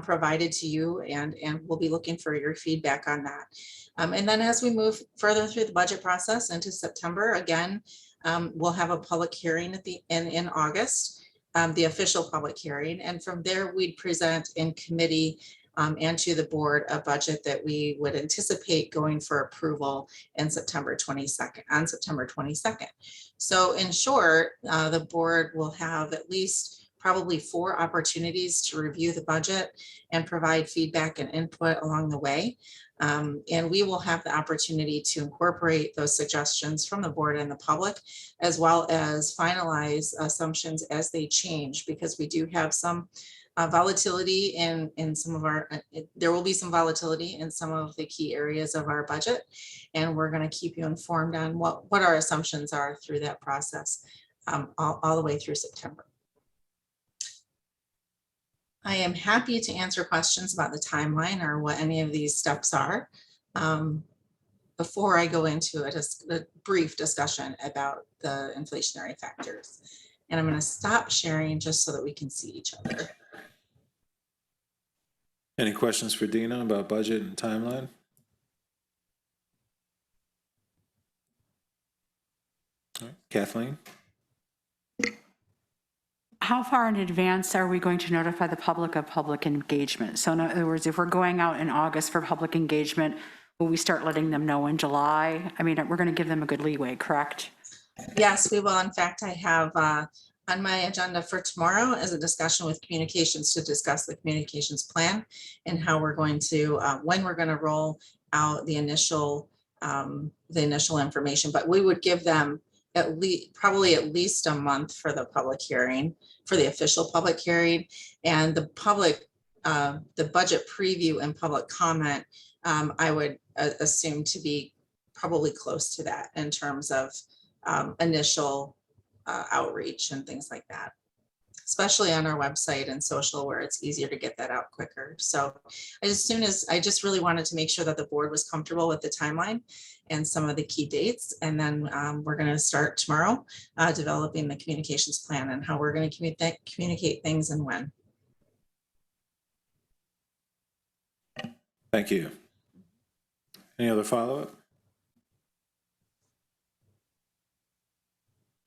provided to you, and we'll be looking for your feedback on that. And then as we move further through the budget process into September, again, we'll have a public hearing at in August, the official public hearing. And from there, we'd present in committee and to the board a budget that we would anticipate going for approval in September 22nd, on September 22nd. So in short, the board will have at least probably 4 opportunities to review the budget and provide feedback and input along the way. And we will have the opportunity to incorporate those suggestions from the board and the public, as well as finalize assumptions as they change, because we do have some volatility in some of our, there will be some volatility in some of the key areas of our budget. And we're going to keep you informed on what our assumptions are through that process, all the way through September. I am happy to answer questions about the timeline or what any of these steps are. Before I go into a brief discussion about the inflationary factors. And I'm going to stop sharing just so that we can see each other. Any questions for Dina about budget and timeline? All right. Kathleen? How far in advance are we going to notify the public of public engagement? So in other words, if we're going out in August for public engagement, will we start letting them know in July? I mean, we're going to give them a good leeway, correct? Yes, we will. In fact, I have on my agenda for tomorrow is a discussion with communications to discuss the communications plan and how we're going to, when we're going to roll out the initial information. But we would give them probably at least a month for the public hearing, for the official public hearing, and the public, the budget preview and public comment. I would assume to be probably close to that in terms of initial outreach and things like that. especially on our website and social where it's easier to get that out quicker. So I just really wanted to make sure that the board was comfortable with the timeline and some of the key dates. And then we're going to start tomorrow developing the communications plan and how we're going to communicate things and when. Thank you. Any other follow-up?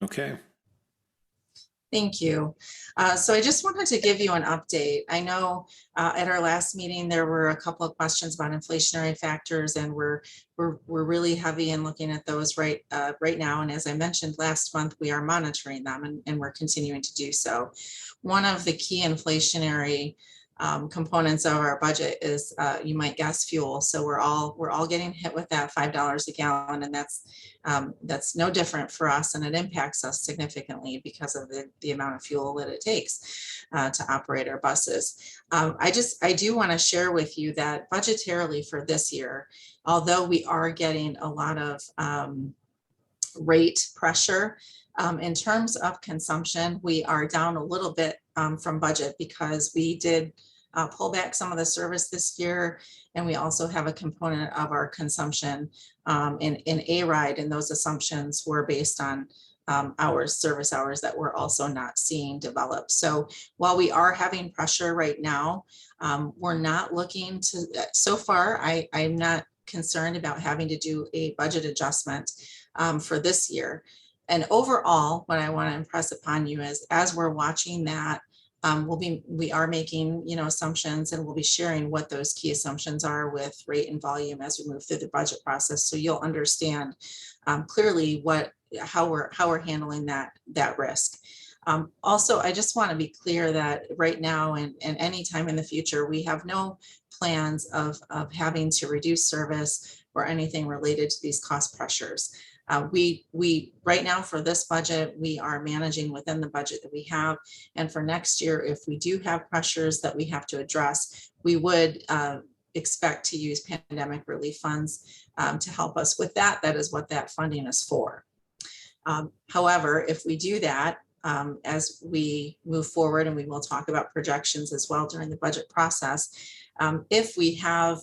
Okay. Thank you. So I just wanted to give you an update. I know at our last meeting, there were a couple of questions about inflationary factors, and we're really heavy in looking at those right now. And as I mentioned last month, we are monitoring them and we're continuing to do so. One of the key inflationary components of our budget is, you might guess, fuel. So we're all getting hit with that $5 a gallon, and that's no different for us, and it impacts us significantly because of the amount of fuel that it takes to operate our buses. I do want to share with you that budgetarily for this year, although we are getting a lot of rate pressure, in terms of consumption, we are down a little bit from budget because we did pull back some of the service this year. And we also have a component of our consumption in TheRide, and those assumptions were based on service hours that we're also not seeing develop. So while we are having pressure right now, we're not looking to, so far, I'm not concerned about having to do a budget adjustment for this year. And overall, what I want to impress upon you is, as we're watching that, we are making, assumptions, and we'll be sharing what those key assumptions are with rate and volume as we move through the budget process. So you'll understand clearly how we're handling that risk. Also, I just want to be clear that right now and any time in the future, we have no plans of having to reduce service or anything related to these cost pressures. We right now for this budget, we are managing within the budget that we have. And for next year, if we do have pressures that we have to address, we would expect to use pandemic relief funds to help us with that. That is what that funding is for. However, if we do that, as we move forward, and we will talk about projections as well during the budget process, if we have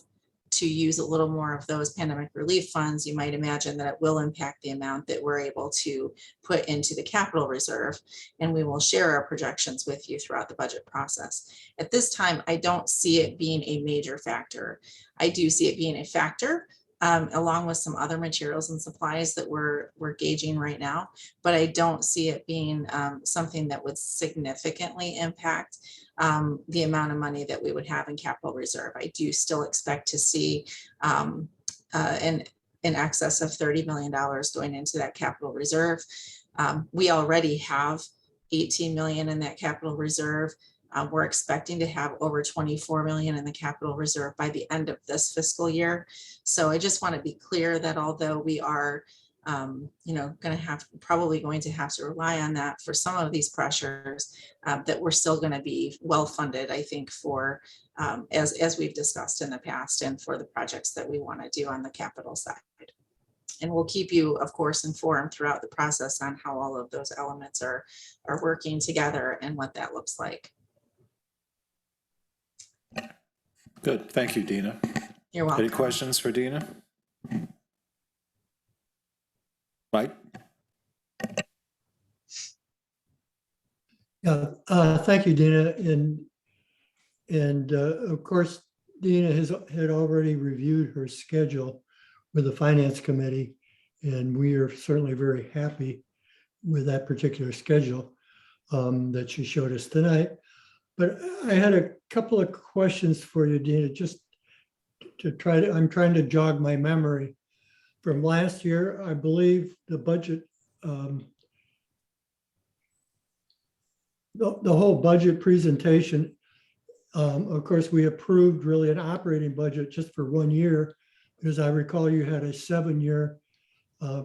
to use a little more of those pandemic relief funds, you might imagine that it will impact the amount that we're able to put into the capital reserve, and we will share our projections with you throughout the budget process. At this time, I don't see it being a major factor. I do see it being a factor along with some other materials and supplies that we're gauging right now, but I don't see it being something that would significantly impact the amount of money that we would have in capital reserve. I do still expect to see in excess of $30 million going into that capital reserve. We already have 18 million in that capital reserve. We're expecting to have over 24 million in the capital reserve by the end of this fiscal year. So I just want to be clear that although we are probably going to have to rely on that for some of these pressures, that we're still going to be well funded, I think, for as we've discussed in the past, and for the projects that we want to do on the capital side. And we'll keep you, of course, informed throughout the process on how all of those elements are working together and what that looks like. Good. Thank you, Dina. You're welcome. Any questions for Dina? Mike? Yeah, thank you, Dina. And of course, Dina had already reviewed her schedule with the Finance Committee, and we are certainly very happy with that particular schedule that she showed us tonight. But I had a couple of questions for you, Dina, just to I'm trying to jog my memory. From last year, I believe the budget, the whole budget presentation, of course, we approved really an operating budget just for 1 year, because I recall you had a 7-year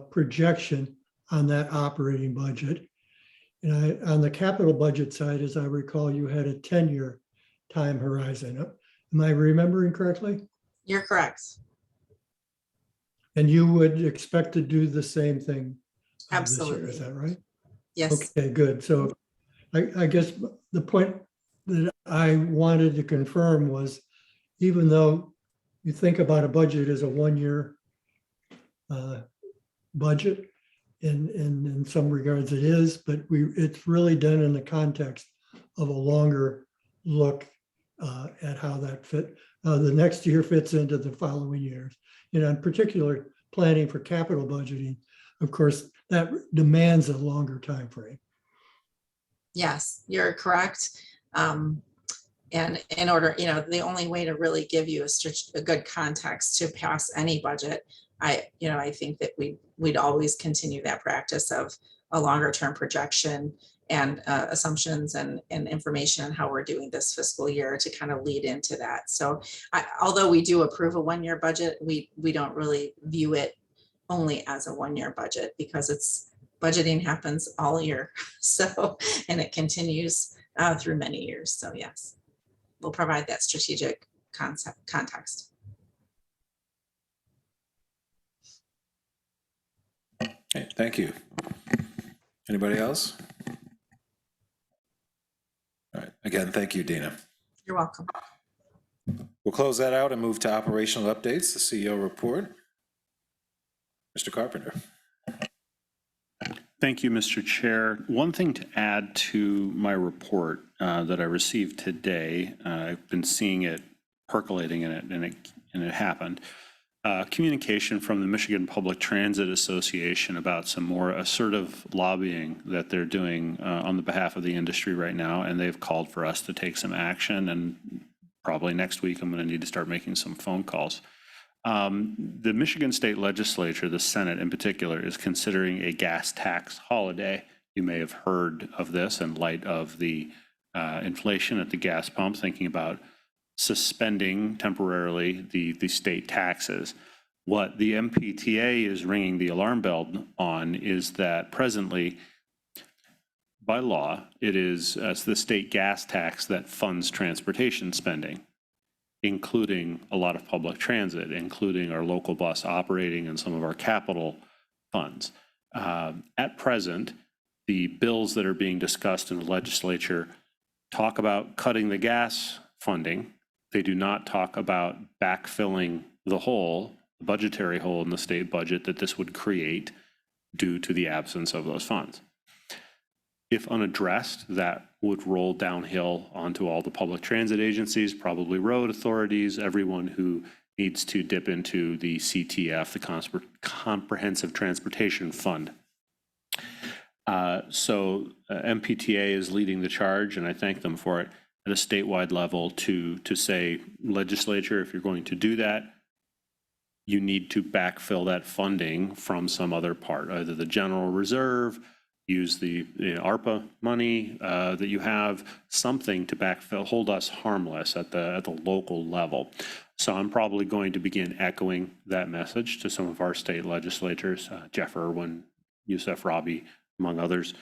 projection on that operating budget. And on the capital budget side, as I recall, you had a 10-year time horizon. Am I remembering correctly? You're correct. And you would expect to do the same thing this year, Absolutely. is that right? Yes. Okay, good. So I guess the point that I wanted to confirm was, even though you think about a budget as a one-year budget, in some regards it is, but it's really done in the context of a longer look at how that the next year fits into the following years. In particular, planning for capital budgeting, of course, that demands a longer time frame. Yes, you're correct. And in order, the only way to really give you a good context to pass any budget, I think that we'd always continue that practice of a longer term projection and assumptions and information on how we're doing this fiscal year to kind of lead into that. So although we do approve a one-year budget, we don't really view it only as a one-year budget, because budgeting happens all year. So, and it continues through many years. So yes, we'll provide that strategic context. Okay, thank you. Anybody else? All right, again, thank you, Dina. You're welcome. We'll close that out and move to operational updates, the CEO report. Mr. Carpenter. Thank you, Mr. Chair. One thing to add to my report that I received today, I've been seeing it percolating in it, and it happened. Communication from the Michigan Public Transit Association about some more assertive lobbying that they're doing on the behalf of the industry right now, and they've called for us to take some action, and probably next week I'm going to need to start making some phone calls. The Michigan State Legislature, the Senate in particular, is considering a gas tax holiday. You may have heard of this in light of the inflation at the gas pump, thinking about suspending temporarily the state taxes. What the MPTA is ringing the alarm bell on is that presently, by law, it is the state gas tax that funds transportation spending, including a lot of public transit, including our local bus operating and some of our capital funds. At present, the bills that are being discussed in the legislature talk about cutting the gas funding. They do not talk about backfilling the hole, the budgetary hole in the state budget that this would create due to the absence of those funds. If unaddressed, that would roll downhill onto all the public transit agencies, probably road authorities, everyone who needs to dip into the CTF, the Comprehensive Transportation Fund. So MPTA is leading the charge, and I thank them for it, at a statewide level to say, legislature, if you're going to do that, you need to backfill that funding from some other part, either the general reserve, use the ARPA money that you have, something to backfill, hold us harmless at the local level. So I'm probably going to begin echoing that message to some of our state legislators, Jeff Irwin, Youssef Rabi, among others,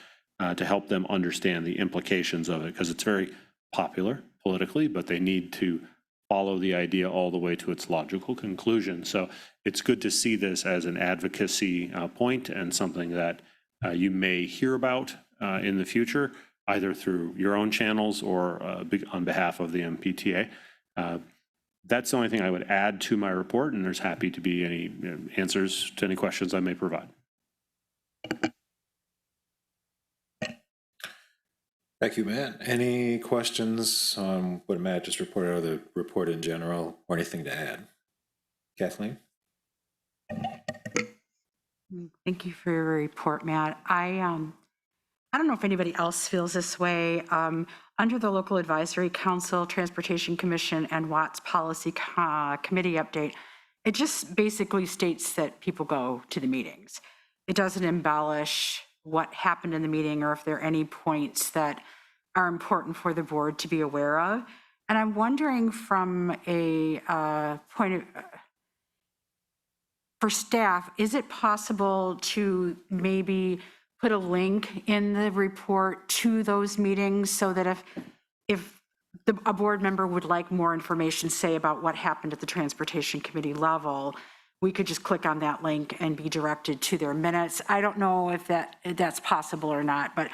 to help them understand the implications of it, because it's very popular politically, but they need to follow the idea all the way to its logical conclusion. So it's good to see this as an advocacy point and something that you may hear about in the future, either through your own channels or on behalf of the MPTA. That's the only thing I would add to my report, and there's happy to be any answers to any questions I may provide. Thank you, Matt. Any questions on what Matt just reported, or the report in general, or anything to add? Kathleen? Thank you for your report, Matt. I don't know if anybody else feels this way. Under the Local Advisory Council, Transportation Commission, and Watts Policy Committee update, it just basically states that people go to the meetings. It doesn't embellish what happened in the meeting or if there are any points that are important for the board to be aware of. And I'm wondering from a point of, for staff, is it possible to maybe put a link in the report to those meetings so that if a board member would like more information, say about what happened at the Transportation Committee level, we could just click on that link and be directed to their minutes? I don't know if that's possible or not, but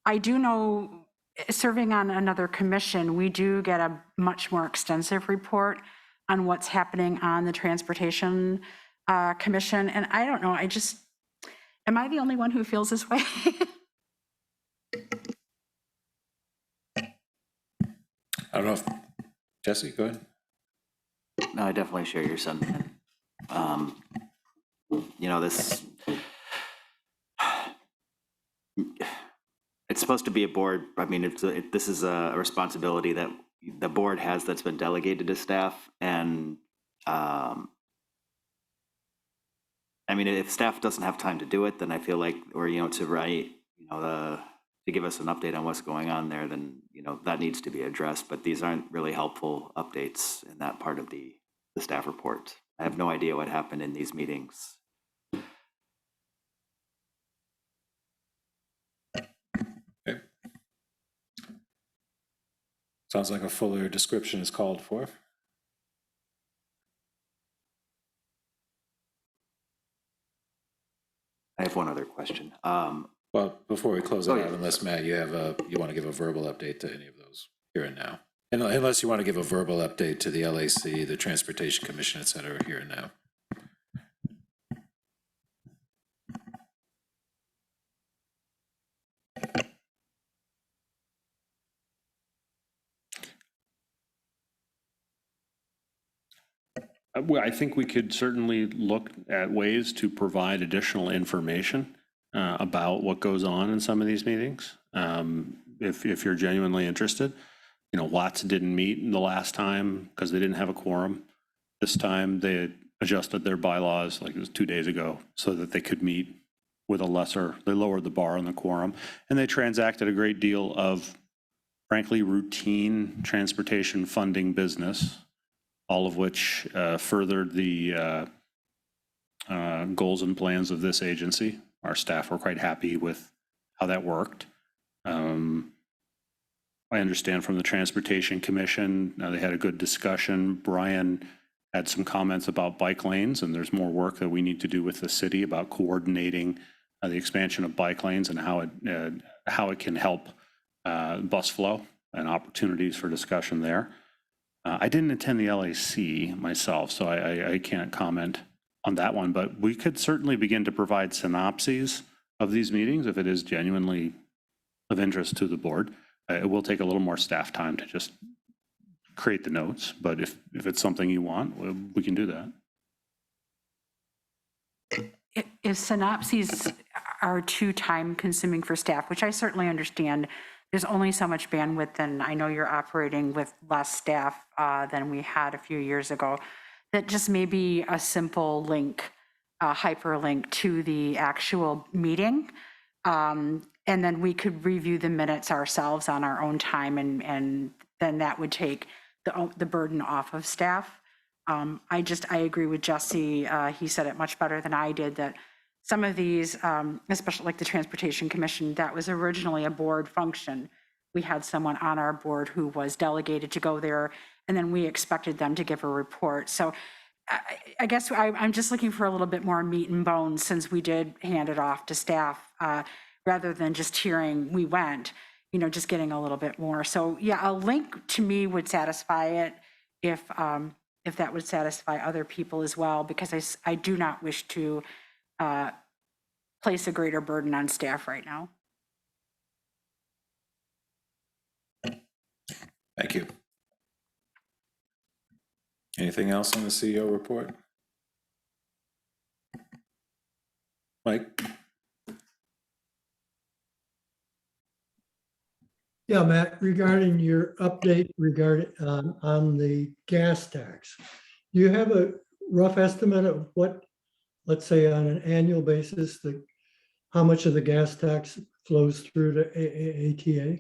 I do know, serving on another commission, we do get a much more extensive report on what's happening on the Transportation Commission. And I don't know, am I the only one who feels this way? I don't know if, Jesse, go ahead. No, I definitely share your sentiment. This, it's supposed to be a board. I mean, this is a responsibility that the board has that's been delegated to staff. And I mean, if staff doesn't have time to do it, then I feel like, or, to write, to give us an update on what's going on there, then, that needs to be addressed. But these aren't really helpful updates in that part of the staff report. I have no idea what happened in these meetings. Okay. Sounds like a fuller description is called for. I have one other question. Well, before we close it yeah. out, unless Matt, you want to give a verbal update to any of those here and now. Unless you want to give a verbal update to the LAC, the Transportation Commission, et cetera, here and now. Well, I think we could certainly look at ways to provide additional information about what goes on in some of these meetings. If you're genuinely interested, Watts didn't meet the last time because they didn't have a quorum. This time they adjusted their bylaws, like it was 2 days ago, so that they could meet with they lowered the bar on the quorum, and they transacted a great deal of, frankly, routine transportation funding business, all of which furthered the goals and plans of this agency. Our staff were quite happy with how that worked. I understand from the Transportation Commission, they had a good discussion. Brian had some comments about bike lanes, and there's more work that we need to do with the city about coordinating the expansion of bike lanes and how it can help bus flow and opportunities for discussion there. I didn't attend the LAC myself, so I can't comment on that one, but we could certainly begin to provide synopses of these meetings if it is genuinely of interest to the board. It will take a little more staff time to just create the notes, but if it's something you want, we can do that. If synopses are too time consuming for staff, which I certainly understand, there's only so much bandwidth, and I know you're operating with less staff than we had a few years ago, that just maybe a simple link, a hyperlink to the actual meeting. And then we could review the minutes ourselves on our own time, and then that would take the burden off of staff. I agree with Jesse. He said it much better than I did, that some of these, especially like the Transportation Commission, that was originally a board function. We had someone on our board who was delegated to go there, and then we expected them to give a report. So I guess I'm just looking for a little bit more meat and bones, since we did hand it off to staff, rather than just hearing we went, just getting a little bit more. So yeah, a link to me would satisfy it, if that would satisfy other people as well, because I do not wish to place a greater burden on staff right now. Thank you. Anything else on the CEO report? Mike? Yeah, Matt, regarding your update on the gas tax, do you have a rough estimate of what, let's say on an annual basis, how much of the gas tax flows through to ATA?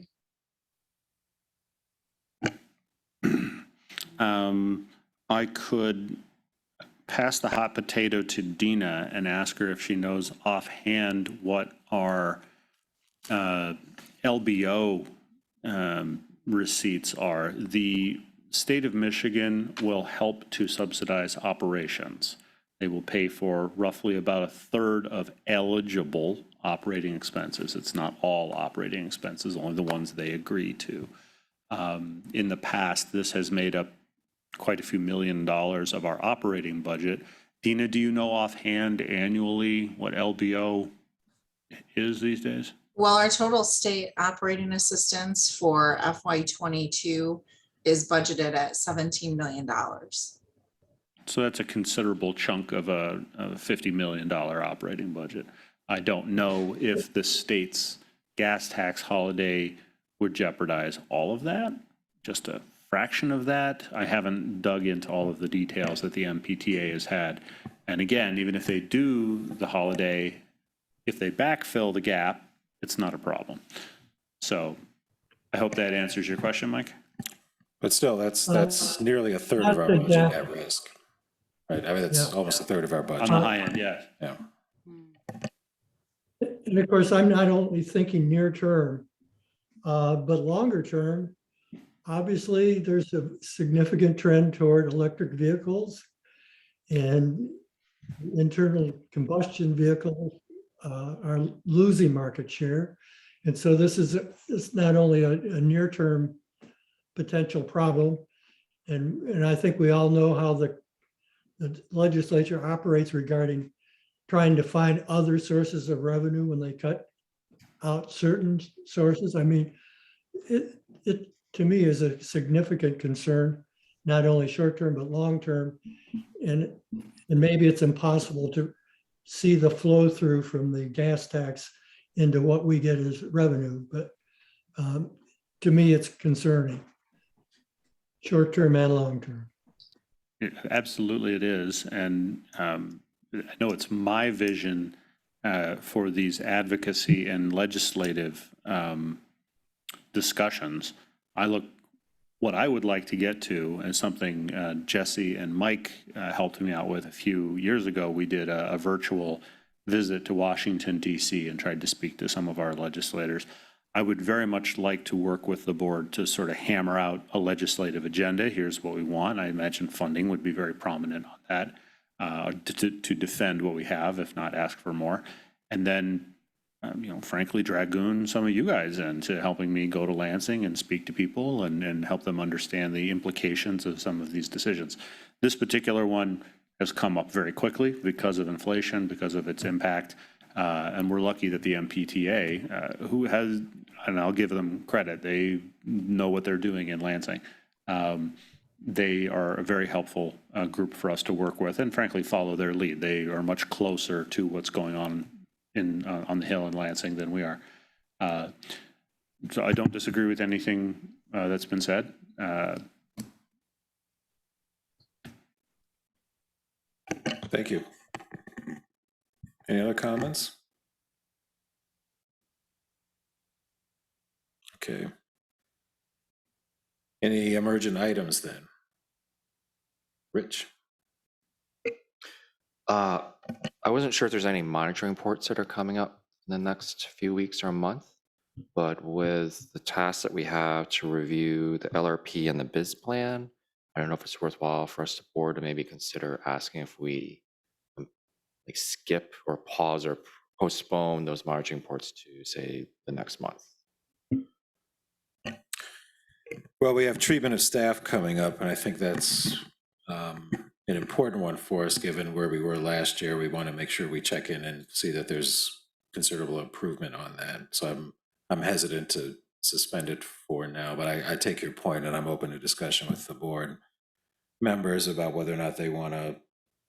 I could pass the hot potato to Dina and ask her if she knows offhand what our LBO receipts are. The state of Michigan will help to subsidize operations. They will pay for roughly about a third of eligible operating expenses. It's not all operating expenses, only the ones they agree to. In the past, this has made up quite a few $1 million of our operating budget. Dina, do you know offhand annually what LBO is these days? Well, our total state operating assistance for FY22 is budgeted at $17 million. So that's a considerable chunk of a $50 million operating budget. I don't know if the state's gas tax holiday would jeopardize all of that, just a fraction of that. I haven't dug into all of the details that the MPTA has had. And again, even if they do the holiday, if they backfill the gap, it's not a problem. So I hope that answers your question, Mike. But still, that's nearly a third of our budget at risk. Right, I mean, that's almost a third of our budget. On the high end, yeah. Yeah. And of course, I'm not only thinking near term, but longer term. Obviously, there's a significant trend toward electric vehicles, and internal combustion vehicles are losing market share. And so this is not only a near-term potential problem, and I think we all know how the legislature operates regarding trying to find other sources of revenue when they cut out certain sources. I mean, it to me is a significant concern, not only short-term, but long-term. And maybe it's impossible to see the flow through from the gas tax into what we get as revenue. But to me, it's concerning, short-term and long-term. Absolutely it is. And I know it's my vision for these advocacy and legislative discussions. What I would like to get to, and something Jesse and Mike helped me out with a few years ago, we did a virtual visit to Washington, D.C. and tried to speak to some of our legislators. I would very much like to work with the board to sort of hammer out a legislative agenda. Here's what we want. I imagine funding would be very prominent on that to defend what we have, if not ask for more. And then frankly, dragoon some of you guys into helping me go to Lansing and speak to people and help them understand the implications of some of these decisions. This particular one has come up very quickly because of inflation, because of its impact. And we're lucky that the MPTA, who has, and I'll give them credit, they know what they're doing in Lansing. They are a very helpful group for us to work with and frankly follow their lead. They are much closer to what's going on on the Hill in Lansing than we are. So I don't disagree with anything that's been said. Thank you. Any other comments? Okay. Any emergent items then? Rich? I wasn't sure if there's any monitoring reports that are coming up in the next few weeks or a month, but with the tasks that we have to review the LRP and the biz plan, I don't know if it's worthwhile for us to board to maybe consider asking if we skip or pause or postpone those monitoring reports to say the next month. Well, we have treatment of staff coming up, and I think that's an important one for us, given where we were last year. We want to make sure we check in and see that there's considerable improvement on that. So I'm hesitant to suspend it for now, but I take your point, and I'm open to discussion with the board members about whether or not they want to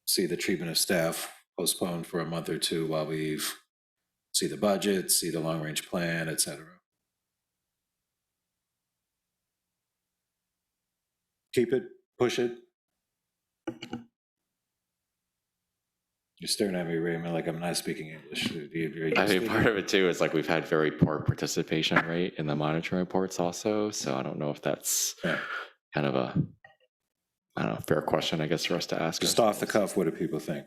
see the treatment of staff postponed for a month or two while we see the budget, see the long-range plan, et cetera. Keep it, push it. You're staring at me, Raymond, like I'm not speaking English. I think part of it too is like we've had very poor participation rate in the monitoring reports also. So I don't know if that's kind of a, I don't know, fair question, I guess, for us to ask. Just off the cuff, what do people think?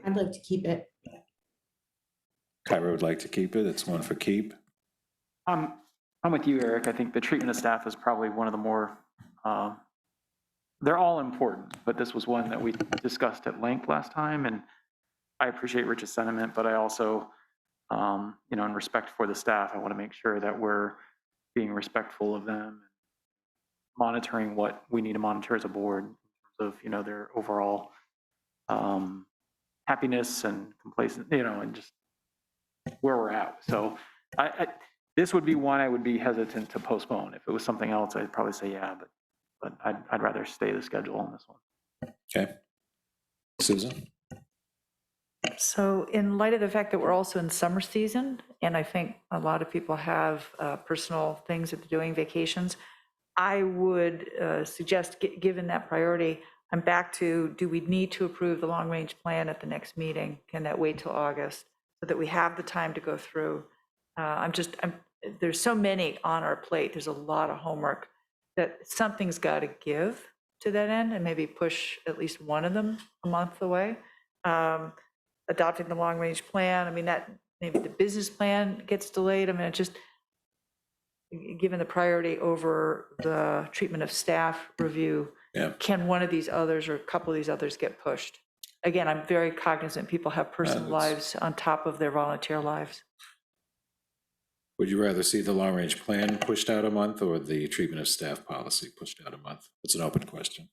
I'd like to keep it. Kyra would like to keep it. It's one for keep. I'm with you, Eric. I think the treatment of staff is probably one of the more they're all important, but this was one that we discussed at length last time, and I appreciate Rich's sentiment, but I also, you know, in respect for the staff, I want to make sure that we're being respectful of them, monitoring what we need to monitor as a board in terms of, you know, their overall happiness and complacent, you know, and just where we're at. So this would be one I would be hesitant to postpone. If it was something else, I'd probably say yeah, but I'd rather stay the schedule on this one. Okay. Susan? So in light of the fact that we're also in summer season, and I think a lot of people have personal things that they're doing, vacations, I would suggest, given that priority, I'm back to, do we need to approve the long-range plan at the next meeting? Can that wait till August so that we have the time to go through? There's so many on our plate. There's a lot of homework that something's got to give to that end, and maybe push at least one of them a month away. Adopting the long-range plan, I mean, that maybe the business plan gets delayed. I mean, it just, given the priority over the treatment of staff review, can one of these others or a couple of these others get pushed? Again, I'm very cognizant people have personal lives on top of their volunteer lives. Would you rather see the long-range plan pushed out a month or the treatment of staff policy pushed out a month? It's an open question.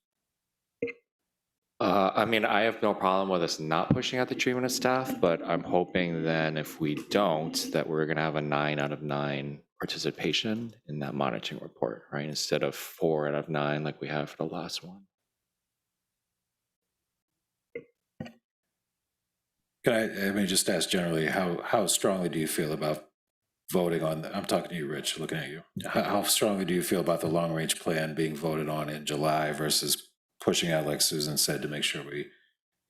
I mean, I have no problem with us not pushing out the treatment of staff, but I'm hoping then if we don't, that we're going to have a 9 out of 9 participation in that monitoring report, right? Instead of 4 out of 9 like we have for the last one. Can I mean, just ask generally, how strongly do you feel about voting on, I'm talking to you, Rich, looking at you. How strongly do you feel about the long-range plan being voted on in July versus pushing out, like Susan said, to make sure if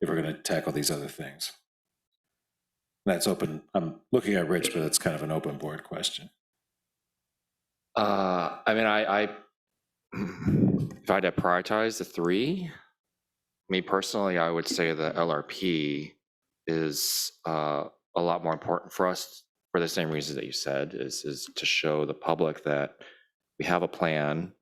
we're going to tackle these other things? That's open. I'm looking at Rich, but it's kind of an open board question. I mean, if I had to prioritize the 3, me personally, I would say the LRP is a lot more important for us for the same reasons that you said, is to show the public that we have a plan,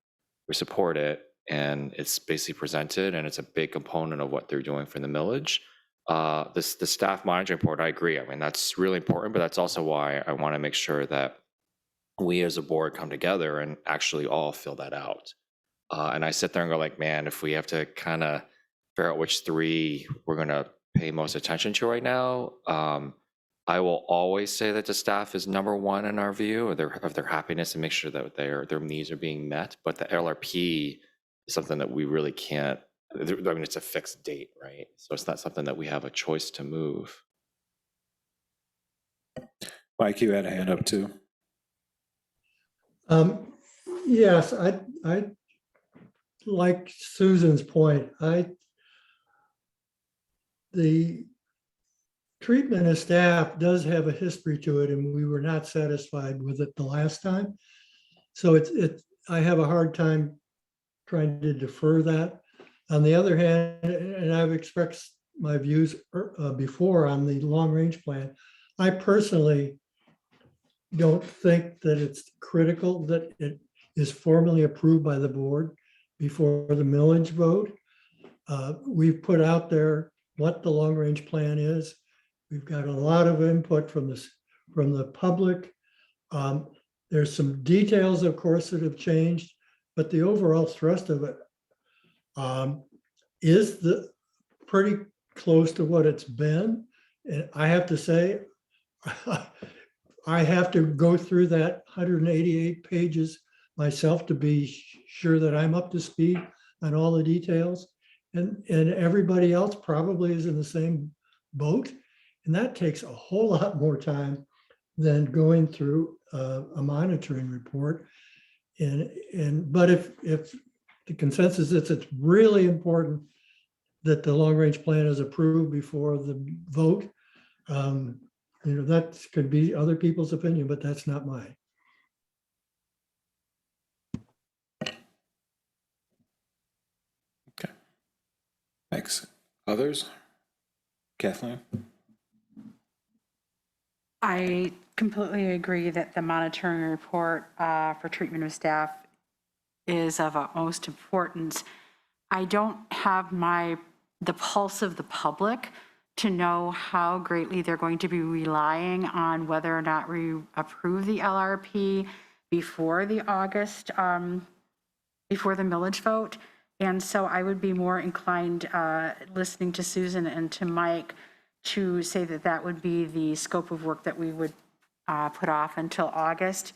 we support it, and it's basically presented, and it's a big component of what they're doing for the millage. The staff monitoring report, I agree. I mean, that's really important, but that's also why I want to make sure that we as a board come together and actually all fill that out. And I sit there and go like, man, if we have to kind of figure out which 3 we're going to pay most attention to right now, I will always say that the staff is number 1 in our view of their happiness and make sure that their needs are being met. But the LRP is something that we really can't, I mean, it's a fixed date, right? So it's not something that we have a choice to move. Mike, you had a hand up too. Yes, I like Susan's point. The treatment of staff does have a history to it, and we were not satisfied with it the last time. So I have a hard time trying to defer that. On the other hand, and I've expressed my views before on the long-range plan, I personally don't think that it's critical that it is formally approved by the board before the millage vote. We've put out there what the long-range plan is. We've got a lot of input from the public. There's some details, of course, that have changed, but the overall thrust of it is pretty close to what it's been. And I have to say, I have to go through that 188 pages myself to be sure that I'm up to speed on all the details. And everybody else probably is in the same boat. And that takes a whole lot more time than going through a monitoring report. But if the consensus is it's really important that the long-range plan is approved before the vote, that could be other people's opinion, but that's not mine. Okay. Thanks. Others? Kathleen? I completely agree that the monitoring report for treatment of staff is of utmost importance. I don't have the pulse of the public to know how greatly they're going to be relying on whether or not we approve the LRP before the August, before the millage vote. And so I would be more inclined, listening to Susan and to Mike, to say that that would be the scope of work that we would put off until August.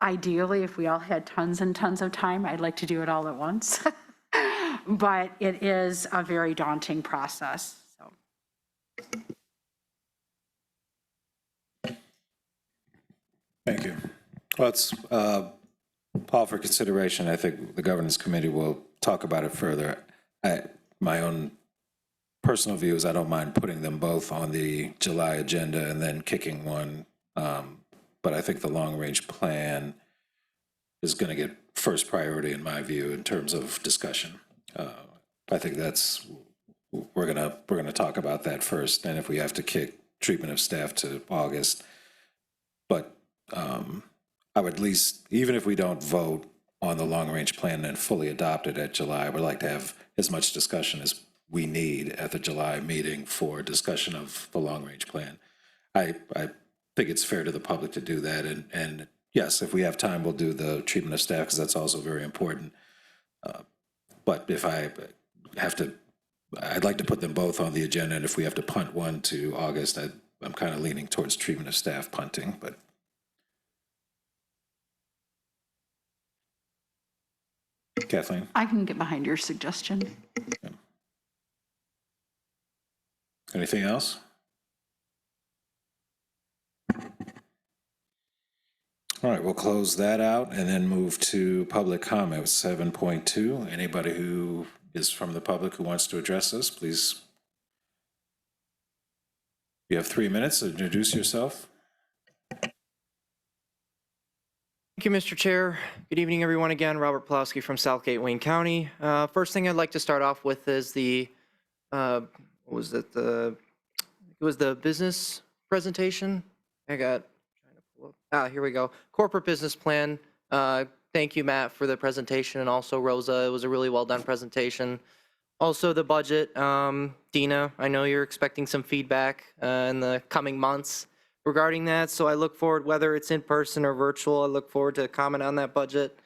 Ideally, if we all had tons and tons of time, I'd like to do it all at once. But it is a very daunting process, so. Thank you. Well, it's, Paul, for consideration, I think the governance committee will talk about it further. My own personal view is I don't mind putting them both on the July agenda and then kicking one. But I think the long-range plan is going to get first priority in my view in terms of discussion. I think we're gonna talk about that first, and if we have to kick treatment of staff to August. But I would at least, even if we don't vote on the long-range plan and fully adopt it at July, I would like to have as much discussion as we need at the July meeting for discussion of the long-range plan. I think it's fair to the public to do that, and yes, if we have time, we'll do the treatment of staff, because that's also very important. But if I have to, I'd like to put them both on the agenda, and if we have to punt one to August, I'm kind of leaning towards treatment of staff punting, but. Kathleen? I can get behind your suggestion. Anything else? All right, we'll close that out and then move to public comment, 7.2. Anybody who is from the public who wants to address us, please. You have 3 minutes to introduce yourself. Thank you, Mr. Chair. Good evening, everyone. Again, Robert Plowski from Southgate, Wayne County. First thing I'd like to start off with is the, it was the business presentation. Here we go. Corporate business plan. Thank you, Matt, for the presentation, and also Rosa. It was a really well done presentation. Also the budget. Dina, I know you're expecting some feedback in the coming months regarding that, so I look forward, whether it's in person or virtual, I look forward to comment on that budget.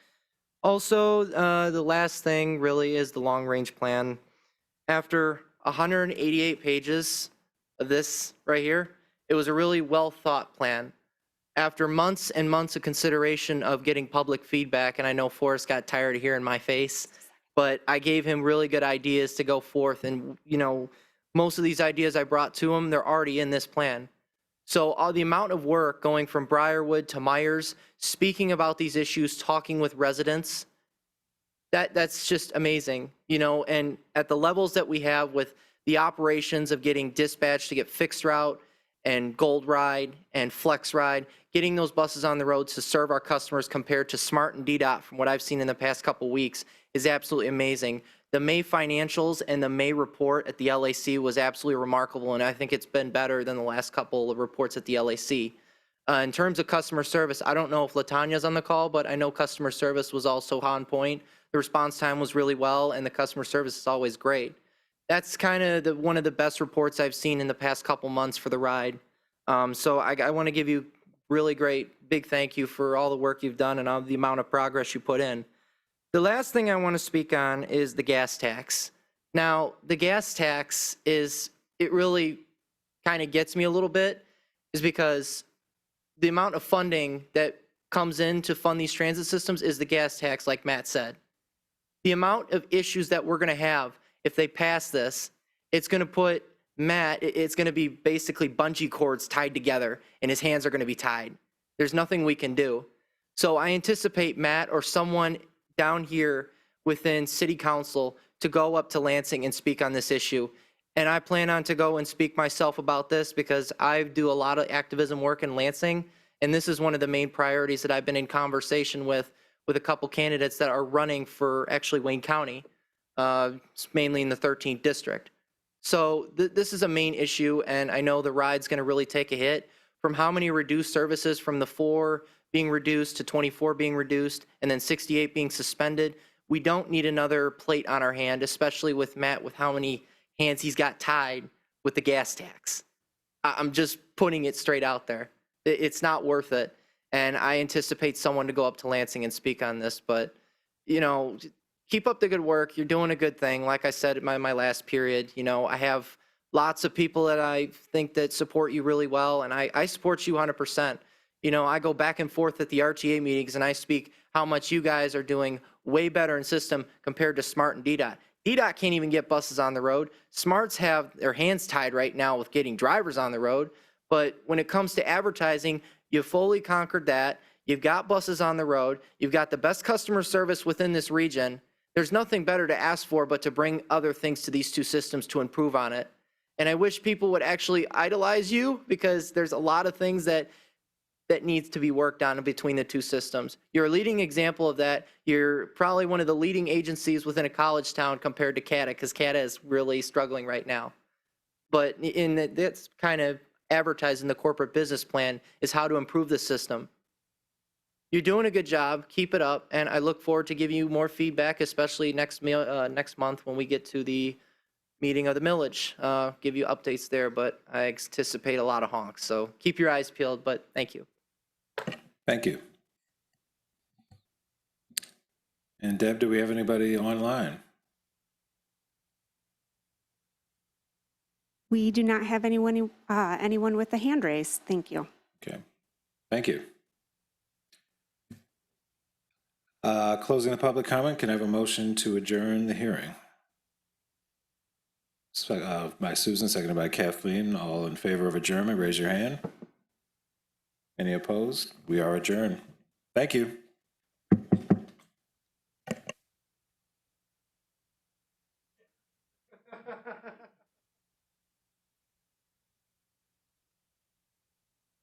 Also, the last thing really is the long-range plan. After 188 pages of this right here, it was a really well-thought plan. After months and months of consideration of getting public feedback, and I know Forrest got tired of hearing my face, but I gave him really good ideas to go forth, and most of these ideas I brought to him, they're already in this plan. So all the amount of work going from Briarwood to Myers, speaking about these issues, talking with residents, that's just amazing, and at the levels that we have with the operations of getting dispatched to get fixed route and Gold Ride and Flex Ride, getting those buses on the road to serve our customers compared to Smart and DDOT from what I've seen in the past couple weeks is absolutely amazing. The May financials and the May report at the LAC was absolutely remarkable, and I think it's been better than the last couple of reports at the LAC. In terms of customer service, I don't know if LaTanya's on the call, but I know customer service was also on point. The response time was really well, and the customer service is always great. That's kind of one of the best reports I've seen in the past couple months for the ride. So I want to give you really great big thank you for all the work you've done and all the amount of progress you put in. The last thing I want to speak on is the gas tax. Now, the gas tax it really kind of gets me a little bit, is because the amount of funding that comes in to fund these transit systems is the gas tax, like Matt said. The amount of issues that we're going to have if they pass this, it's going to put Matt, it's going to be basically bungee cords tied together, and his hands are going to be tied. There's nothing we can do. So I anticipate Matt or someone down here within City Council to go up to Lansing and speak on this issue. And I plan on to go and speak myself about this because I do a lot of activism work in Lansing, and this is one of the main priorities that I've been in conversation with a couple candidates that are running for actually Wayne County, mainly in the 13th district. So this is a main issue, and I know the ride's going to really take a hit from how many reduced services from the 4 being reduced to 24 being reduced, and then 68 being suspended. We don't need another plate on our hand, especially with Matt, with how many hands he's got tied with the gas tax. I'm just putting it straight out there. It's not worth it. And I anticipate someone to go up to Lansing and speak on this, but, you know, keep up the good work. You're doing a good thing. Like I said in my last period, you know, I have lots of people that I think that support you really well, and I support you 100%. You know, I go back and forth at the RTA meetings and I speak how much you guys are doing way better in system compared to Smart and DDOT. DDOT can't even get buses on the road. Smarts have their hands tied right now with getting drivers on the road. But when it comes to advertising, you've fully conquered that. You've got buses on the road. You've got the best customer service within this region. There's nothing better to ask for but to bring other things to these two systems to improve on it. And I wish people would actually idolize you, because there's a lot of things that needs to be worked on between the two systems. You're a leading example of that. You're probably one of the leading agencies within a college town compared to CATA, because CATA is really struggling right now. But that's kind of advertised in the corporate business plan, is how to improve the system. You're doing a good job. Keep it up. And I look forward to giving you more feedback, especially next month when we get to the meeting of the millage. Give you updates there, but I anticipate a lot of honks. So keep your eyes peeled, but thank you. Thank you. And Deb, do we have anybody online? We do not have anyone with a hand raised. Thank you. Okay, thank you. Closing the public comment, can I have a motion to adjourn the hearing? By Susan, seconded by Kathleen. All in favor of adjournment, raise your hand. Any opposed? We are adjourned. Thank you.